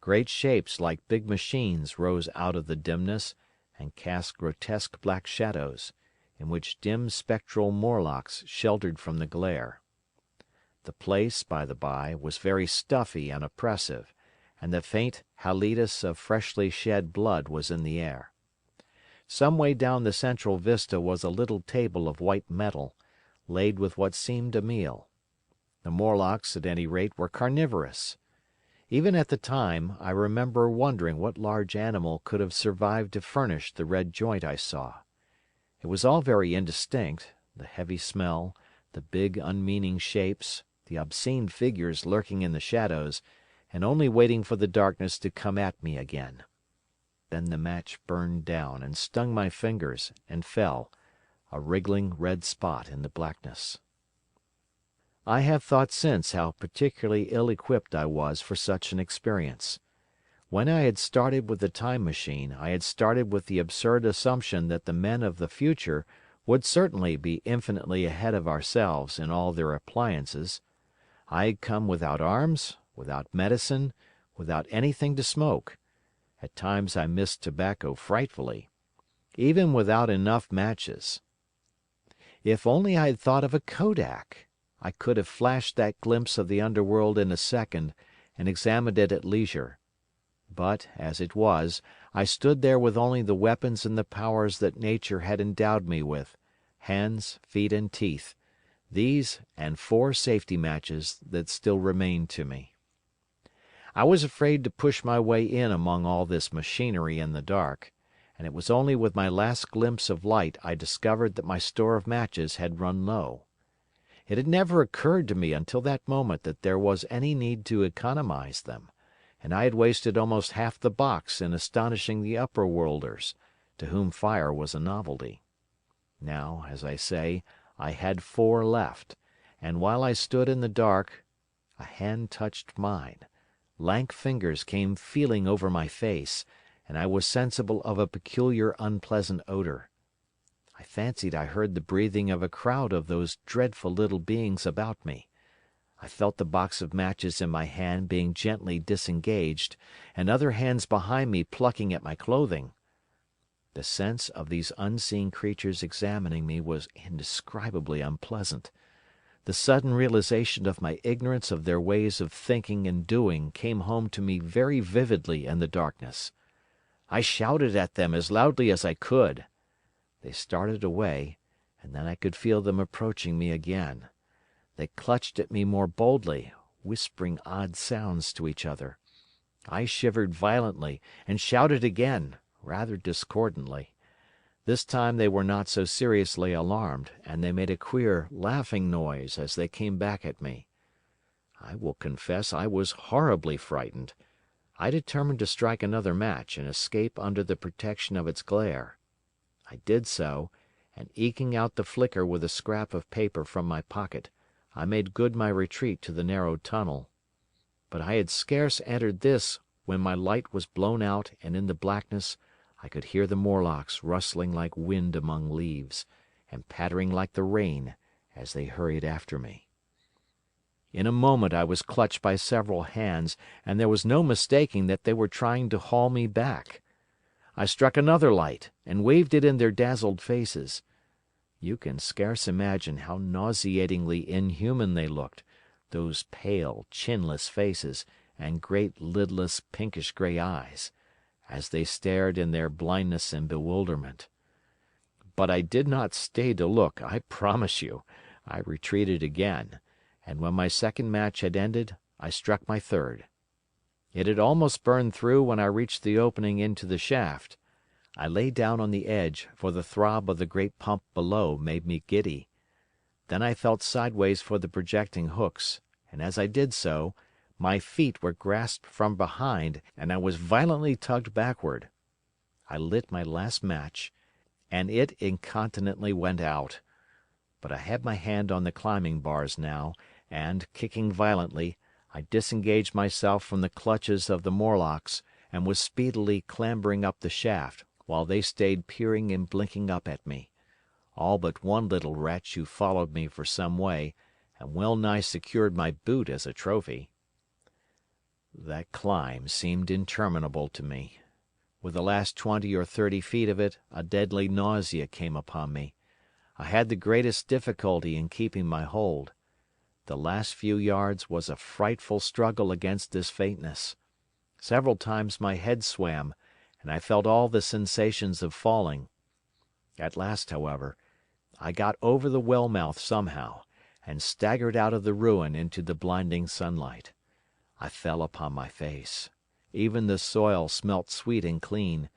Great shapes like big machines rose out of the dimness and cast grotesque black shadows, in which dim spectral Morlocks sheltered from the glare. The place, by the by, was very stuffy and oppressive, and the faint halitus of freshly shed blood was in the air. Some way down the central vista was a little table of white metal, laid with what seemed a meal. The Morlocks, at any rate, were carnivorous. Even at the time, I remember wondering what large animal could have survived to furnish the red joint I saw. It was all very indistinct, the heavy smell, the big unmeaning shapes, the obscene figures lurking in the shadows, and only waiting for the darkness to come at me again. Then the match burned down and stung my fingers and fell, a wriggling red spot in the blackness. I have thought since how particularly ill-equipped I was for such an experience. When I had started with the Time Machine, I had started with the absurd assumption that the men of the future would certainly be infinitely ahead of ourselves in all their appliances. I had come without arms, without medicine, without anything to smoke. At times I missed tobacco frightfully. Even without enough matches. If only I had thought of a kodak! I could have flashed that glimpse of the underworld in a second and examined it at leisure. But, as it was, I stood there with only the weapons and the powers that Nature had endowed me with, hands, feet and teeth, these and 4 safety matches that still remained to me. I was afraid to push my way in among all this machinery in the dark, and it was only with my last glimpse of light I discovered that my store of matches had run low. It had never occurred to me until that moment that there was any need to economize them, and I had wasted almost half the box in astonishing the upper worlders, to whom fire was a novelty. Now, as I say, I had 4 left, and while I stood in the dark, a hand touched mine, lank fingers came feeling over my face, and I was sensible of a peculiar unpleasant odour. I fancied I heard the breathing of a crowd of those dreadful little beings about me. I felt the box of matches in my hand being gently disengaged, and other hands behind me plucking at my clothing. The sense of these unseen creatures examining me was indescribably unpleasant. The sudden realization of my ignorance of their ways of thinking and doing came home to me very vividly in the darkness. I shouted at them as loudly as I could. They started away, and then I could feel them approaching me again. They clutched at me more boldly, whispering odd sounds to each other. I shivered violently, and shouted again, rather discordantly. This time they were not so seriously alarmed, and they made a queer, laughing noise as they came back at me. I will confess I was horribly frightened. I determined to strike another match and escape under the protection of its glare. I did so, and eking out the flicker with a scrap of paper from my pocket, I made good my retreat to the narrow tunnel. But I had scarce entered this when my light was blown out and in the blackness I could hear the Morlocks rustling like wind among leaves, and pattering like the rain as they hurried after me. In a moment I was clutched by several hands, and there was no mistaking that they were trying to haul me back. I struck another light, and waved it in their dazzled faces. You can scarce imagine how nauseatingly inhuman they looked, those pale, chinless faces, and great lidless pinkish grey eyes, as they stared in their blindness and bewilderment. But I did not stay to look, I promise you. I retreated again, and when my second match had ended, I struck my third. It had almost burned through when I reached the opening into the shaft. I lay down on the edge, for the throb of the great pump below made me giddy. Then I felt sideways for the projecting hooks, and as I did so, my feet were grasped from behind, and I was violently tugged backward. I lit my last match, and it incontinently went out. But I had my hand on the climbing bars now, and, kicking violently, I disengaged myself from the clutches of the Morlocks, and was speedily clambering up the shaft, while they stayed peering and blinking up at me, all but one little wretch who followed me for some way, and well nigh secured my boot as a trophy. That climb seemed interminable to me. With the last 20 or 30 feet of it, a deadly nausea came upon me. I had the greatest difficulty in keeping my hold. The last few yards was a frightful struggle against this faintness. Several times my head swam, and I felt all the sensations of falling. At last, however, I got over the well mouth somehow, and staggered out of the ruin into the blinding sunlight. I fell upon my face. Even the soil smelt sweet and clean.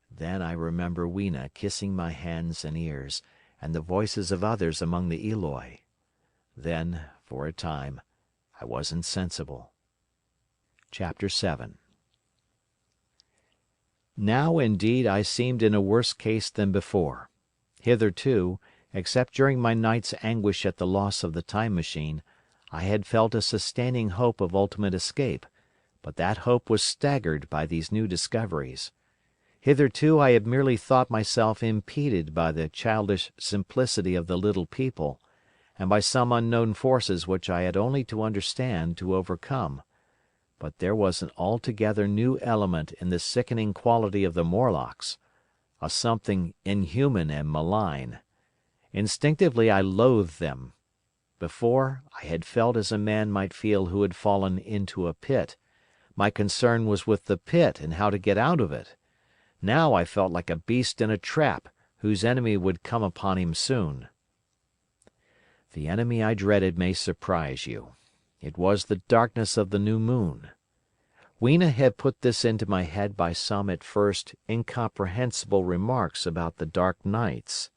Then I remember Weena kissing my hands and ears, and the voices of others among the Eloi. Then, for a time, I was insensible. Chapter 7. Now indeed I seemed in a worse case than before. Hitherto, except during my night's anguish at the loss of the Time Machine, I had felt a sustaining hope of ultimate escape, but that hope was staggered by these new discoveries. Hitherto I had merely thought myself impeded by the childish simplicity of the little people, and by some unknown forces which I had only to understand to overcome. But there was an altogether new element in the sickening quality of the Morlocks, a something inhuman and malign. Instinctively I loathed them. Before, I had felt as a man might feel who had fallen into a pit. My concern was with the pit and how to get out of it. Now I felt like a beast in a trap, whose enemy would come upon him soon. The enemy I dreaded may surprise you. It was the darkness of the new moon. Weena had put this into my head by some at first incomprehensible remarks about the dark nights.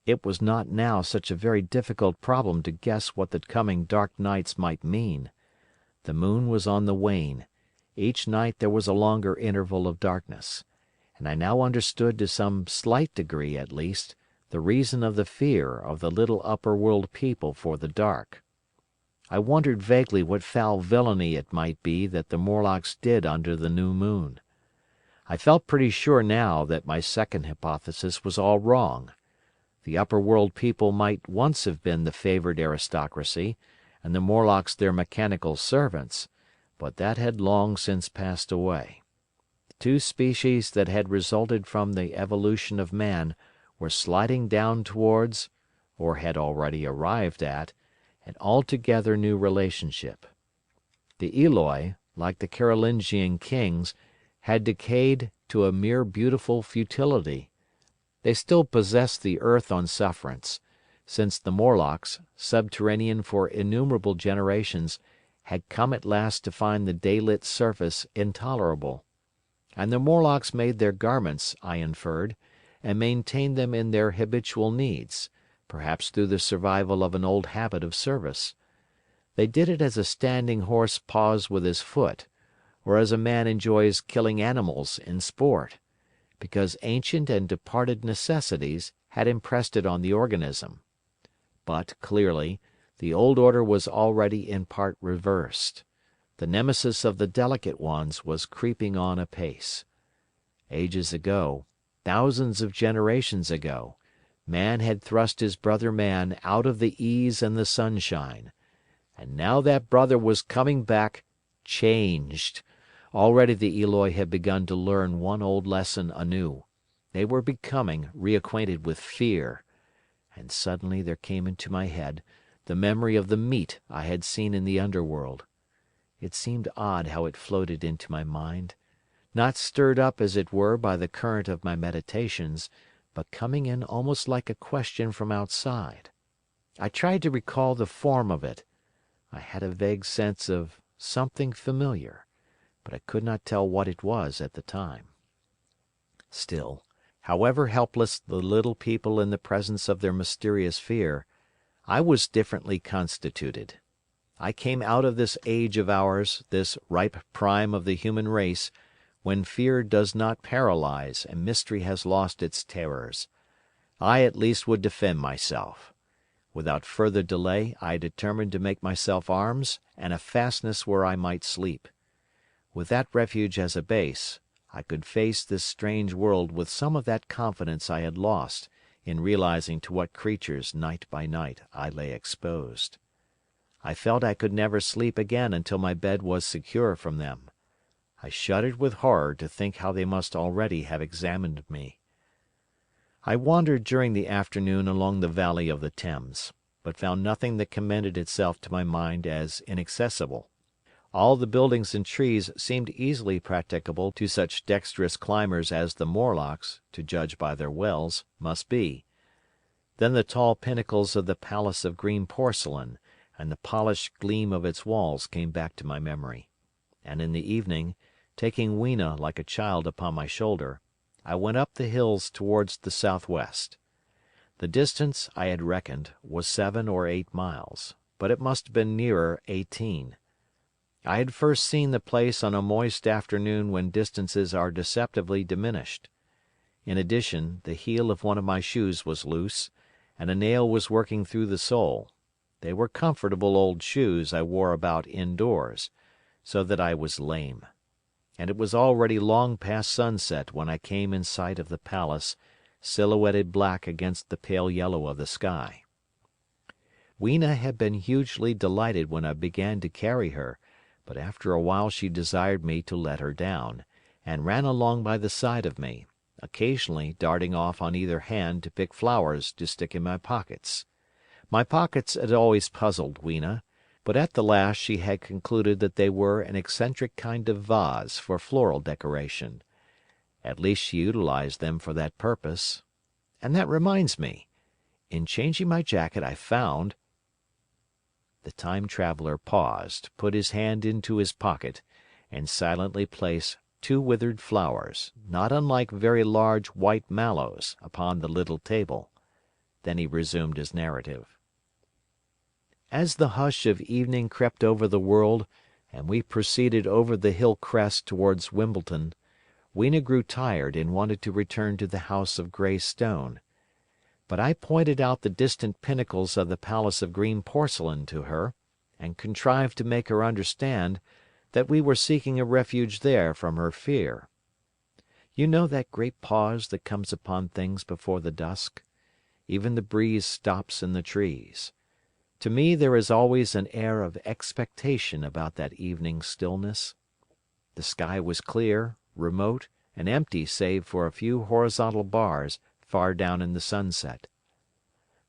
It was not now such a very difficult problem to guess what the coming dark nights might mean. The moon was on the wane. Each night there was a longer interval of darkness, and I now understood to some slight degree at least the reason of the fear of the little upper world people for the dark. I wondered vaguely what foul villainy it might be that the Morlocks did under the new moon. I felt pretty sure now that my second hypothesis was all wrong. The upper world people might once have been the favoured aristocracy, and the Morlocks their mechanical servants, but that had long since passed away. The two species that had resulted from the evolution of man were sliding down towards, or had already arrived at, an altogether new relationship. The Eloi, like the Carolingian kings, had decayed to a mere beautiful futility. They still possessed the earth on sufferance, since the Morlocks, subterranean for innumerable generations, had come at last to find the daylit surface intolerable. And the Morlocks made their garments, I inferred, and maintained them in their habitual needs, perhaps through the survival of an old habit of service. They did it as a standing horse paws with his foot, or as a man enjoys killing animals in sport, because ancient and departed necessities had impressed it on the organism. But, clearly, the old order was already in part reversed. The nemesis of the delicate ones was creeping on apace. Ages ago, thousands of generations ago, man had thrust his brother man out of the ease and the sunshine. And now that brother was coming back changed. Already the Eloi had begun to learn one old lesson anew. They were becoming reacquainted with fear. And suddenly there came into my head the memory of the meat I had seen in the underworld. It seemed odd how it floated into my mind, not stirred up as it were by the current of my meditations, but coming in almost like a question from outside. I tried to recall the form of it. I had a vague sense of something familiar, but I could not tell what it was at the time. Still, however helpless the little people in the presence of their mysterious fear, I was differently constituted. I came out of this age of ours, this ripe prime of the human race, when fear does not paralyze and mystery has lost its terrors. I at least would defend myself. Without further delay I determined to make myself arms and a fastness where I might sleep. With that refuge as a base, I could face this strange world with some of that confidence I had lost in realizing to what creatures night by night I lay exposed. I felt I could never sleep again until my bed was secure from them. I shuddered with horror to think how they must already have examined me. I wandered during the afternoon along the valley of the Thames, but found nothing that commended itself to my mind as inaccessible. All the buildings and trees seemed easily practicable to such dexterous climbers as the Morlocks, to judge by their wells, must be. Then the tall pinnacles of the Palace of Green Porcelain and the polished gleam of its walls came back to my memory. And in the evening, taking Weena like a child upon my shoulder, I went up the hills towards the southwest. The distance, I had reckoned, was 7 or 8 miles, but it must have been nearer 18. I had first seen the place on a moist afternoon when distances are deceptively diminished. In addition, the heel of one of my shoes was loose, and a nail was working through the sole. They were comfortable old shoes I wore about indoors, so that I was lame. And it was already long past sunset when I came in sight of the palace, silhouetted black against the pale yellow of the sky. Weena had been hugely delighted when I began to carry her, but after a while she desired me to let her down, and ran along by the side of me, occasionally darting off on either hand to pick flowers to stick in my pockets. My pockets had always puzzled Weena, but at the last she had concluded that they were an eccentric kind of vase for floral decoration. At least she utilized them for that purpose. And that reminds me. In changing my jacket I found— The time traveller paused, put his hand into his pocket, and silently placed 2 withered flowers, not unlike very large white mallows, upon the little table. Then he resumed his narrative. As the hush of evening crept over the world, and we proceeded over the hill crest towards Wimbledon, Weena grew tired and wanted to return to the house of grey stone. But I pointed out the distant pinnacles of the Palace of Green Porcelain to her, and contrived to make her understand that we were seeking a refuge there from her fear. You know that great pause that comes upon things before the dusk? Even the breeze stops in the trees. To me there is always an air of expectation about that evening stillness. The sky was clear, remote, and empty save for a few horizontal bars far down in the sunset.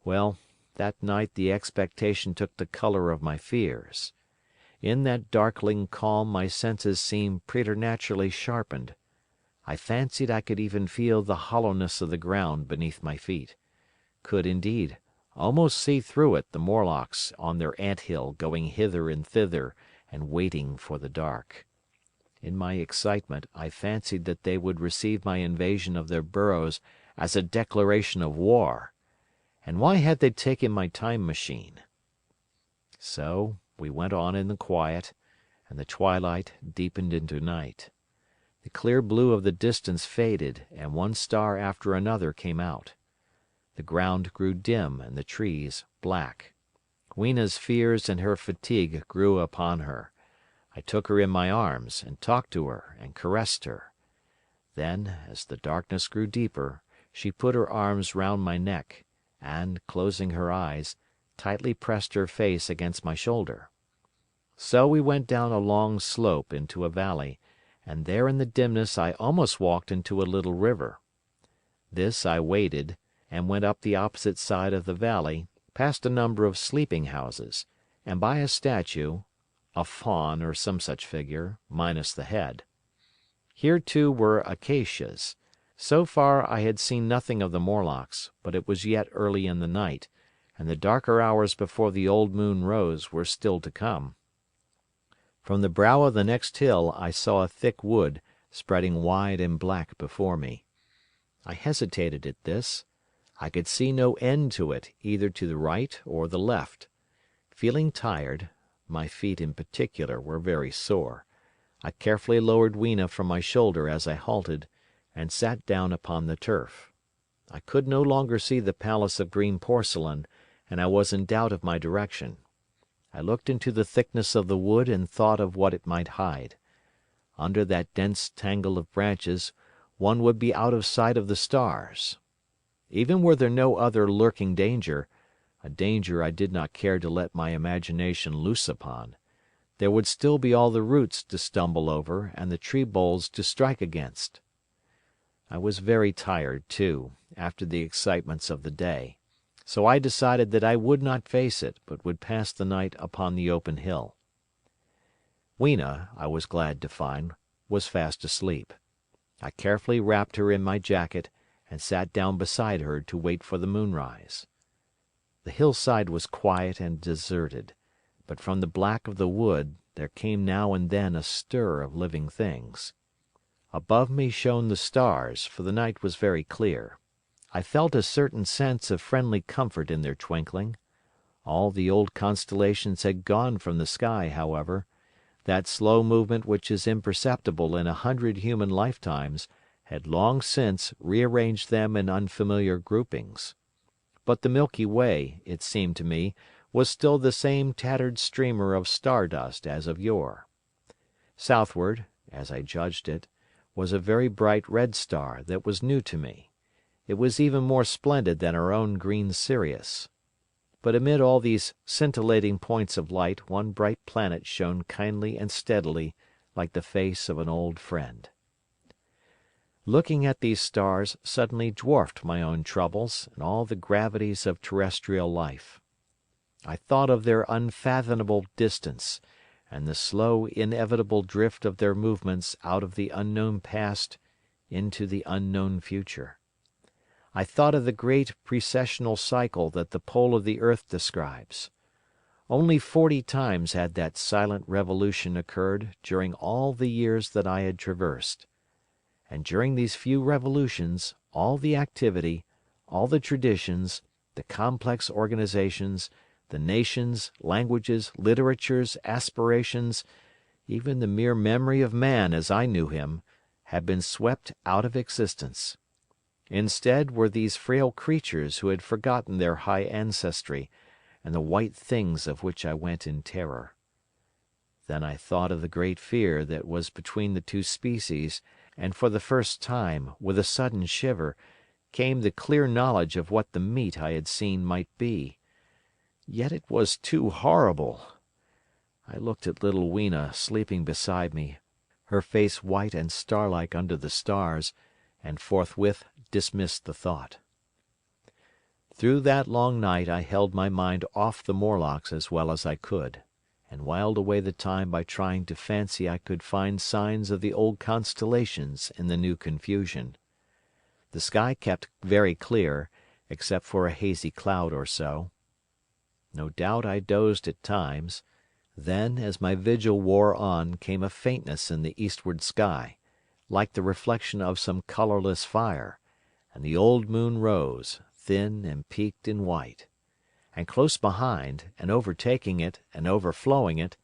Well, that night the expectation took the colour of my fears. In that darkling calm my senses seemed preternaturally sharpened. I fancied I could even feel the hollowness of the ground beneath my feet; could, indeed, almost see through it the Morlocks on their ant-hill going hither and thither and waiting for the dark. In my excitement I fancied that they would receive my invasion of their burrows as a declaration of war. And why had they taken my time machine? So we went on in the quiet, and the twilight deepened into night. The clear blue of the distance faded, and one star after another came out. The ground grew dim and the trees black. Weena's fears and her fatigue grew upon her. I took her in my arms, and talked to her and caressed her. Then, as the darkness grew deeper, she put her arms round my neck, and, closing her eyes, tightly pressed her face against my shoulder. So we went down a long slope into a valley, and there in the dimness I almost walked into a little river. This I waded, and went up the opposite side of the valley, past a number of sleeping houses, and by a statue, a faun or some such figure, minus the head. Here too were acacias. So far I had seen nothing of the Morlocks, but it was yet early in the night, and the darker hours before the old moon rose were still to come. From the brow of the next hill I saw a thick wood spreading wide and black before me. I hesitated at this. I could see no end to it either to the right or the left. Feeling tired, my feet in particular were very sore, I carefully lowered Weena from my shoulder as I halted, and sat down upon the turf. I could no longer see the palace of green porcelain, and I was in doubt of my direction. I looked into the thickness of the wood and thought of what it might hide. Under that dense tangle of branches one would be out of sight of the stars. Even were there no other lurking danger, a danger I did not care to let my imagination loose upon, there would still be all the roots to stumble over and the tree boles to strike against. I was very tired, too, after the excitements of the day, so I decided that I would not face it, but would pass the night upon the open hill. Weena, I was glad to find, was fast asleep. I carefully wrapped her in my jacket and sat down beside her to wait for the moonrise. The hillside was quiet and deserted, but from the black of the wood there came now and then a stir of living things. Above me shone the stars, for the night was very clear. I felt a certain sense of friendly comfort in their twinkling. All the old constellations had gone from the sky, however. That slow movement which is imperceptible in 100 human lifetimes had long since rearranged them in unfamiliar groupings. But the Milky Way, it seemed to me, was still the same tattered streamer of star dust as of yore. Southward, as I judged it, was a very bright red star that was new to me. It was even more splendid than our own green Sirius. But amid all these scintillating points of light one bright planet shone kindly and steadily like the face of an old friend. Looking at these stars suddenly dwarfed my own troubles and all the gravities of terrestrial life. I thought of their unfathomable distance, and the slow, inevitable drift of their movements out of the unknown past into the unknown future. I thought of the great precessional cycle that the pole of the earth describes. Only 40 times had that silent revolution occurred during all the years that I had traversed. And during these few revolutions all the activity, all the traditions, the complex organizations, the nations, languages, literatures, aspirations, even the mere memory of man as I knew him, had been swept out of existence. Instead were these frail creatures who had forgotten their high ancestry, and the white things of which I went in terror. Then I thought of the great fear that was between the two species, and for the first time, with a sudden shiver, came the clear knowledge of what the meat I had seen might be. Yet it was too horrible. I looked at little Weena sleeping beside me, her face white and starlike under the stars, and forthwith dismissed the thought. Through that long night I held my mind off the Morlocks as well as I could, and whiled away the time by trying to fancy I could find signs of the old constellations in the new confusion. The sky kept very clear, except for a hazy cloud or so. No doubt I dozed at times. Then, as my vigil wore on, came a faintness in the eastward sky, like the reflection of some colourless fire, and the old moon rose, thin and peaked and white. And close behind, and overtaking it and overflowing it,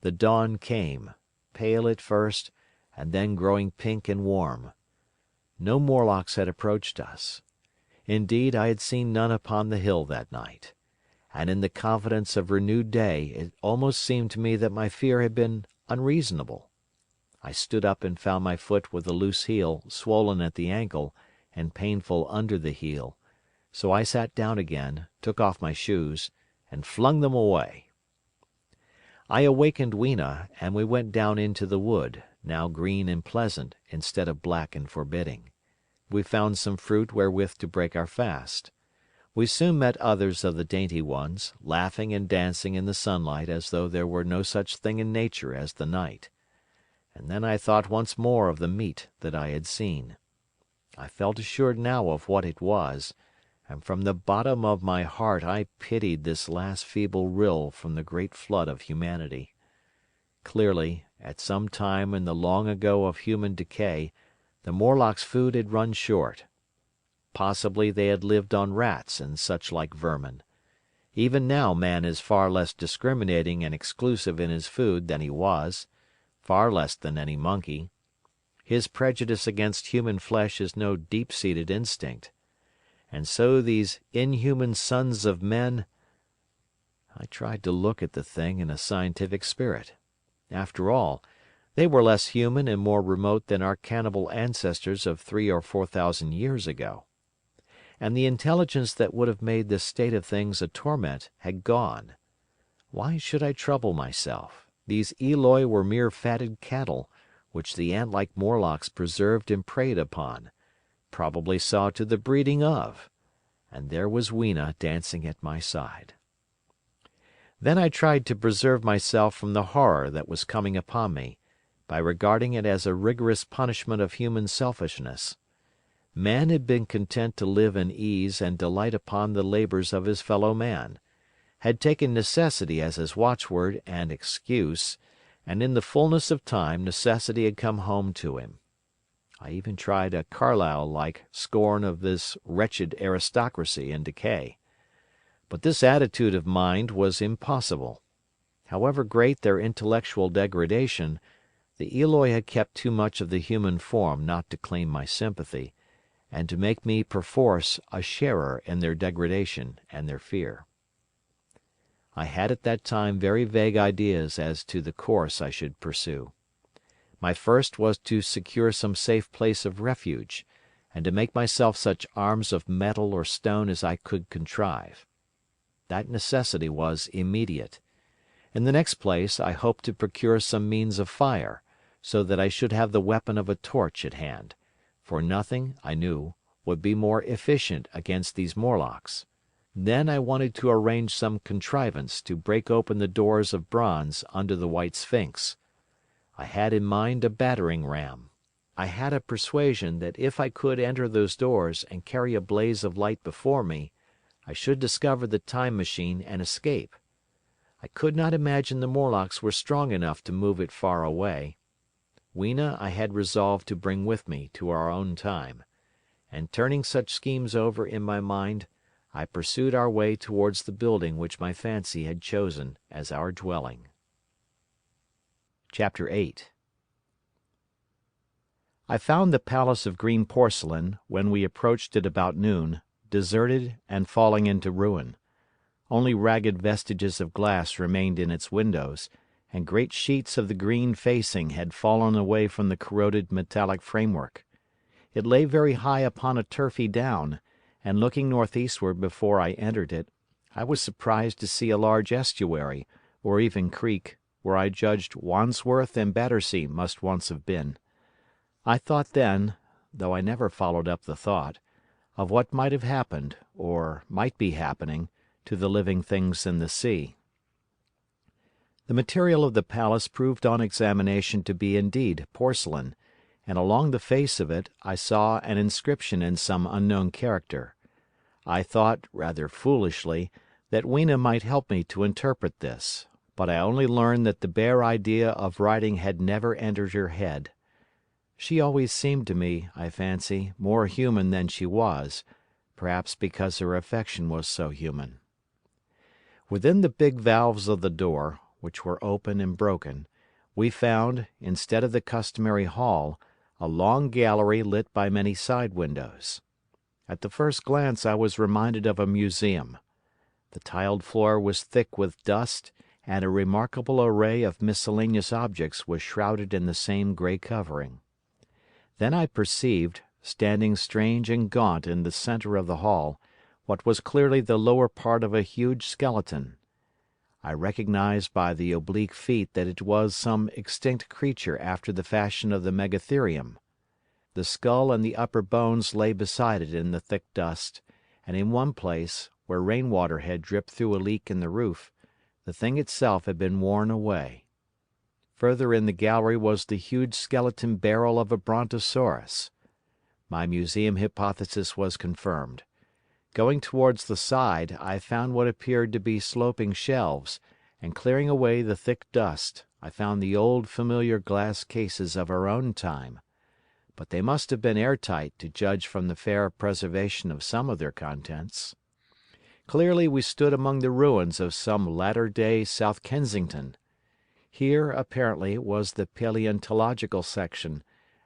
the dawn came, pale at first, and then growing pink and warm. No Morlocks had approached us. Indeed, I had seen none upon the hill that night. And in the confidence of renewed day it almost seemed to me that my fear had been unreasonable. I stood up and found my foot with a loose heel swollen at the ankle and painful under the heel, so I sat down again, took off my shoes, and flung them away. I awakened Weena, and we went down into the wood, now green and pleasant instead of black and forbidding. We found some fruit wherewith to break our fast. We soon met others of the dainty ones, laughing and dancing in the sunlight as though there were no such thing in nature as the night. And then I thought once more of the meat that I had seen. I felt assured now of what it was, and from the bottom of my heart I pitied this last feeble rill from the great flood of humanity. Clearly, at some time in the long ago of human decay, the Morlocks' food had run short. Possibly they had lived on rats and such like vermin. Even now man is far less discriminating and exclusive in his food than he was, far less than any monkey. His prejudice against human flesh is no deep-seated instinct. And so these inhuman sons of men— I tried to look at the thing in a scientific spirit. After all, they were less human and more remote than our cannibal ancestors of 3,000 or 4,000 years ago. And the intelligence that would have made this state of things a torment had gone. Why should I trouble myself? These Eloi were mere fatted cattle, which the ant-like Morlocks preserved and preyed upon, probably saw to the breeding of, and there was Weena dancing at my side. Then I tried to preserve myself from the horror that was coming upon me, by regarding it as a rigorous punishment of human selfishness. Man had been content to live in ease and delight upon the labors of his fellow man, had taken necessity as his watchword and excuse, and in the fullness of time necessity had come home to him. I even tried a Carlyle-like scorn of this wretched aristocracy in decay. But this attitude of mind was impossible. However great their intellectual degradation, the Eloi had kept too much of the human form not to claim my sympathy, and to make me perforce a sharer in their degradation and their fear. I had at that time very vague ideas as to the course I should pursue. My first was to secure some safe place of refuge, and to make myself such arms of metal or stone as I could contrive. That necessity was immediate. In the next place I hoped to procure some means of fire, so that I should have the weapon of a torch at hand, for nothing, I knew, would be more efficient against these Morlocks. Then I wanted to arrange some contrivance to break open the doors of bronze under the White Sphinx. I had in mind a battering ram. I had a persuasion that if I could enter those doors and carry a blaze of light before me, I should discover the time machine and escape. I could not imagine the Morlocks were strong enough to move it far away. Weena I had resolved to bring with me to our own time, and turning such schemes over in my mind, I pursued our way towards the building which my fancy had chosen as our dwelling. Chapter 8. I found the palace of green porcelain, when we approached it about noon, deserted and falling into ruin. Only ragged vestiges of glass remained in its windows, and great sheets of the green facing had fallen away from the corroded metallic framework. It lay very high upon a turfy down, and looking northeastward before I entered it, I was surprised to see a large estuary, or even creek, where I judged Wandsworth and Battersea must once have been. I thought then, though I never followed up the thought, of what might have happened, or might be happening, to the living things in the sea. The material of the palace proved on examination to be indeed porcelain, and along the face of it I saw an inscription in some unknown character. I thought, rather foolishly, that Weena might help me to interpret this, but I only learned that the bare idea of writing had never entered her head. She always seemed to me, I fancy, more human than she was, perhaps because her affection was so human. Within the big valves of the door, which were open and broken, we found, instead of the customary hall, a long gallery lit by many side windows. At the first glance I was reminded of a museum. The tiled floor was thick with dust, and a remarkable array of miscellaneous objects was shrouded in the same grey covering. Then I perceived, standing strange and gaunt in the centre of the hall, what was clearly the lower part of a huge skeleton. I recognized by the oblique feet that it was some extinct creature after the fashion of the megatherium. The skull and the upper bones lay beside it in the thick dust, and in one place, where rainwater had dripped through a leak in the roof, the thing itself had been worn away. Further in the gallery was the huge skeleton barrel of a brontosaurus. My museum hypothesis was confirmed. Going towards the side, I found what appeared to be sloping shelves, and clearing away the thick dust, I found the old familiar glass cases of our own time. But they must have been airtight to judge from the fair preservation of some of their contents. Clearly we stood among the ruins of some latter-day South Kensington. Here, apparently, was the paleontological section,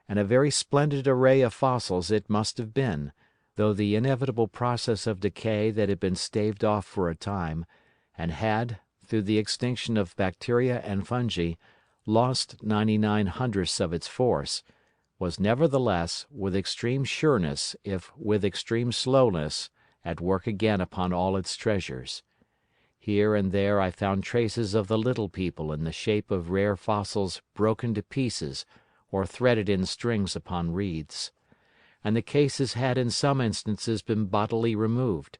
and a very splendid array of fossils it must have been, though the inevitable process of decay that had been staved off for a time, and had, through the extinction of bacteria and fungi, lost 99 hundredths of its force, was nevertheless, with extreme sureness if with extreme slowness, at work again upon all its treasures. Here and there I found traces of the little people in the shape of rare fossils broken to pieces or threaded in strings upon reeds. And the cases had in some instances been bodily removed,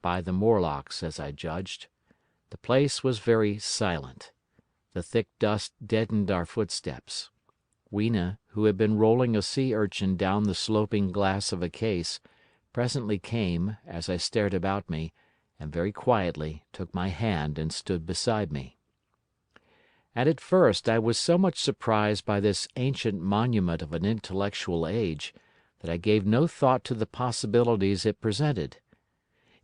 by the Morlocks as I judged. The place was very silent. The thick dust deadened our footsteps. Weena, who had been rolling a sea urchin down the sloping glass of a case, presently came, as I stared about me, and very quietly took my hand and stood beside me. And at first I was so much surprised by this ancient monument of an intellectual age that I gave no thought to the possibilities it presented.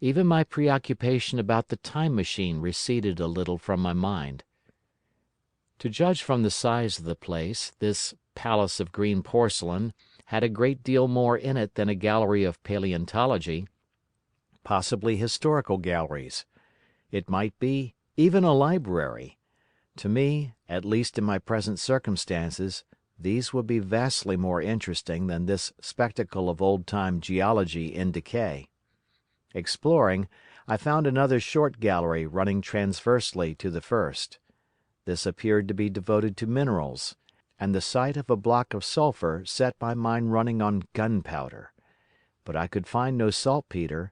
Even my preoccupation about the time machine receded a little from my mind. To judge from the size of the place, this palace of green porcelain had a great deal more in it than a gallery of paleontology, possibly historical galleries. It might be even a library. To me, at least in my present circumstances, these would be vastly more interesting than this spectacle of old-time geology in decay. Exploring, I found another short gallery running transversely to the first. This appeared to be devoted to minerals, and the sight of a block of sulphur set my mind running on gunpowder. But I could find no saltpetre,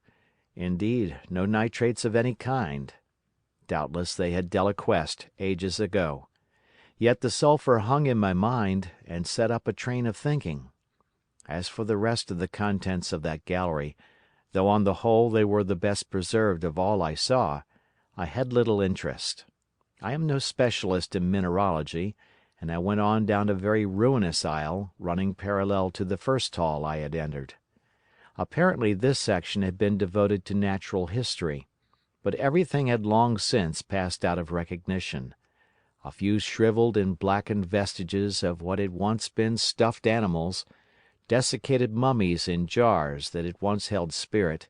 indeed no nitrates of any kind. Doubtless they had deliquesced ages ago. Yet the sulphur hung in my mind and set up a train of thinking. As for the rest of the contents of that gallery, though on the whole they were the best preserved of all I saw, I had little interest. I am no specialist in mineralogy, and I went on down a very ruinous aisle running parallel to the first hall I had entered. Apparently this section had been devoted to natural history, but everything had long since passed out of recognition. A few shriveled and blackened vestiges of what had once been stuffed animals, desiccated mummies in jars that had once held spirit,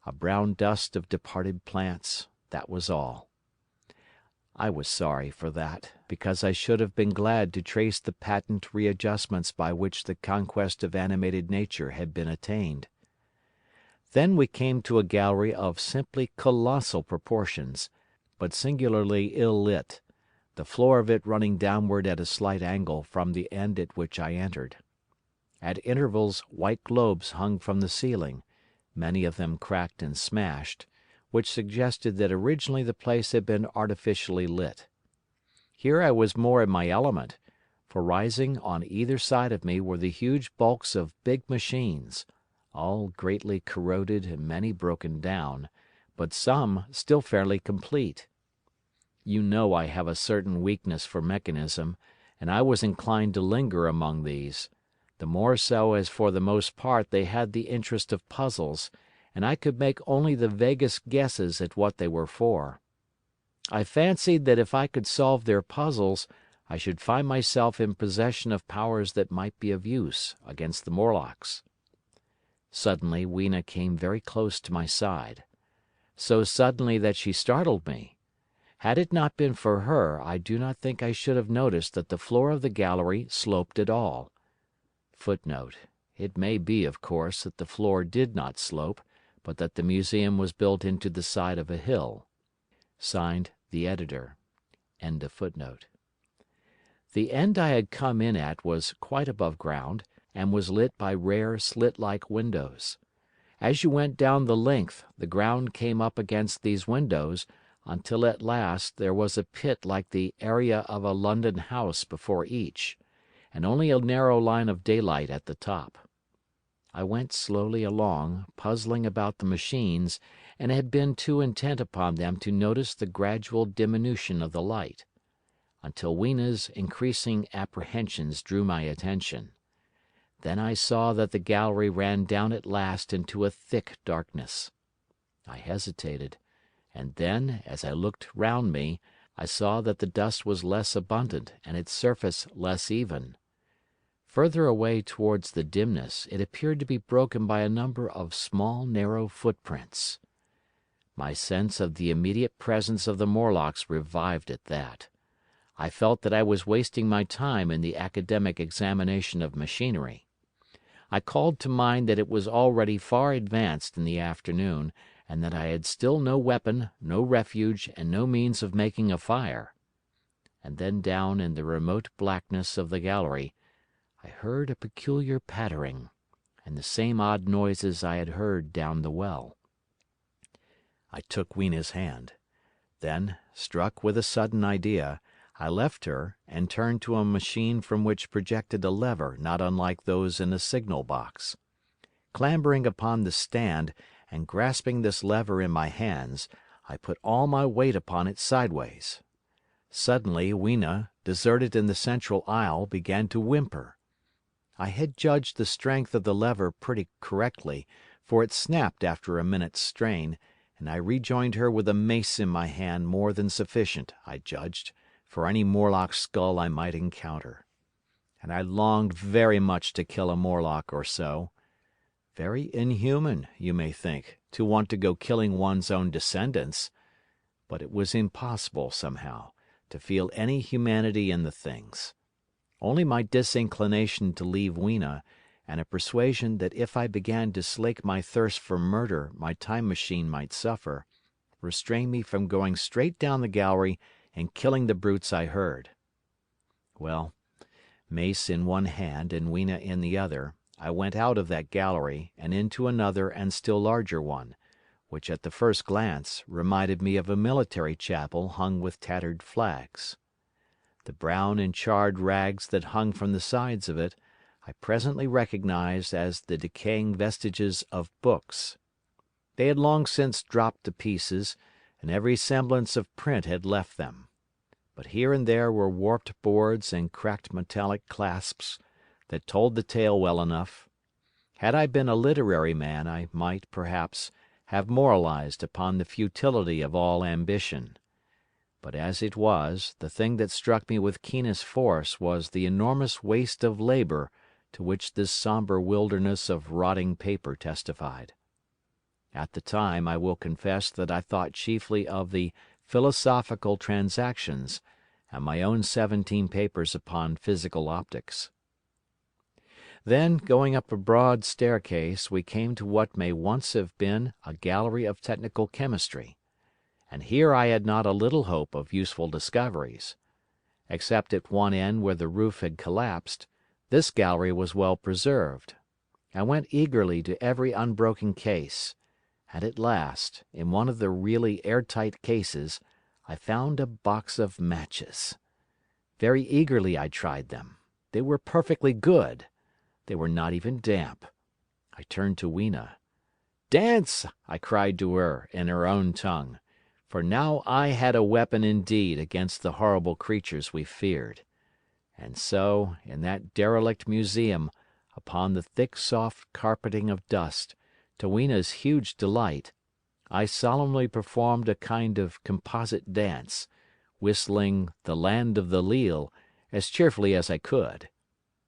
a brown dust of departed plants, that was all. I was sorry for that, because I should have been glad to trace the patent readjustments by which the conquest of animated nature had been attained. Then we came to a gallery of simply colossal proportions, but singularly ill lit, the floor of it running downward at a slight angle from the end at which I entered. At intervals white globes hung from the ceiling, many of them cracked and smashed, which suggested that originally the place had been artificially lit. Here I was more in my element, for rising on either side of me were the huge bulks of big machines, all greatly corroded and many broken down, but some still fairly complete. You know I have a certain weakness for mechanism, and I was inclined to linger among these, the more so as for the most part they had the interest of puzzles, and I could make only the vaguest guesses at what they were for. I fancied that if I could solve their puzzles, I should find myself in possession of powers that might be of use against the Morlocks. Suddenly Weena came very close to my side. So suddenly that she startled me. Had it not been for her, I do not think I should have noticed that the floor of the gallery sloped at all. Footnote: It may be, of course, that the floor did not slope, but that the museum was built into the side of a hill. Signed, The Editor. End of footnote. The end I had come in at was quite above ground, and was lit by rare slit-like windows. As you went down the length, the ground came up against these windows, until at last there was a pit like the area of a London house before each, and only a narrow line of daylight at the top. I went slowly along, puzzling about the machines, and had been too intent upon them to notice the gradual diminution of the light, until Weena's increasing apprehensions drew my attention. Then I saw that the gallery ran down at last into a thick darkness. I hesitated, and then, as I looked round me, I saw that the dust was less abundant and its surface less even. Further away towards the dimness, it appeared to be broken by a number of small narrow footprints. My sense of the immediate presence of the Morlocks revived at that. I felt that I was wasting my time in the academic examination of machinery. I called to mind that it was already far advanced in the afternoon, and that I had still no weapon, no refuge, and no means of making a fire. And then down in the remote blackness of the gallery, I heard a peculiar pattering, and the same odd noises I had heard down the well. I took Weena's hand. Then, struck with a sudden idea, I left her and turned to a machine from which projected a lever not unlike those in a signal box. Clambering upon the stand and grasping this lever in my hands, I put all my weight upon it sideways. Suddenly Weena, deserted in the central aisle, began to whimper. I had judged the strength of the lever pretty correctly, for it snapped after a minute's strain, and I rejoined her with a mace in my hand more than sufficient, I judged, for any Morlock skull I might encounter. And I longed very much to kill a Morlock or so. Very inhuman, you may think, to want to go killing one's own descendants. But it was impossible, somehow, to feel any humanity in the things. Only my disinclination to leave Weena, and a persuasion that if I began to slake my thirst for murder my time machine might suffer, restrained me from going straight down the gallery and killing the brutes I heard. Well, mace in one hand and Weena in the other, I went out of that gallery and into another and still larger one, which at the first glance reminded me of a military chapel hung with tattered flags. The brown and charred rags that hung from the sides of it, I presently recognized as the decaying vestiges of books. They had long since dropped to pieces, and every semblance of print had left them. But here and there were warped boards and cracked metallic clasps that told the tale well enough. Had I been a literary man, I might, perhaps, have moralized upon the futility of all ambition. But as it was, the thing that struck me with keenest force was the enormous waste of labor to which this sombre wilderness of rotting paper testified. At the time I will confess that I thought chiefly of the Philosophical Transactions and my own 17 papers upon physical optics. Then, going up a broad staircase, we came to what may once have been a gallery of technical chemistry, and here I had not a little hope of useful discoveries. Except at one end where the roof had collapsed, this gallery was well preserved. I went eagerly to every unbroken case, and at last, in one of the really airtight cases, I found a box of matches. Very eagerly I tried them. They were perfectly good. They were not even damp. I turned to Weena. "Dance!" I cried to her in her own tongue, for now I had a weapon indeed against the horrible creatures we feared. And so, in that derelict museum, upon the thick soft carpeting of dust, to Weena's huge delight, I solemnly performed a kind of composite dance, whistling "The Land of the Leal" as cheerfully as I could.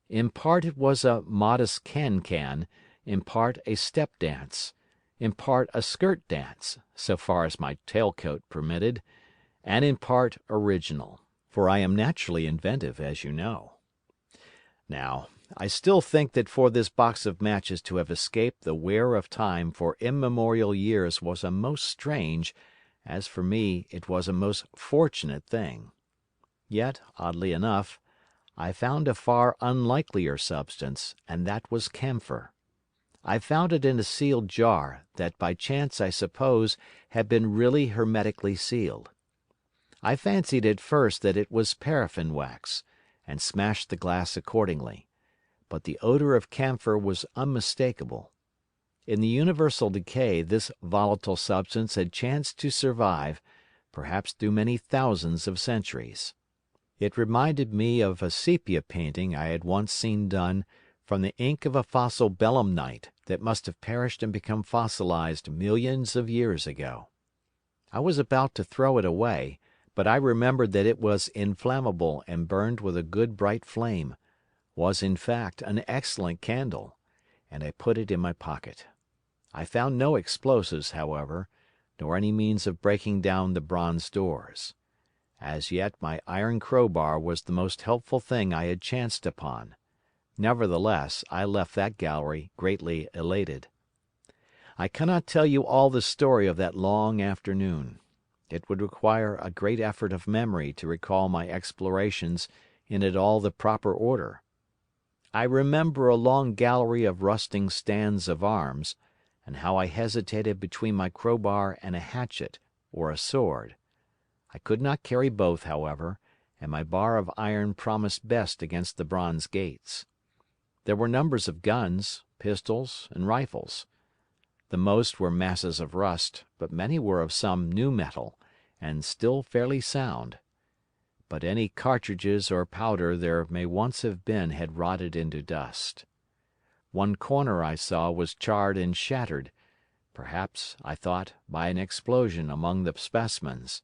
In part it was a modest can-can, in part a step dance, in part a skirt dance, so far as my tailcoat permitted, and in part original, for I am naturally inventive, as you know. Now, I still think that for this box of matches to have escaped the wear of time for immemorial years was a most strange, as for me it was a most fortunate thing. Yet, oddly enough, I found a far unlikelier substance, and that was camphor. I found it in a sealed jar that by chance I suppose had been really hermetically sealed. I fancied at first that it was paraffin wax, and smashed the glass accordingly, but the odor of camphor was unmistakable. In the universal decay this volatile substance had chanced to survive, perhaps through many thousands of centuries. It reminded me of a sepia painting I had once seen done from the ink of a fossil belemnite that must have perished and become fossilized millions of years ago. I was about to throw it away, but I remembered that it was inflammable and burned with a good bright flame, was in fact an excellent candle, and I put it in my pocket. I found no explosives, however, nor any means of breaking down the bronze doors. As yet my iron crowbar was the most helpful thing I had chanced upon. Nevertheless, I left that gallery greatly elated. I cannot tell you all the story of that long afternoon. It would require a great effort of memory to recall my explorations in it all the proper order. I remember a long gallery of rusting stands of arms, and how I hesitated between my crowbar and a hatchet or a sword. I could not carry both, however, and my bar of iron promised best against the bronze gates. There were numbers of guns, pistols, and rifles. The most were masses of rust, but many were of some new metal, and still fairly sound. But any cartridges or powder there may once have been had rotted into dust. One corner I saw was charred and shattered, perhaps, I thought, by an explosion among the specimens.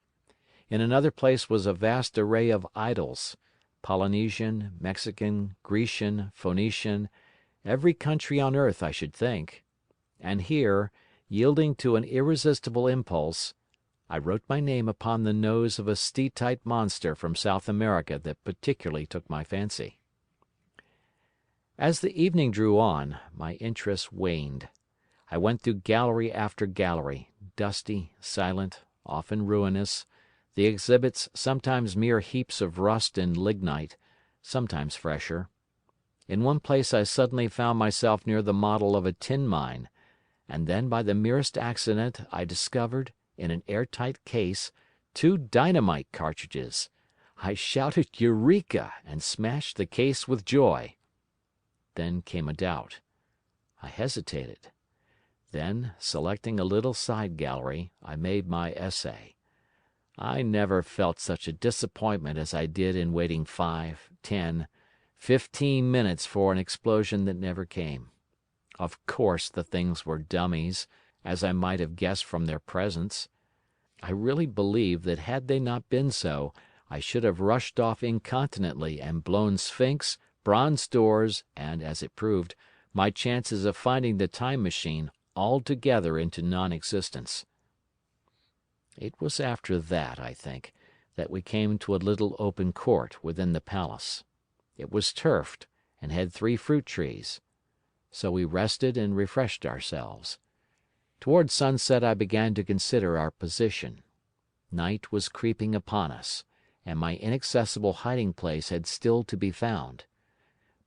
In another place was a vast array of idols, Polynesian, Mexican, Grecian, Phoenician, every country on earth I should think. And here, yielding to an irresistible impulse, I wrote my name upon the nose of a steatite monster from South America that particularly took my fancy. As the evening drew on, my interest waned. I went through gallery after gallery, dusty, silent, often ruinous, the exhibits sometimes mere heaps of rust and lignite, sometimes fresher. In one place I suddenly found myself near the model of a tin mine, and then by the merest accident I discovered, in an airtight case, 2 dynamite cartridges. I shouted Eureka and smashed the case with joy. Then came a doubt. I hesitated. Then, selecting a little side gallery, I made my essay. I never felt such a disappointment as I did in waiting 5, 10, 15 minutes for an explosion that never came. Of course the things were dummies, as I might have guessed from their presence. I really believe that had they not been so, I should have rushed off incontinently and blown Sphinx, bronze doors, and, as it proved, my chances of finding the Time Machine altogether into non-existence. It was after that, I think, that we came to a little open court within the palace. It was turfed, and had 3 fruit trees. So we rested and refreshed ourselves. Toward sunset I began to consider our position. Night was creeping upon us, and my inaccessible hiding place had still to be found.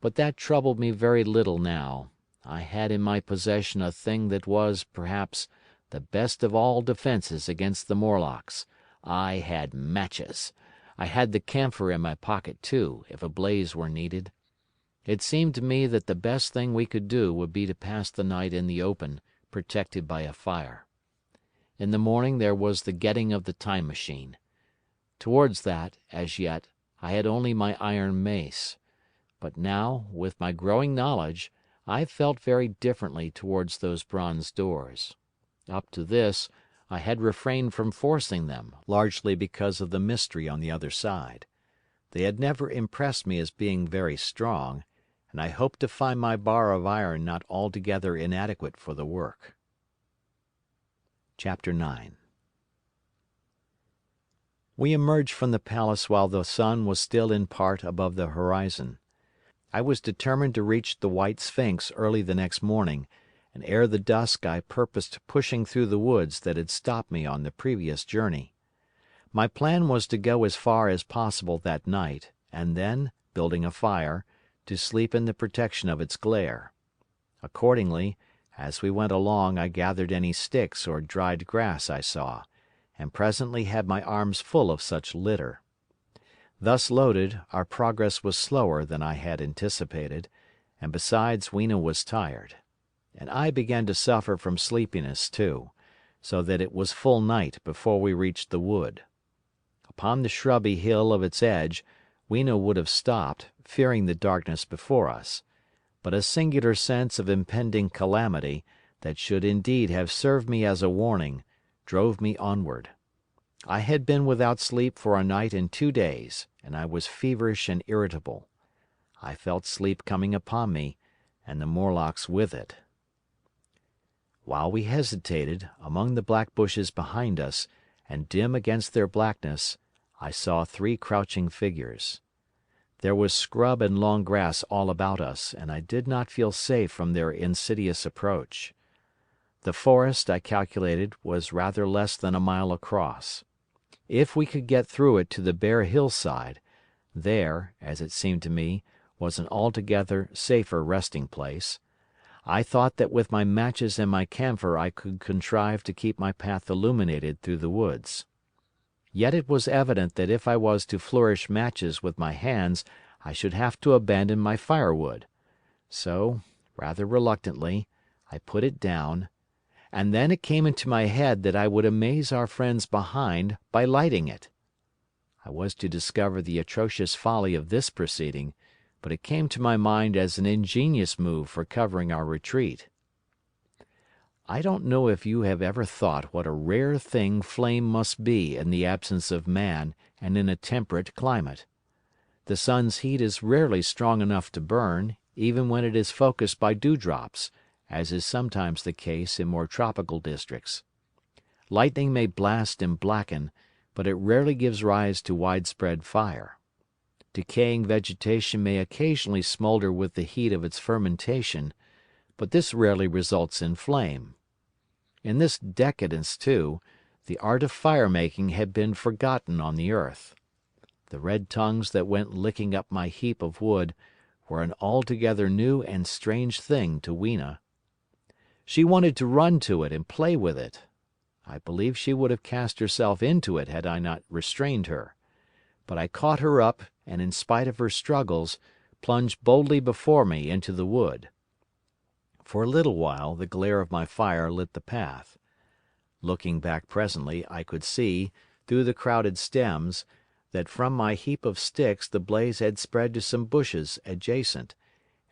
But that troubled me very little now. I had in my possession a thing that was, perhaps, the best of all defences against the Morlocks. I had matches. I had the camphor in my pocket, too, if a blaze were needed. It seemed to me that the best thing we could do would be to pass the night in the open, protected by a fire. In the morning there was the getting of the Time Machine. Towards that, as yet, I had only my iron mace. But now, with my growing knowledge, I felt very differently towards those bronze doors. Up to this, I had refrained from forcing them, largely because of the mystery on the other side. They had never impressed me as being very strong, and I hoped to find my bar of iron not altogether inadequate for the work. Chapter 9. We emerged from the palace while the sun was still in part above the horizon. I was determined to reach the White Sphinx early the next morning, and ere the dusk I purposed pushing through the woods that had stopped me on the previous journey. My plan was to go as far as possible that night, and then, building a fire, to sleep in the protection of its glare. Accordingly, as we went along I gathered any sticks or dried grass I saw, and presently had my arms full of such litter. Thus loaded, our progress was slower than I had anticipated, and besides Weena was tired. And I began to suffer from sleepiness too, so that it was full night before we reached the wood. Upon the shrubby hill of its edge Weena would have stopped, fearing the darkness before us, but a singular sense of impending calamity, that should indeed have served me as a warning, drove me onward. I had been without sleep for a night and 2 days, and I was feverish and irritable. I felt sleep coming upon me, and the Morlocks with it. While we hesitated, among the black bushes behind us, and dim against their blackness, I saw 3 crouching figures. There was scrub and long grass all about us, and I did not feel safe from their insidious approach. The forest, I calculated, was rather less than a mile across. If we could get through it to the bare hillside, there, as it seemed to me, was an altogether safer resting place. I thought that with my matches and my camphor I could contrive to keep my path illuminated through the woods. Yet it was evident that if I was to flourish matches with my hands I should have to abandon my firewood. So, rather reluctantly, I put it down, and then it came into my head that I would amaze our friends behind by lighting it. I was to discover the atrocious folly of this proceeding, but it came to my mind as an ingenious move for covering our retreat. I don't know if you have ever thought what a rare thing flame must be in the absence of man and in a temperate climate. The sun's heat is rarely strong enough to burn, even when it is focused by dewdrops, as is sometimes the case in more tropical districts. Lightning may blast and blacken, but it rarely gives rise to widespread fire. Decaying vegetation may occasionally smolder with the heat of its fermentation, but this rarely results in flame. In this decadence, too, the art of fire-making had been forgotten on the earth. The red tongues that went licking up my heap of wood were an altogether new and strange thing to Weena. She wanted to run to it and play with it. I believe she would have cast herself into it had I not restrained her. But I caught her up and, in spite of her struggles, plunged boldly before me into the wood. For a little while the glare of my fire lit the path. Looking back presently, I could see, through the crowded stems, that from my heap of sticks the blaze had spread to some bushes adjacent,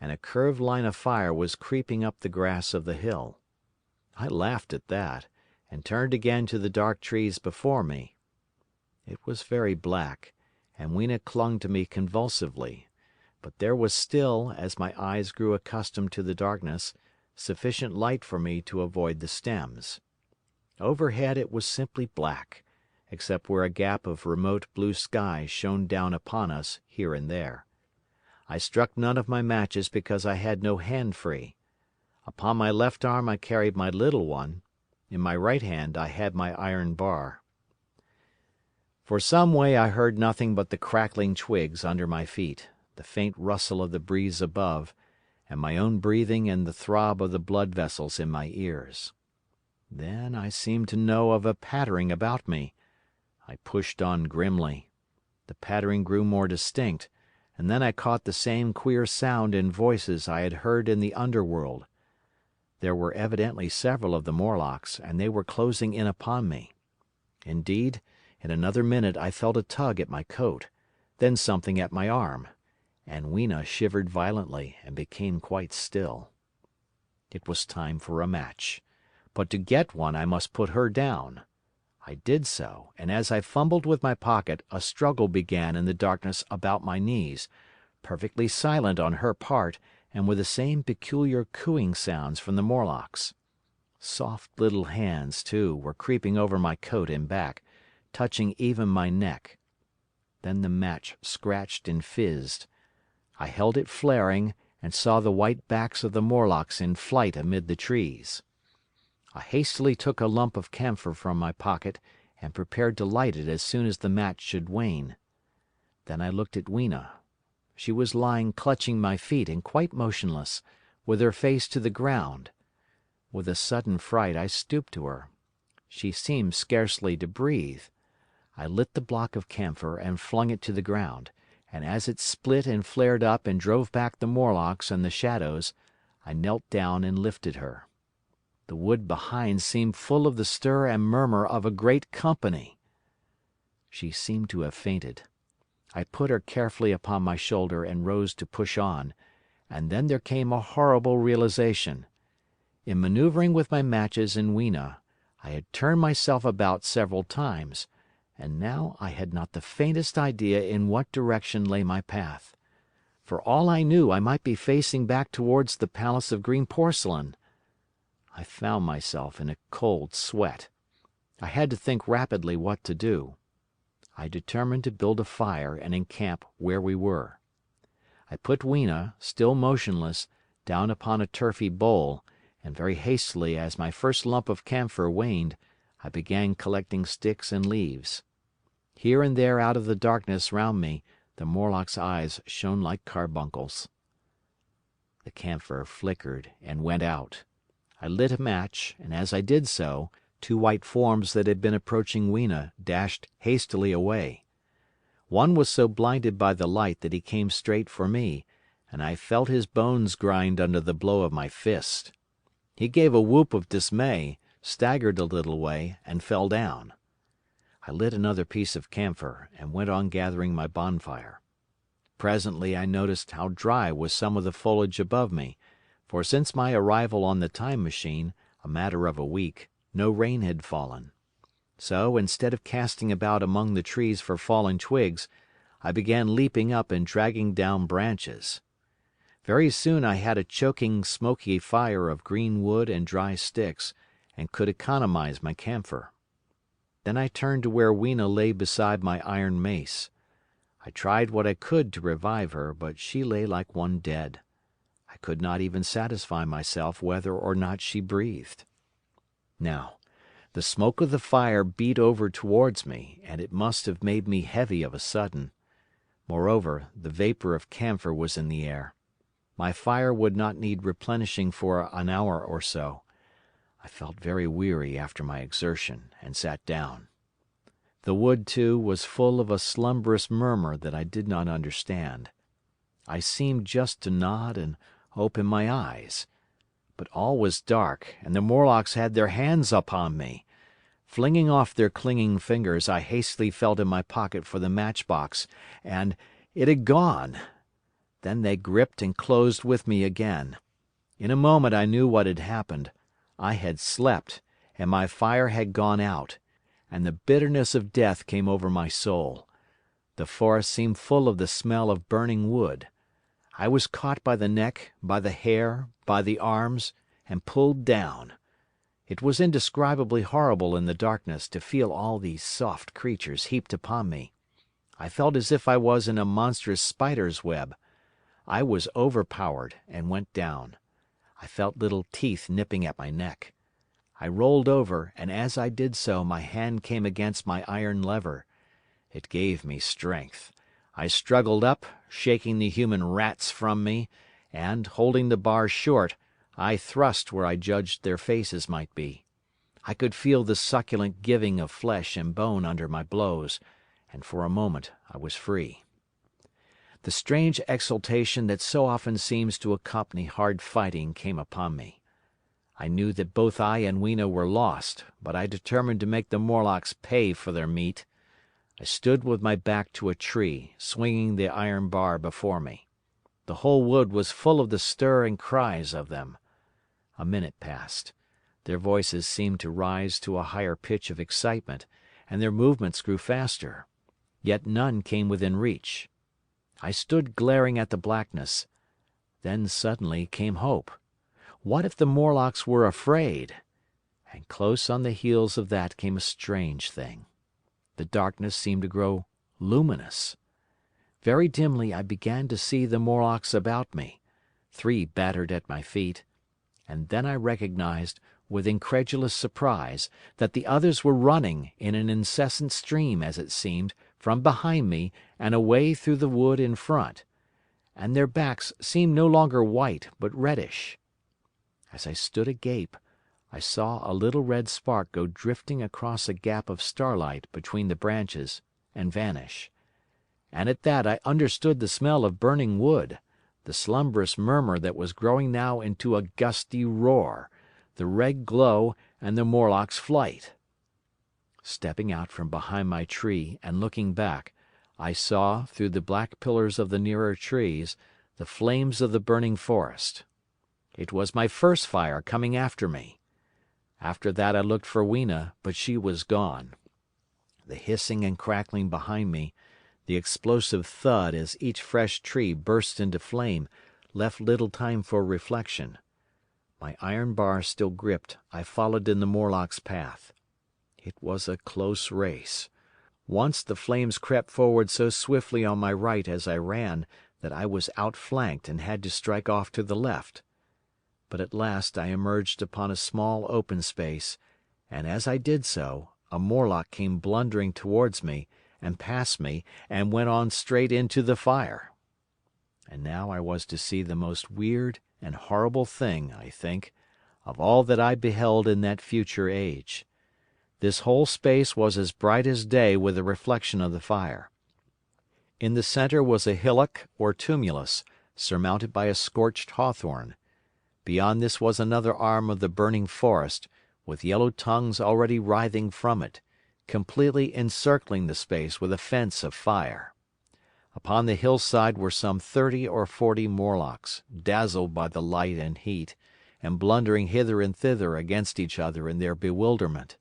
and a curved line of fire was creeping up the grass of the hill. I laughed at that, and turned again to the dark trees before me. It was very black, and Weena clung to me convulsively, but there was still, as my eyes grew accustomed to the darkness, sufficient light for me to avoid the stems. Overhead it was simply black, except where a gap of remote blue sky shone down upon us here and there. I struck none of my matches because I had no hand free. Upon my left arm I carried my little one, in my right hand I had my iron bar. For some way I heard nothing but the crackling twigs under my feet, the faint rustle of the breeze above, and my own breathing and the throb of the blood vessels in my ears. Then I seemed to know of a pattering about me. I pushed on grimly. The pattering grew more distinct, and then I caught the same queer sound and voices I had heard in the underworld. There were evidently several of the Morlocks, and they were closing in upon me. Indeed, in another minute I felt a tug at my coat, then something at my arm, and Weena shivered violently and became quite still. It was time for a match, but to get one I must put her down. I did so, and as I fumbled with my pocket a struggle began in the darkness about my knees, perfectly silent on her part and with the same peculiar cooing sounds from the Morlocks. Soft little hands, too, were creeping over my coat and back, touching even my neck. Then the match scratched and fizzed. I held it flaring and saw the white backs of the Morlocks in flight amid the trees. I hastily took a lump of camphor from my pocket and prepared to light it as soon as the match should wane. Then I looked at Weena. She was lying clutching my feet and quite motionless, with her face to the ground. With a sudden fright I stooped to her. She seemed scarcely to breathe. I lit the block of camphor and flung it to the ground, and as it split and flared up and drove back the Morlocks and the shadows, I knelt down and lifted her. The wood behind seemed full of the stir and murmur of a great company. She seemed to have fainted. I put her carefully upon my shoulder and rose to push on, and then there came a horrible realization. In maneuvering with my matches and Weena, I had turned myself about several times, and now I had not the faintest idea in what direction lay my path. For all I knew, I might be facing back towards the Palace of Green Porcelain. I found myself in a cold sweat. I had to think rapidly what to do. I determined to build a fire and encamp where we were. I put Weena, still motionless, down upon a turfy bole, and very hastily as my first lump of camphor waned, I began collecting sticks and leaves. Here and there out of the darkness round me, the Morlock's eyes shone like carbuncles. The camphor flickered and went out. I lit a match, and as I did so, two white forms that had been approaching Weena dashed hastily away. One was so blinded by the light that he came straight for me, and I felt his bones grind under the blow of my fist. He gave a whoop of dismay, staggered a little way, and fell down. I lit another piece of camphor, and went on gathering my bonfire. Presently I noticed how dry was some of the foliage above me, for since my arrival on the Time Machine, a matter of a week, no rain had fallen. So, instead of casting about among the trees for fallen twigs, I began leaping up and dragging down branches. Very soon I had a choking, smoky fire of green wood and dry sticks, and could economize my camphor. Then I turned to where Weena lay beside my iron mace. I tried what I could to revive her, but she lay like one dead. I could not even satisfy myself whether or not she breathed. Now, the smoke of the fire beat over towards me, and it must have made me heavy of a sudden. Moreover, the vapour of camphor was in the air. My fire would not need replenishing for an hour or so. I felt very weary after my exertion, and sat down. The wood, too, was full of a slumberous murmur that I did not understand. I seemed just to nod and open my eyes. But all was dark, and the Morlocks had their hands upon me. Flinging off their clinging fingers, I hastily felt in my pocket for the matchbox, and it had gone. Then they gripped and closed with me again. In a moment I knew what had happened. I had slept, and my fire had gone out, and the bitterness of death came over my soul. The forest seemed full of the smell of burning wood. I was caught by the neck, by the hair, by the arms, and pulled down. It was indescribably horrible in the darkness to feel all these soft creatures heaped upon me. I felt as if I was in a monstrous spider's web. I was overpowered and went down. I felt little teeth nipping at my neck. I rolled over, and as I did so my hand came against my iron lever. It gave me strength. I struggled up, shaking the human rats from me, and, holding the bar short, I thrust where I judged their faces might be. I could feel the succulent giving of flesh and bone under my blows, and for a moment I was free. The strange exultation that so often seems to accompany hard fighting came upon me. I knew that both I and Weena were lost, but I determined to make the Morlocks pay for their meat. I stood with my back to a tree, swinging the iron bar before me. The whole wood was full of the stir and cries of them. A minute passed. Their voices seemed to rise to a higher pitch of excitement, and their movements grew faster. Yet none came within reach. I stood glaring at the blackness. Then suddenly came hope. What if the Morlocks were afraid? And close on the heels of that came a strange thing. The darkness seemed to grow luminous. Very dimly I began to see the Morlocks about me. 3 battered at my feet, and then I recognized, with incredulous surprise, that the others were running, in an incessant stream, as it seemed, from behind me and away through the wood in front, and their backs seemed no longer white but reddish. As I stood agape, I saw a little red spark go drifting across a gap of starlight between the branches and vanish. And at that I understood the smell of burning wood, the slumberous murmur that was growing now into a gusty roar, the red glow and the Morlock's flight. Stepping out from behind my tree and looking back, I saw, through the black pillars of the nearer trees, the flames of the burning forest. It was my first fire coming after me. After that I looked for Weena, but she was gone. The hissing and crackling behind me, the explosive thud as each fresh tree burst into flame, left little time for reflection. My iron bar still gripped, I followed in the Morlock's path. It was a close race. Once the flames crept forward so swiftly on my right as I ran that I was outflanked and had to strike off to the left. But at last I emerged upon a small open space, and as I did so, a Morlock came blundering towards me, and past me, and went on straight into the fire. And now I was to see the most weird and horrible thing, I think, of all that I beheld in that future age. This whole space was as bright as day with the reflection of the fire. In the centre was a hillock or tumulus, surmounted by a scorched hawthorn. Beyond this was another arm of the burning forest, with yellow tongues already writhing from it, completely encircling the space with a fence of fire. Upon the hillside were some 30 or 40 Morlocks, dazzled by the light and heat, and blundering hither and thither against each other in their bewilderment.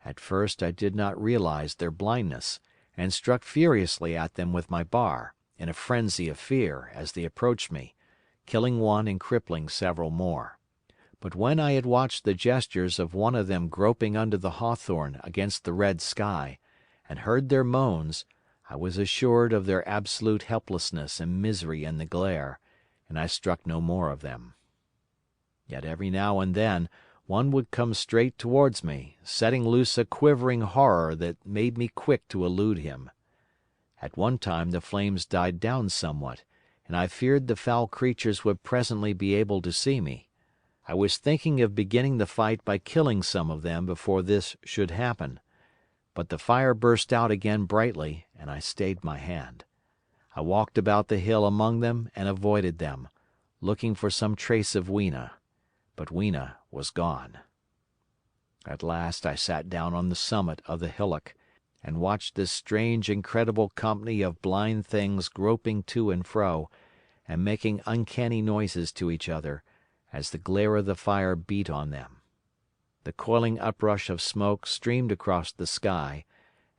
At first I did not realize their blindness, and struck furiously at them with my bar, in a frenzy of fear, as they approached me, killing one and crippling several more. But when I had watched the gestures of one of them groping under the hawthorn against the red sky, and heard their moans, I was assured of their absolute helplessness and misery in the glare, and I struck no more of them. Yet every now and then one would come straight towards me, setting loose a quivering horror that made me quick to elude him. At one time the flames died down somewhat, and I feared the foul creatures would presently be able to see me. I was thinking of beginning the fight by killing some of them before this should happen. But the fire burst out again brightly, and I stayed my hand. I walked about the hill among them and avoided them, looking for some trace of Weena. But Weena was gone. At last I sat down on the summit of the hillock, and watched this strange incredible company of blind things groping to and fro, and making uncanny noises to each other, as the glare of the fire beat on them. The coiling uprush of smoke streamed across the sky,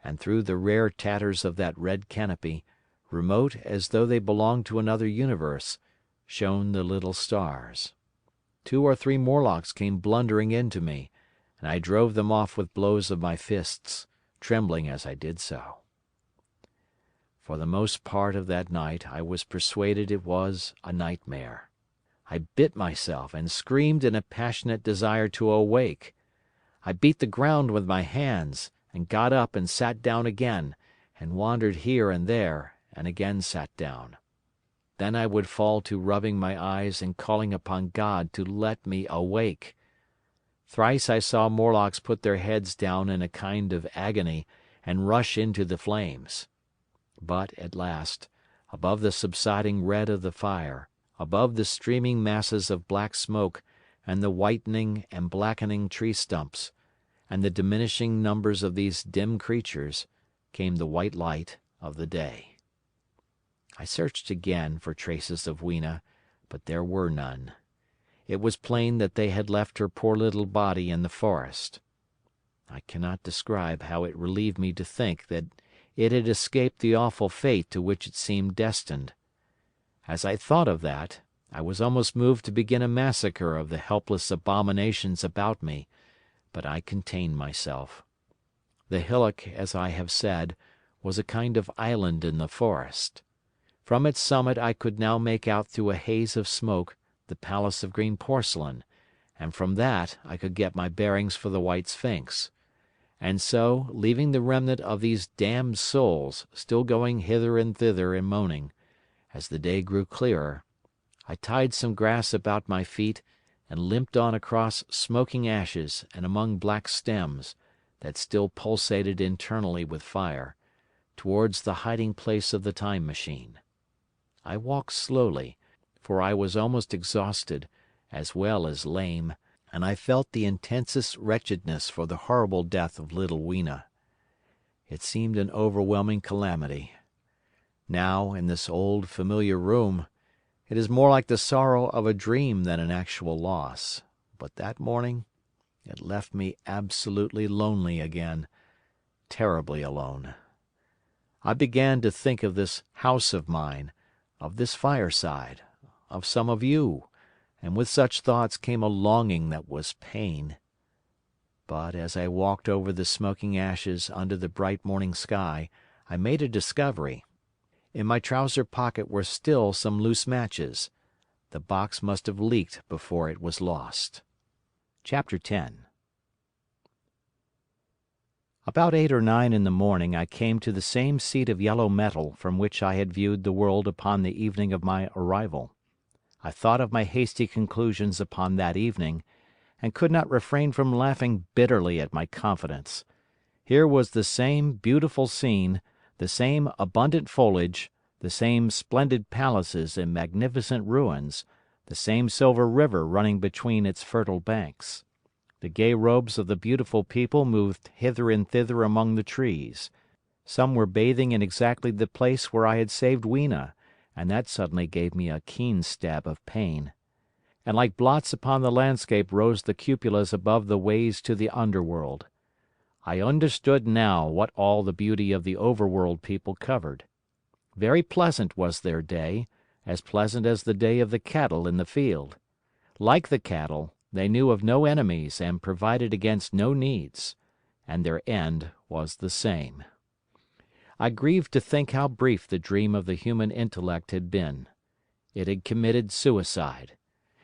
and through the rare tatters of that red canopy, remote as though they belonged to another universe, shone the little stars. 2 or 3 Morlocks came blundering into me, and I drove them off with blows of my fists, trembling as I did so. For the most part of that night I was persuaded it was a nightmare. I bit myself and screamed in a passionate desire to awake. I beat the ground with my hands, and got up and sat down again, and wandered here and there, and again sat down. Then I would fall to rubbing my eyes and calling upon God to let me awake. Thrice I saw Morlocks put their heads down in a kind of agony, and rush into the flames. But, at last, above the subsiding red of the fire, above the streaming masses of black smoke and the whitening and blackening tree stumps, and the diminishing numbers of these dim creatures, came the white light of the day. I searched again for traces of Weena, but there were none. It was plain that they had left her poor little body in the forest. I cannot describe how it relieved me to think that it had escaped the awful fate to which it seemed destined. As I thought of that, I was almost moved to begin a massacre of the helpless abominations about me, but I contained myself. The hillock, as I have said, was a kind of island in the forest. From its summit I could now make out through a haze of smoke the Palace of Green Porcelain, and from that I could get my bearings for the White Sphinx. And so, leaving the remnant of these damned souls still going hither and thither and moaning, as the day grew clearer, I tied some grass about my feet and limped on across smoking ashes and among black stems, that still pulsated internally with fire, towards the hiding place of the Time Machine. I walked slowly, for I was almost exhausted, as well as lame, and I felt the intensest wretchedness for the horrible death of little Weena. It seemed an overwhelming calamity. Now, in this old familiar room, it is more like the sorrow of a dream than an actual loss, but that morning it left me absolutely lonely again, terribly alone. I began to think of this house of mine, of this fireside, of some of you, and with such thoughts came a longing that was pain. But as I walked over the smoking ashes under the bright morning sky, I made a discovery. In my trouser pocket were still some loose matches. The box must have leaked before it was lost. Chapter 10. About 8 or 9 in the morning I came to the same seat of yellow metal from which I had viewed the world upon the evening of my arrival. I thought of my hasty conclusions upon that evening, and could not refrain from laughing bitterly at my confidence. Here was the same beautiful scene, the same abundant foliage, the same splendid palaces and magnificent ruins, the same silver river running between its fertile banks. The gay robes of the beautiful people moved hither and thither among the trees. Some were bathing in exactly the place where I had saved Weena, and that suddenly gave me a keen stab of pain. And like blots upon the landscape rose the cupolas above the ways to the underworld. I understood now what all the beauty of the overworld people covered. Very pleasant was their day, as pleasant as the day of the cattle in the field. Like the cattle, they knew of no enemies and provided against no needs, and their end was the same. I grieved to think how brief the dream of the human intellect had been. It had committed suicide.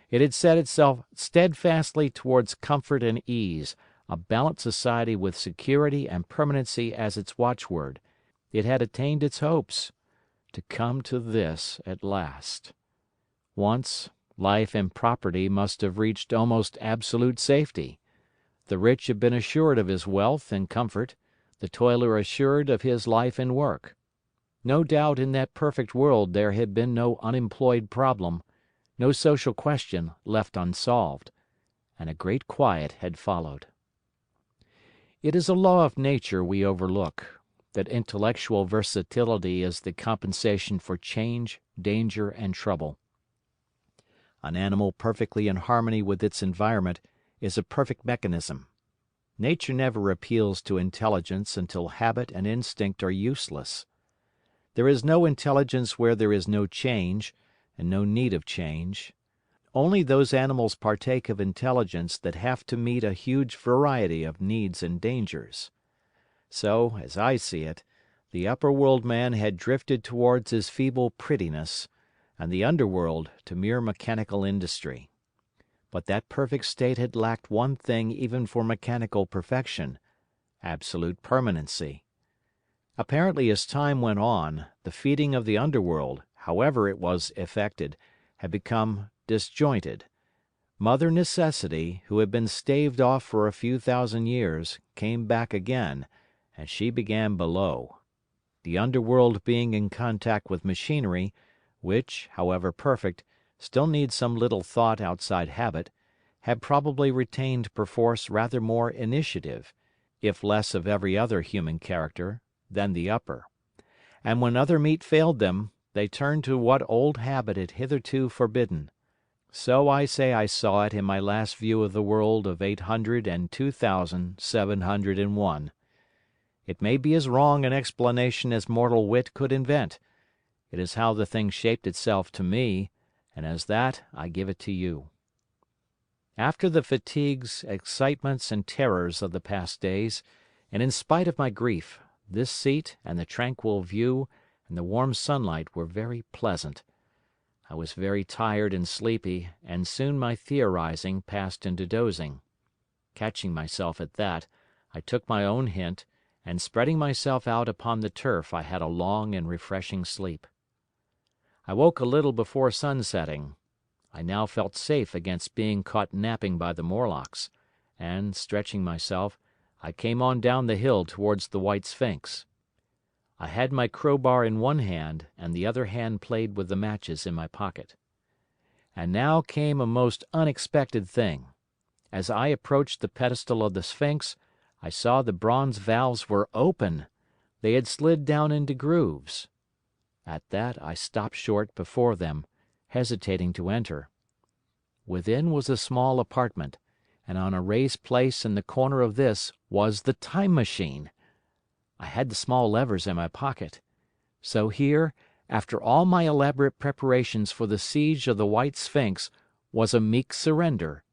It had set itself steadfastly towards comfort and ease, a balanced society with security and permanency as its watchword. It had attained its hopes. To come to this at last. Once, life and property must have reached almost absolute safety. The rich had been assured of his wealth and comfort, the toiler assured of his life and work. No doubt in that perfect world there had been no unemployed problem, no social question left unsolved, and a great quiet had followed. It is a law of nature we overlook, that intellectual versatility is the compensation for change, danger, and trouble. An animal perfectly in harmony with its environment is a perfect mechanism. Nature never appeals to intelligence until habit and instinct are useless. There is no intelligence where there is no change, and no need of change. Only those animals partake of intelligence that have to meet a huge variety of needs and dangers. So, as I see it, the upper world man had drifted towards his feeble prettiness, and the underworld to mere mechanical industry. But that perfect state had lacked one thing even for mechanical perfection: absolute permanency. Apparently as time went on, the feeding of the underworld, however it was effected, had become disjointed. Mother Necessity, who had been staved off for a few thousand years, came back again, and she began below. The underworld being in contact with machinery, which, however perfect, still needs some little thought outside habit, had probably retained perforce rather more initiative, if less of every other human character, than the upper. And when other meat failed them, they turned to what old habit had hitherto forbidden. So I say I saw it in my last view of the world of 802,701. It may be as wrong an explanation as mortal wit could invent. It is how the thing shaped itself to me, and as that I give it to you. After the fatigues, excitements, and terrors of the past days, and in spite of my grief, this seat and the tranquil view and the warm sunlight were very pleasant. I was very tired and sleepy, and soon my theorizing passed into dozing. Catching myself at that, I took my own hint, and spreading myself out upon the turf I had a long and refreshing sleep. I woke a little before sunsetting. I now felt safe against being caught napping by the Morlocks, and, stretching myself, I came on down the hill towards the White Sphinx. I had my crowbar in one hand, and the other hand played with the matches in my pocket. And now came a most unexpected thing. As I approached the pedestal of the Sphinx, I saw the bronze valves were open. They had slid down into grooves. At that I stopped short before them, hesitating to enter. Within was a small apartment, and on a raised place in the corner of this was the Time Machine. I had the small levers in my pocket. So here, after all my elaborate preparations for the siege of the White Sphinx, was a meek surrender.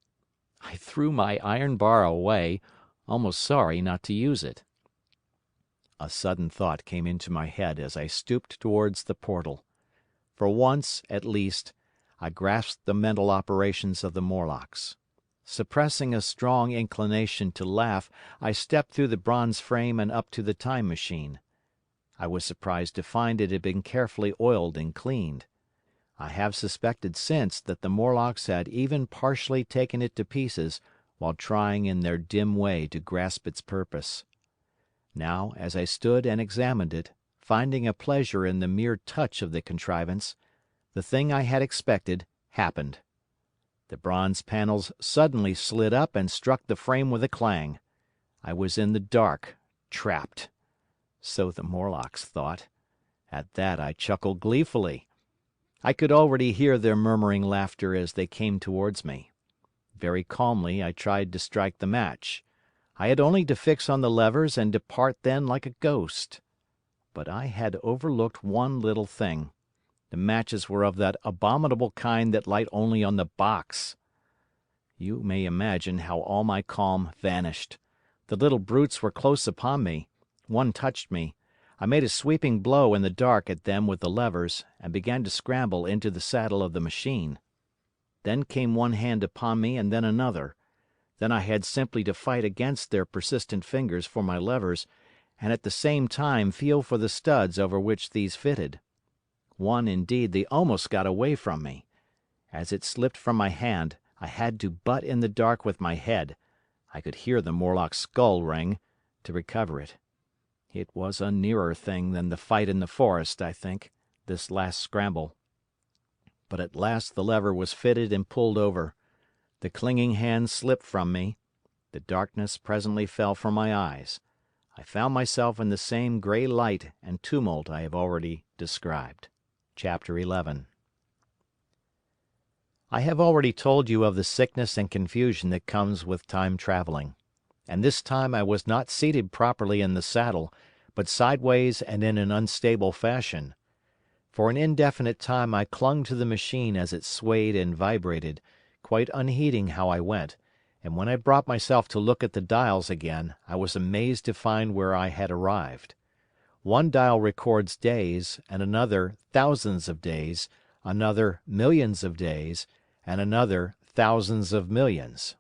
I threw my iron bar away, almost sorry not to use it. A sudden thought came into my head as I stooped towards the portal. For once, at least, I grasped the mental operations of the Morlocks. Suppressing a strong inclination to laugh, I stepped through the bronze frame and up to the Time Machine. I was surprised to find it had been carefully oiled and cleaned. I have suspected since that the Morlocks had even partially taken it to pieces while trying in their dim way to grasp its purpose. Now, as I stood and examined it, finding a pleasure in the mere touch of the contrivance, the thing I had expected happened. The bronze panels suddenly slid up and struck the frame with a clang. I was in the dark, trapped. So the Morlocks thought. At that I chuckled gleefully. I could already hear their murmuring laughter as they came towards me. Very calmly I tried to strike the match. I had only to fix on the levers and depart then like a ghost. But I had overlooked one little thing. The matches were of that abominable kind that light only on the box. You may imagine how all my calm vanished. The little brutes were close upon me. One touched me. I made a sweeping blow in the dark at them with the levers, and began to scramble into the saddle of the machine. Then came one hand upon me and then another. Then I had simply to fight against their persistent fingers for my levers, and at the same time feel for the studs over which these fitted. One, indeed, they almost got away from me. As it slipped from my hand, I had to butt in the dark with my head, I could hear the Morlock's skull ring, to recover it. It was a nearer thing than the fight in the forest, I think, this last scramble. But at last the lever was fitted and pulled over. The clinging hand slipped from me. The darkness presently fell from my eyes. I found myself in the same grey light and tumult I have already described. Chapter 11. I have already told you of the sickness and confusion that comes with time traveling. And this time I was not seated properly in the saddle, but sideways and in an unstable fashion. For an indefinite time I clung to the machine as it swayed and vibrated, quite unheeding how I went, and when I brought myself to look at the dials again, I was amazed to find where I had arrived. One dial records days, and another thousands of days, another millions of days, and another thousands of millions.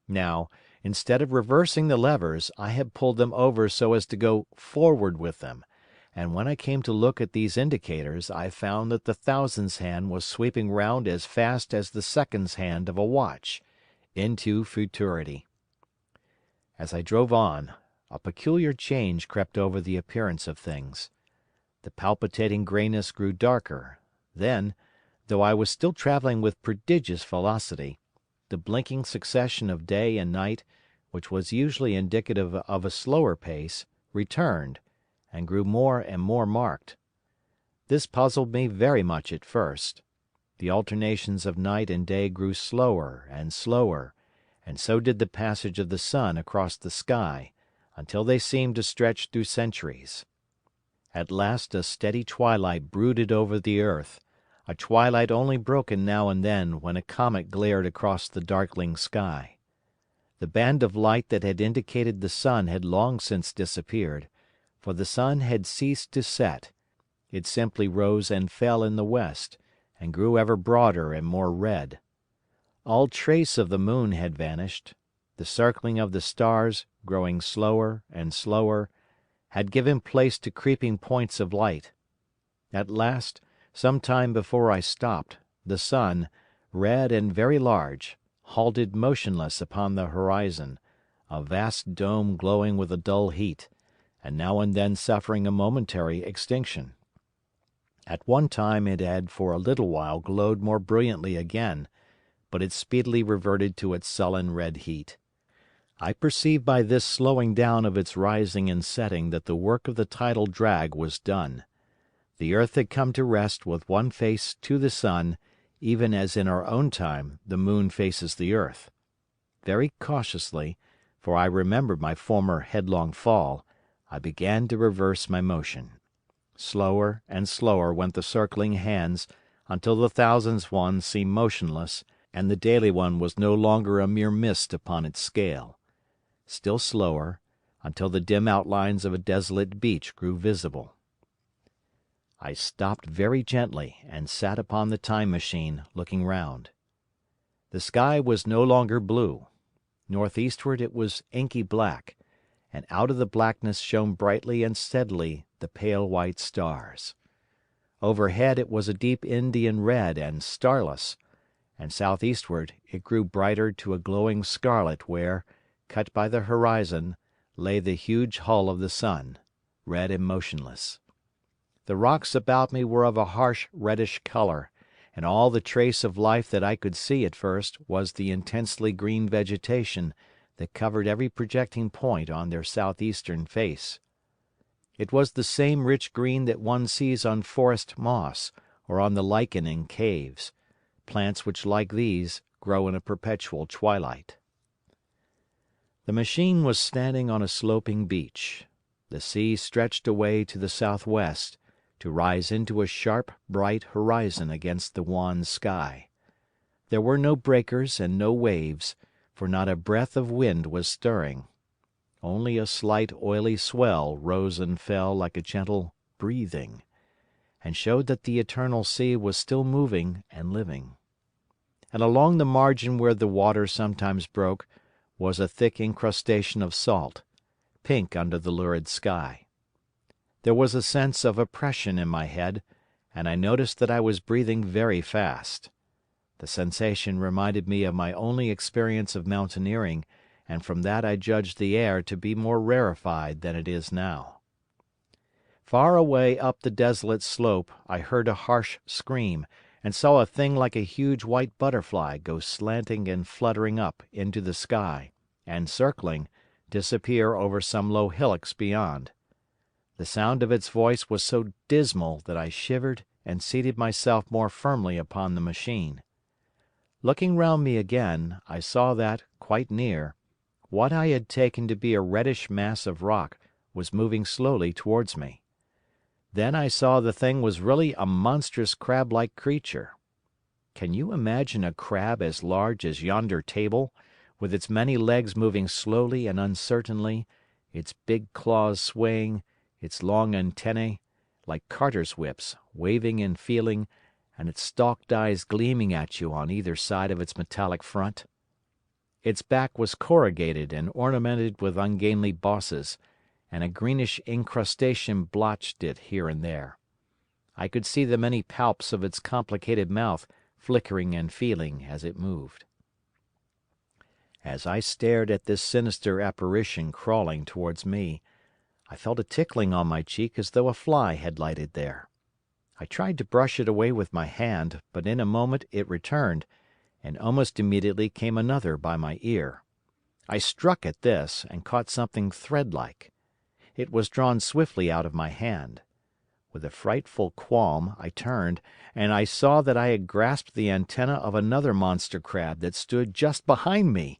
Now, instead of reversing the levers, I had pulled them over so as to go forward with them, and when I came to look at these indicators I found that the thousands hand was sweeping round as fast as the seconds hand of a watch, into futurity. As I drove on, a peculiar change crept over the appearance of things. The palpitating greyness grew darker, then, though I was still travelling with prodigious velocity, the blinking succession of day and night, which was usually indicative of a slower pace, returned, and grew more and more marked. This puzzled me very much at first. The alternations of night and day grew slower, and so did the passage of the sun across the sky, until they seemed to stretch through centuries. At last a steady twilight brooded over the earth, a twilight only broken now and then when a comet glared across the darkling sky. The band of light that had indicated the sun had long since disappeared, for the sun had ceased to set; it simply rose and fell in the west, and grew ever broader and more red. All trace of the moon had vanished; the circling of the stars, growing slower and slower, had given place to creeping points of light. At last, some time before I stopped, the sun, red and very large, halted motionless upon the horizon, a vast dome glowing with a dull heat, and now and then suffering a momentary extinction. At one time it had for a little while glowed more brilliantly again, but it speedily reverted to its sullen red heat. I perceived by this slowing down of its rising and setting that the work of the tidal drag was done. The earth had come to rest with one face to the sun, even as in our own time the moon faces the earth. Very cautiously, for I remembered my former headlong fall, I began to reverse my motion. Slower and slower went the circling hands until the thousands one seemed motionless, and the daily one was no longer a mere mist upon its scale. Still slower, until the dim outlines of a desolate beach grew visible. I stopped very gently and sat upon the Time Machine, looking round. The sky was no longer blue. Northeastward it was inky black, and out of the blackness shone brightly and steadily the pale white stars. Overhead it was a deep Indian red and starless, and southeastward it grew brighter to a glowing scarlet where, cut by the horizon, lay the huge hull of the sun, red and motionless. The rocks about me were of a harsh reddish color, and all the trace of life that I could see at first was the intensely green vegetation that covered every projecting point on their southeastern face. It was the same rich green that one sees on forest moss or on the lichen in caves, plants which like these grow in a perpetual twilight. The machine was standing on a sloping beach. The sea stretched away to the southwest, to rise into a sharp, bright horizon against the wan sky. There were no breakers and no waves, for not a breath of wind was stirring. Only a slight oily swell rose and fell like a gentle breathing, and showed that the eternal sea was still moving and living. And along the margin where the water sometimes broke was a thick incrustation of salt, pink under the lurid sky. There was a sense of oppression in my head, and I noticed that I was breathing very fast. The sensation reminded me of my only experience of mountaineering, and from that I judged the air to be more rarefied than it is now. Far away up the desolate slope I heard a harsh scream, and saw a thing like a huge white butterfly go slanting and fluttering up into the sky, and circling, disappear over some low hillocks beyond. The sound of its voice was so dismal that I shivered and seated myself more firmly upon the machine. Looking round me again, I saw that, quite near, what I had taken to be a reddish mass of rock was moving slowly towards me. Then I saw the thing was really a monstrous crab-like creature. Can you imagine a crab as large as yonder table, with its many legs moving slowly and uncertainly, its big claws swaying, its long antennae, like carters' whips, waving and feeling, and its stalked eyes gleaming at you on either side of its metallic front? Its back was corrugated and ornamented with ungainly bosses, and a greenish incrustation blotched it here and there. I could see the many palps of its complicated mouth flickering and feeling as it moved. As I stared at this sinister apparition crawling towards me, I felt a tickling on my cheek as though a fly had lighted there. I tried to brush it away with my hand, but in a moment it returned, and almost immediately came another by my ear. I struck at this, and caught something thread-like. It was drawn swiftly out of my hand. With a frightful qualm I turned, and I saw that I had grasped the antenna of another monster crab that stood just behind me.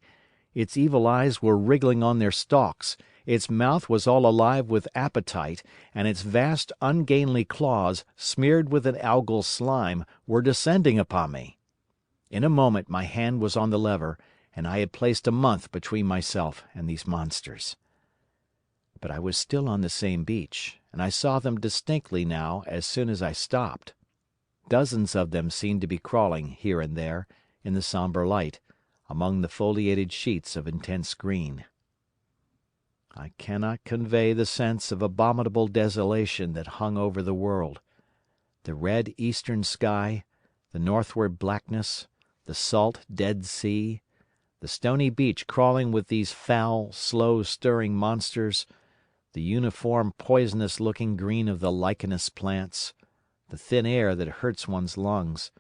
Its evil eyes were wriggling on their stalks, its mouth was all alive with appetite, and its vast ungainly claws, smeared with an algal slime, were descending upon me. In a moment my hand was on the lever, and I had placed a month between myself and these monsters. But I was still on the same beach, and I saw them distinctly now as soon as I stopped. Dozens of them seemed to be crawling here and there, in the sombre light, among the foliated sheets of intense green. I cannot convey the sense of abominable desolation that hung over the world. The red eastern sky, the northward blackness, the salt Dead Sea, the stony beach crawling with these foul, slow-stirring monsters, the uniform poisonous-looking green of the lichenous plants, the thin air that hurts one's lungs,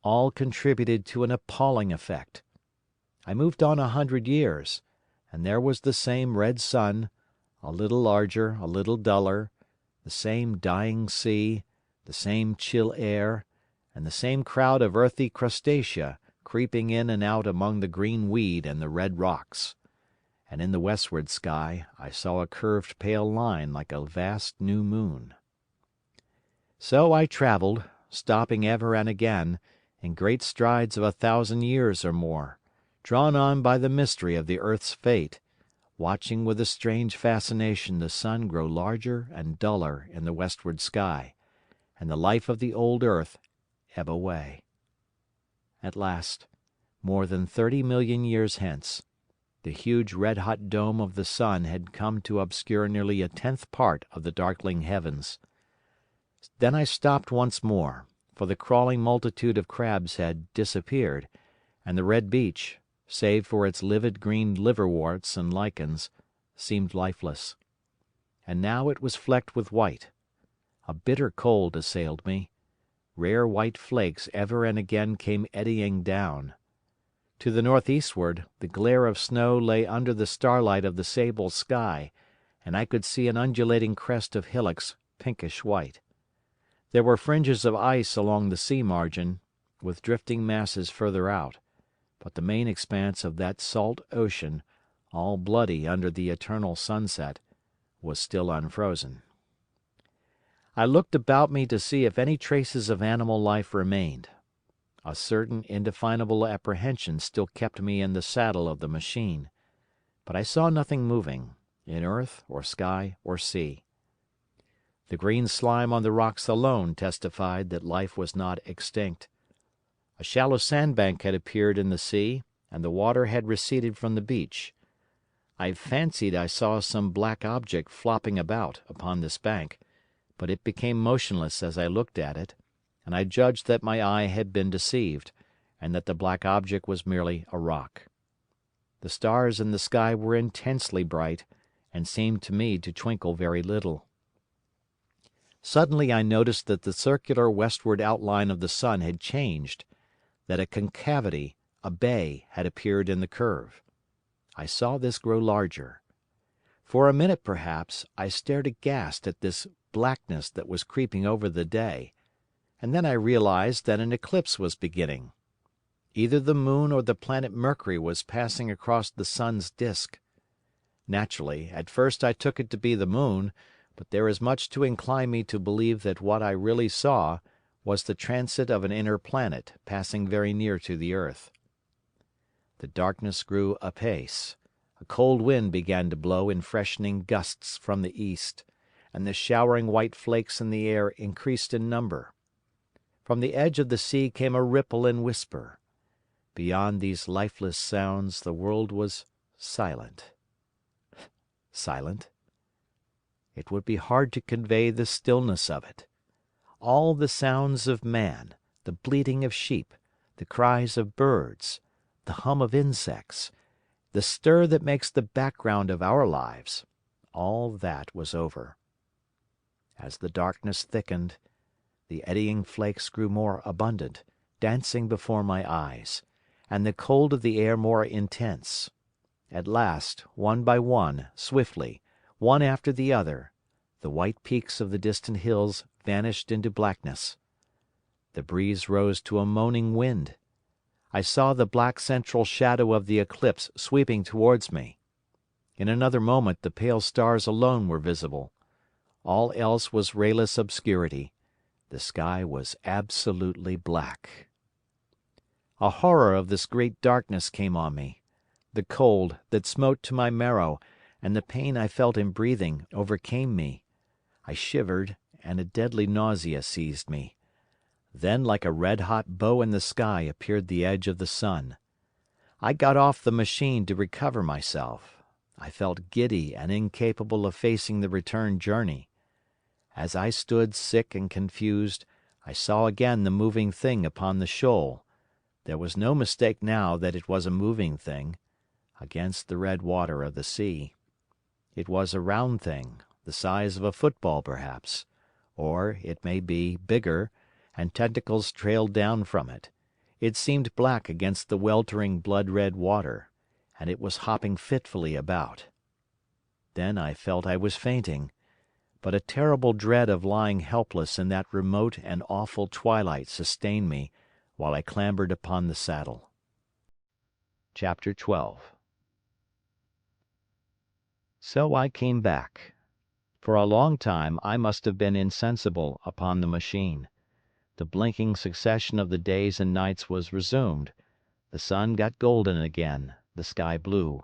all contributed to an appalling effect. I moved on 100 years, and there was the same red sun, a little larger, a little duller, the same dying sea, the same chill air, and the same crowd of earthy crustacea creeping in and out among the green weed and the red rocks. And in the westward sky I saw a curved pale line like a vast new moon. So I travelled, stopping ever and again, in great strides of 1,000 years or more, drawn on by the mystery of the earth's fate, watching with a strange fascination the sun grow larger and duller in the westward sky, and the life of the old earth ebb away. At last, more than 30 million years hence, the huge red-hot dome of the sun had come to obscure nearly 1/10 part of the darkling heavens. Then I stopped once more, for the crawling multitude of crabs had disappeared, and the red beach, save for its livid green liverworts and lichens, seemed lifeless. And now it was flecked with white. A bitter cold assailed me. Rare white flakes ever and again came eddying down. To the northeastward, the glare of snow lay under the starlight of the sable sky, and I could see an undulating crest of hillocks pinkish white. There were fringes of ice along the sea margin, with drifting masses further out, but the main expanse of that salt ocean, all bloody under the eternal sunset, was still unfrozen. I looked about me to see if any traces of animal life remained. A certain indefinable apprehension still kept me in the saddle of the machine, but I saw nothing moving, in earth or sky or sea. The green slime on the rocks alone testified that life was not extinct. A shallow sandbank had appeared in the sea, and the water had receded from the beach. I fancied I saw some black object flopping about upon this bank, but it became motionless as I looked at it, and I judged that my eye had been deceived, and that the black object was merely a rock. The stars in the sky were intensely bright, and seemed to me to twinkle very little. Suddenly I noticed that the circular westward outline of the sun had changed, that a concavity, a bay, had appeared in the curve. I saw this grow larger. For a minute perhaps I stared aghast at this blackness that was creeping over the day, and then I realized that an eclipse was beginning. Either the moon or the planet Mercury was passing across the sun's disk. Naturally, at first I took it to be the moon, but there is much to incline me to believe that what I really saw was the transit of an inner planet passing very near to the earth. The darkness grew apace. A cold wind began to blow in freshening gusts from the east, and the showering white flakes in the air increased in number. From the edge of the sea came a ripple and whisper. Beyond these lifeless sounds the world was silent. Silent? It would be hard to convey the stillness of it. All the sounds of man, the bleating of sheep, the cries of birds, the hum of insects, the stir that makes the background of our lives, all that was over. As the darkness thickened, the eddying flakes grew more abundant, dancing before my eyes, and the cold of the air more intense. At last, one by one, swiftly, one after the other, the white peaks of the distant hills vanished into blackness. The breeze rose to a moaning wind. I saw the black central shadow of the eclipse sweeping towards me. In another moment the pale stars alone were visible. All else was rayless obscurity. The sky was absolutely black. A horror of this great darkness came on me. The cold that smote to my marrow and the pain I felt in breathing overcame me. I shivered, and a deadly nausea seized me. Then like a red-hot bow in the sky appeared the edge of the sun. I got off the machine to recover myself. I felt giddy and incapable of facing the return journey. As I stood sick and confused, I saw again the moving thing upon the shoal. There was no mistake now that it was a moving thing, against the red water of the sea. It was a round thing, the size of a football perhaps, or, it may be, bigger, and tentacles trailed down from it. It seemed black against the weltering blood-red water, and it was hopping fitfully about. Then I felt I was fainting, but a terrible dread of lying helpless in that remote and awful twilight sustained me while I clambered upon the saddle. Chapter 12. So I came back. For a long time I must have been insensible upon the machine. The blinking succession of the days and nights was resumed. The sun got golden again, the sky blue.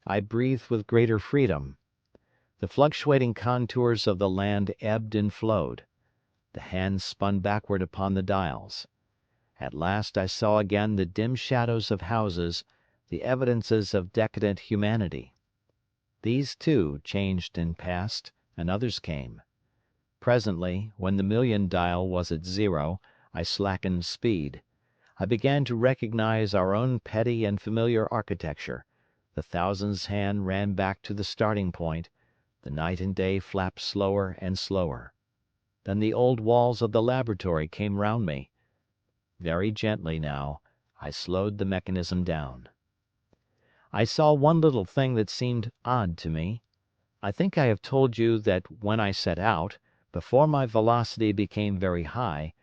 I breathed with greater freedom. The fluctuating contours of the land ebbed and flowed. The hands spun backward upon the dials. At last I saw again the dim shadows of houses, the evidences of decadent humanity. These, too, changed and passed, and others came. Presently, when the million dial was at 0, I slackened speed. I began to recognize our own petty and familiar architecture. The thousand's hand ran back to the starting point. The night and day flapped slower and slower. Then the old walls of the laboratory came round me. Very gently now, I slowed the mechanism down. I saw one little thing that seemed odd to me. I think I have told you that when I set out, before my velocity became very high,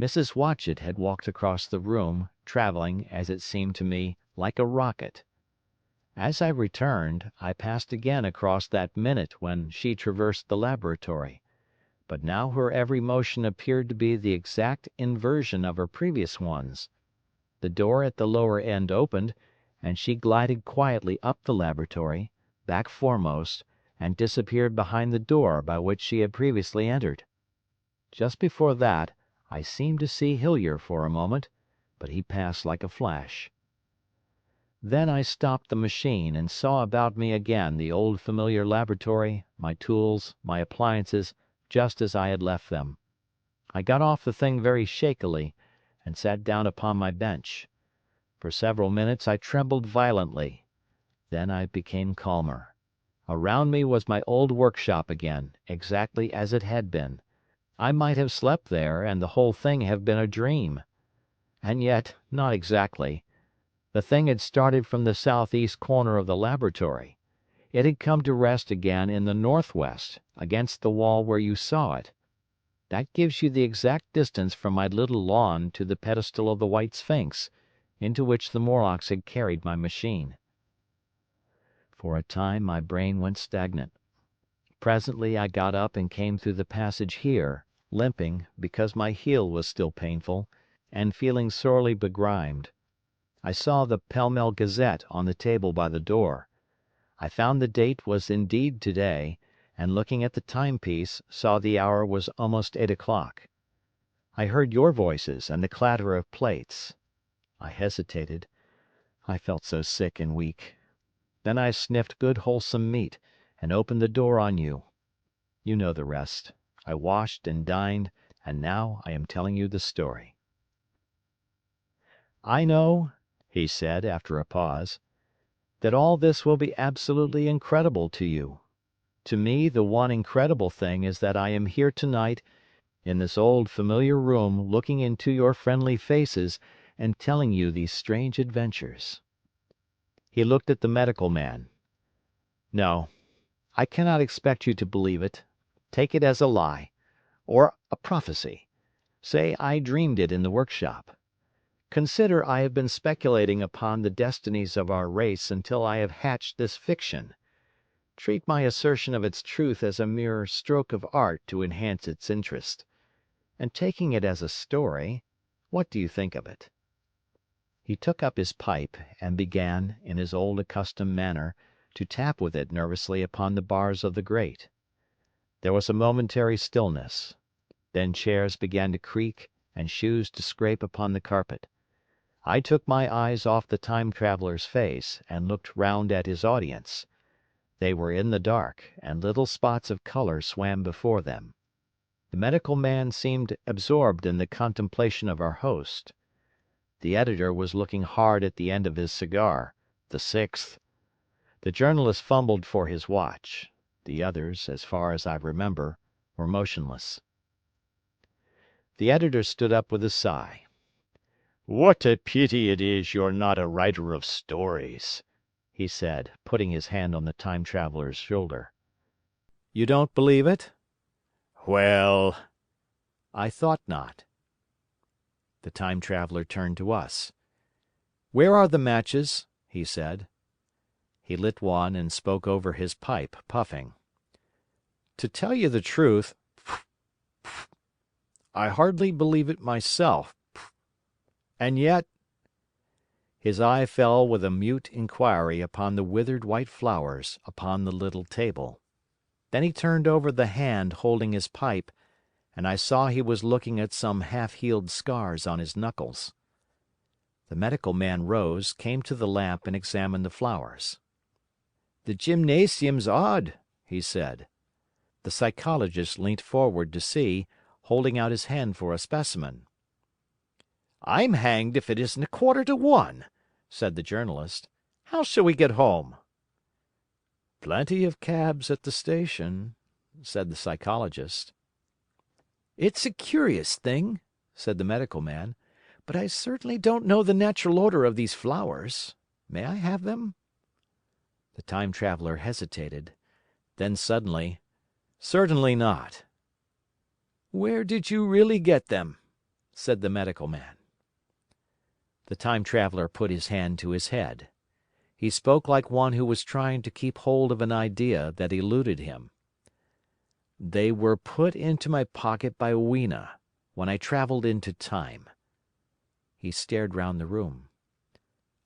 Mrs. Watchett had walked across the room, travelling, as it seemed to me, like a rocket. As I returned, I passed again across that minute when she traversed the laboratory, but now her every motion appeared to be the exact inversion of her previous ones. The door at the lower end opened, and she glided quietly up the laboratory, back foremost, and disappeared behind the door by which she had previously entered. Just before that, I seemed to see Hillier for a moment, but he passed like a flash. Then I stopped the machine and saw about me again the old familiar laboratory, my tools, my appliances, just as I had left them. I got off the thing very shakily, and sat down upon my bench. For several minutes I trembled violently. Then I became calmer. Around me was my old workshop again, exactly as it had been. I might have slept there and the whole thing have been a dream. And yet, not exactly. The thing had started from the southeast corner of the laboratory. It had come to rest again in the northwest, against the wall where you saw it. That gives you the exact distance from my little lawn to the pedestal of the White Sphinx, into which the Morlocks had carried my machine. For a time my brain went stagnant. Presently I got up and came through the passage here, limping, because my heel was still painful, and feeling sorely begrimed. I saw the Pall Mall Gazette on the table by the door. I found the date was indeed today, and looking at the timepiece, saw the hour was almost 8 o'clock. I heard your voices and the clatter of plates. I hesitated. I felt so sick and weak. Then I sniffed good wholesome meat, and opened the door on you. You know the rest. I washed and dined, and now I am telling you the story. I know, he said after a pause, that all this will be absolutely incredible to you. To me the one incredible thing is that I am here tonight in this old familiar room looking into your friendly faces and telling you these strange adventures. He looked at the medical man. No, I cannot expect you to believe it. Take it as a lie, or a prophecy. Say I dreamed it in the workshop. Consider I have been speculating upon the destinies of our race until I have hatched this fiction. Treat my assertion of its truth as a mere stroke of art to enhance its interest. And taking it as a story, what do you think of it? He took up his pipe and began, in his old accustomed manner, to tap with it nervously upon the bars of the grate. There was a momentary stillness. Then chairs began to creak and shoes to scrape upon the carpet. I took my eyes off the Time Traveler's face and looked round at his audience. They were in the dark, and little spots of color swam before them. The medical man seemed absorbed in the contemplation of our host. The editor was looking hard at the end of his cigar, the sixth. The journalist fumbled for his watch. The others, as far as I remember, were motionless. The editor stood up with a sigh. What a pity it is you're not a writer of stories, he said, putting his hand on the Time Traveler's shoulder. You don't believe it? Well, I thought not. The Time Traveler turned to us. Where are the matches? He said. He lit one and spoke over his pipe, puffing. To tell you the truth, I hardly believe it myself. And yet— His eye fell with a mute inquiry upon the withered white flowers upon the little table. Then he turned over the hand holding his pipe, and I saw he was looking at some half-healed scars on his knuckles. The medical man rose, came to the lamp and examined the flowers. The gymnasium's odd, he said. The psychologist leant forward to see, holding out his hand for a specimen. I'm hanged if it isn't 1:45, said the journalist. How shall we get home? Plenty of cabs at the station, said the psychologist. It's a curious thing, said the medical man, but I certainly don't know the natural order of these flowers. May I have them? The Time Traveler hesitated. Then suddenly, certainly not. Where did you really get them? Said the medical man. The Time Traveler put his hand to his head. He spoke like one who was trying to keep hold of an idea that eluded him. They were put into my pocket by Weena, when I traveled into time. He stared round the room.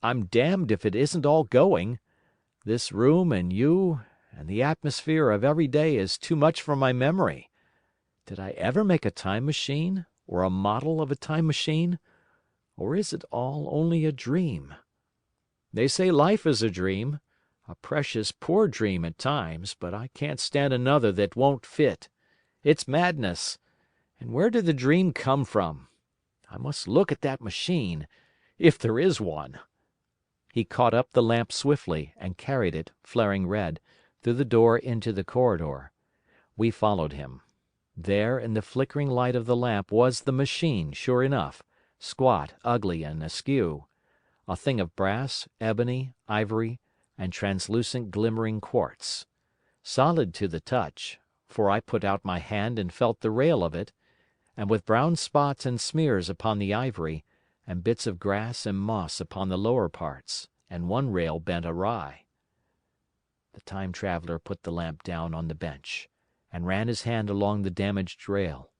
I'm damned if it isn't all going. This room and you and the atmosphere of every day is too much for my memory. Did I ever make a time machine, or a model of a time machine? Or is it all only a dream? They say life is a dream, a precious poor dream at times, but I can't stand another that won't fit. It's madness. And where did the dream come from? I must look at that machine, if there is one. He caught up the lamp swiftly and carried it, flaring red, through the door into the corridor. We followed him. There, in the flickering light of the lamp, was the machine, sure enough, squat, ugly, and askew. A thing of brass, ebony, ivory, and translucent glimmering quartz. Solid to the touch, for I put out my hand and felt the rail of it, and with brown spots and smears upon the ivory, and bits of grass and moss upon the lower parts, and one rail bent awry. The Time Traveler put the lamp down on the bench, and ran his hand along the damaged rail.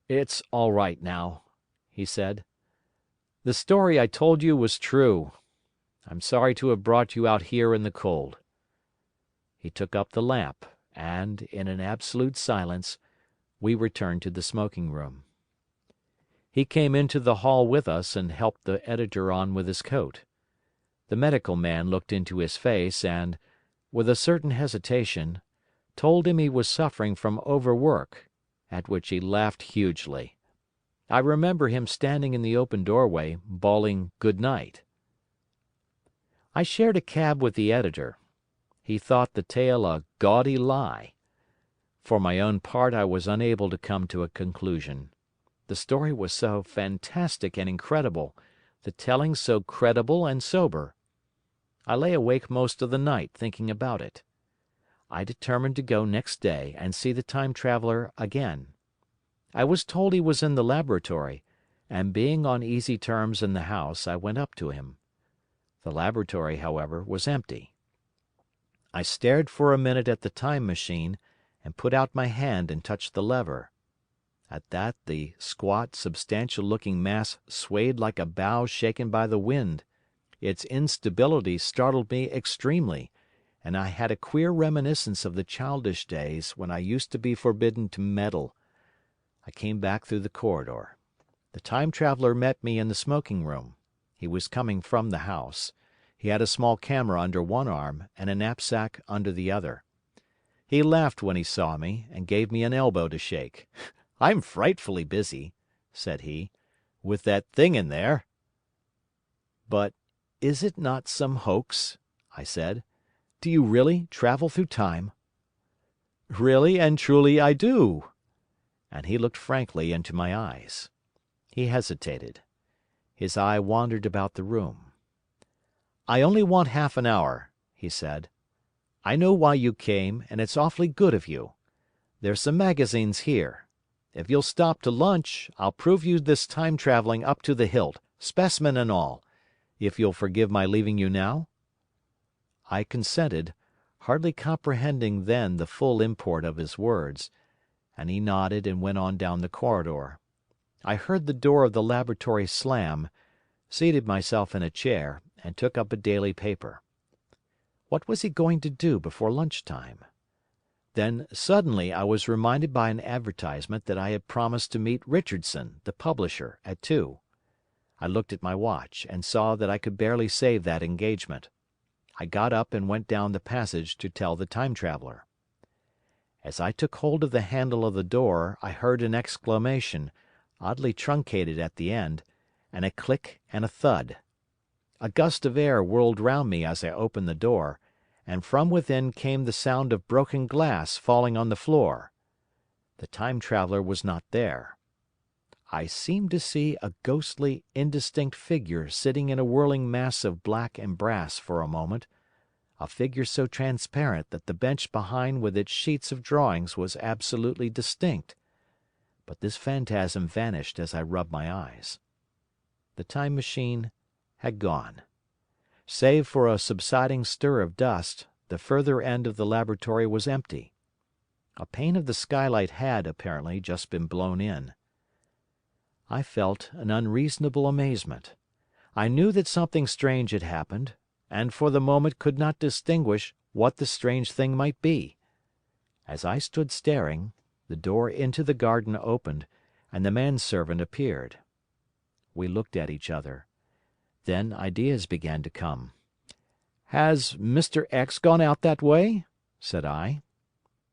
It's all right now, he said. The story I told you was true. I'm sorry to have brought you out here in the cold. He took up the lamp, and, in an absolute silence, we returned to the smoking room. He came into the hall with us and helped the editor on with his coat. The medical man looked into his face and, with a certain hesitation, told him he was suffering from overwork, at which he laughed hugely. I remember him standing in the open doorway, bawling good night. I shared a cab with the editor. He thought the tale a gaudy lie. For my own part I was unable to come to a conclusion. The story was so fantastic and incredible, the telling so credible and sober. I lay awake most of the night thinking about it. I determined to go next day and see the Time Traveler again. I was told he was in the laboratory, and being on easy terms in the house, I went up to him. The laboratory, however, was empty. I stared for a minute at the time machine, and put out my hand and touched the lever. At that the squat, substantial-looking mass swayed like a bough shaken by the wind. Its instability startled me extremely, and I had a queer reminiscence of the childish days when I used to be forbidden to meddle. I came back through the corridor. The Time Traveller met me in the smoking room. He was coming from the house. He had a small camera under one arm and a knapsack under the other. He laughed when he saw me, and gave me an elbow to shake. "I'm frightfully busy," said he, "with that thing in there." "But is it not some hoax?" I said. "Do you really travel through time?" "Really and truly I do." And he looked frankly into my eyes. He hesitated. His eye wandered about the room. "I only want half an hour," he said. "I know why you came, and it's awfully good of you. There's some magazines here. If you'll stop to lunch, I'll prove you this time traveling up to the hilt, specimen and all, if you'll forgive my leaving you now?" I consented, hardly comprehending then the full import of his words, and he nodded and went on down the corridor. I heard the door of the laboratory slam, seated myself in a chair, and took up a daily paper. What was he going to do before lunch time? Then suddenly I was reminded by an advertisement that I had promised to meet Richardson, the publisher, at 2. I looked at my watch, and saw that I could barely save that engagement. I got up and went down the passage to tell the Time Traveller. As I took hold of the handle of the door, I heard an exclamation, oddly truncated at the end, and a click and a thud. A gust of air whirled round me as I opened the door, and from within came the sound of broken glass falling on the floor. The Time Traveller was not there. I seemed to see a ghostly, indistinct figure sitting in a whirling mass of black and brass for a moment, a figure so transparent that the bench behind with its sheets of drawings was absolutely distinct. But this phantasm vanished as I rubbed my eyes. The Time Machine had gone. Save for a subsiding stir of dust, the further end of the laboratory was empty. A pane of the skylight had, apparently, just been blown in. I felt an unreasonable amazement. I knew that something strange had happened, and for the moment could not distinguish what the strange thing might be. As I stood staring, the door into the garden opened, and the manservant appeared. We looked at each other. Then ideas began to come. "Has Mr. X gone out that way?" said I.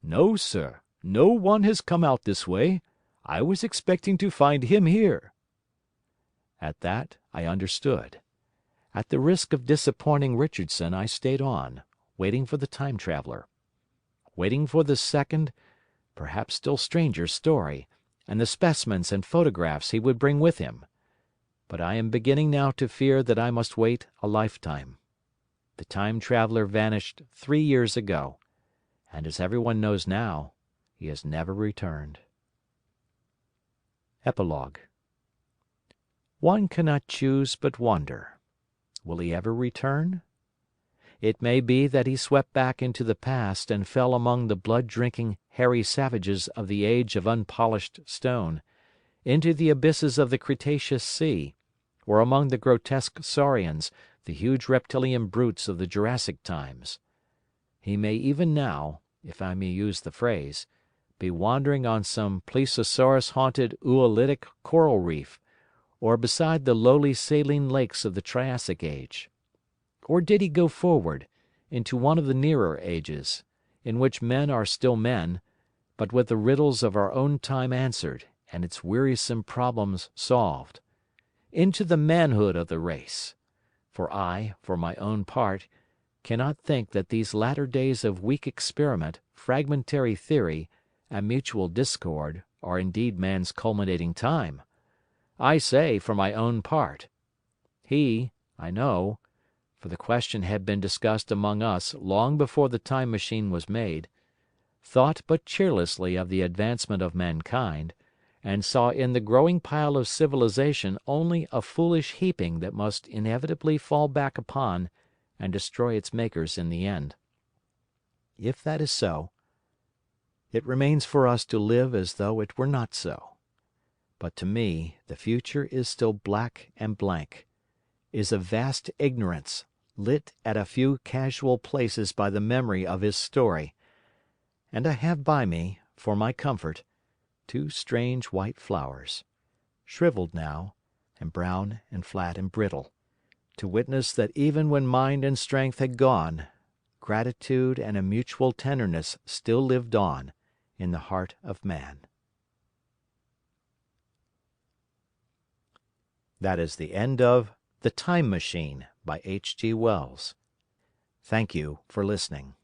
"No, sir, no one has come out this way. I was expecting to find him here." At that I understood. At the risk of disappointing Richardson, I stayed on, waiting for the Time Traveller. Waiting for the second, perhaps still stranger story, and the specimens and photographs he would bring with him. But I am beginning now to fear that I must wait a lifetime. The Time Traveller vanished 3 years ago, and as everyone knows now, he has never returned. Epilogue. One cannot choose but wonder. Will he ever return? It may be that he swept back into the past and fell among the blood-drinking, hairy savages of the age of unpolished stone, into the abysses of the Cretaceous Sea, or among the grotesque saurians, the huge reptilian brutes of the Jurassic times. He may even now, if I may use the phrase, be wandering on some plesiosaurus-haunted Oolitic coral reef, or beside the lowly saline lakes of the Triassic age. Or did he go forward, into one of the nearer ages, in which men are still men, but with the riddles of our own time answered, and its wearisome problems solved? Into the manhood of the race? For I, for my own part, cannot think that these latter days of weak experiment, fragmentary theory, and mutual discord are indeed man's culminating time. I say, for my own part. He, I know, for the question had been discussed among us long before the Time Machine was made, thought but cheerlessly of the advancement of mankind, and saw in the growing pile of civilization only a foolish heaping that must inevitably fall back upon and destroy its makers in the end. If that is so, it remains for us to live as though it were not so. but to me the future is still black and blank, is a vast ignorance, lit at a few casual places by the memory of his story, and I have by me, for my comfort, two strange white flowers, shriveled now, and brown and flat and brittle, to witness that even when mind and strength had gone, gratitude and a mutual tenderness still lived on in the heart of man. That is the end of The Time Machine by H. G. Wells. Thank you for listening.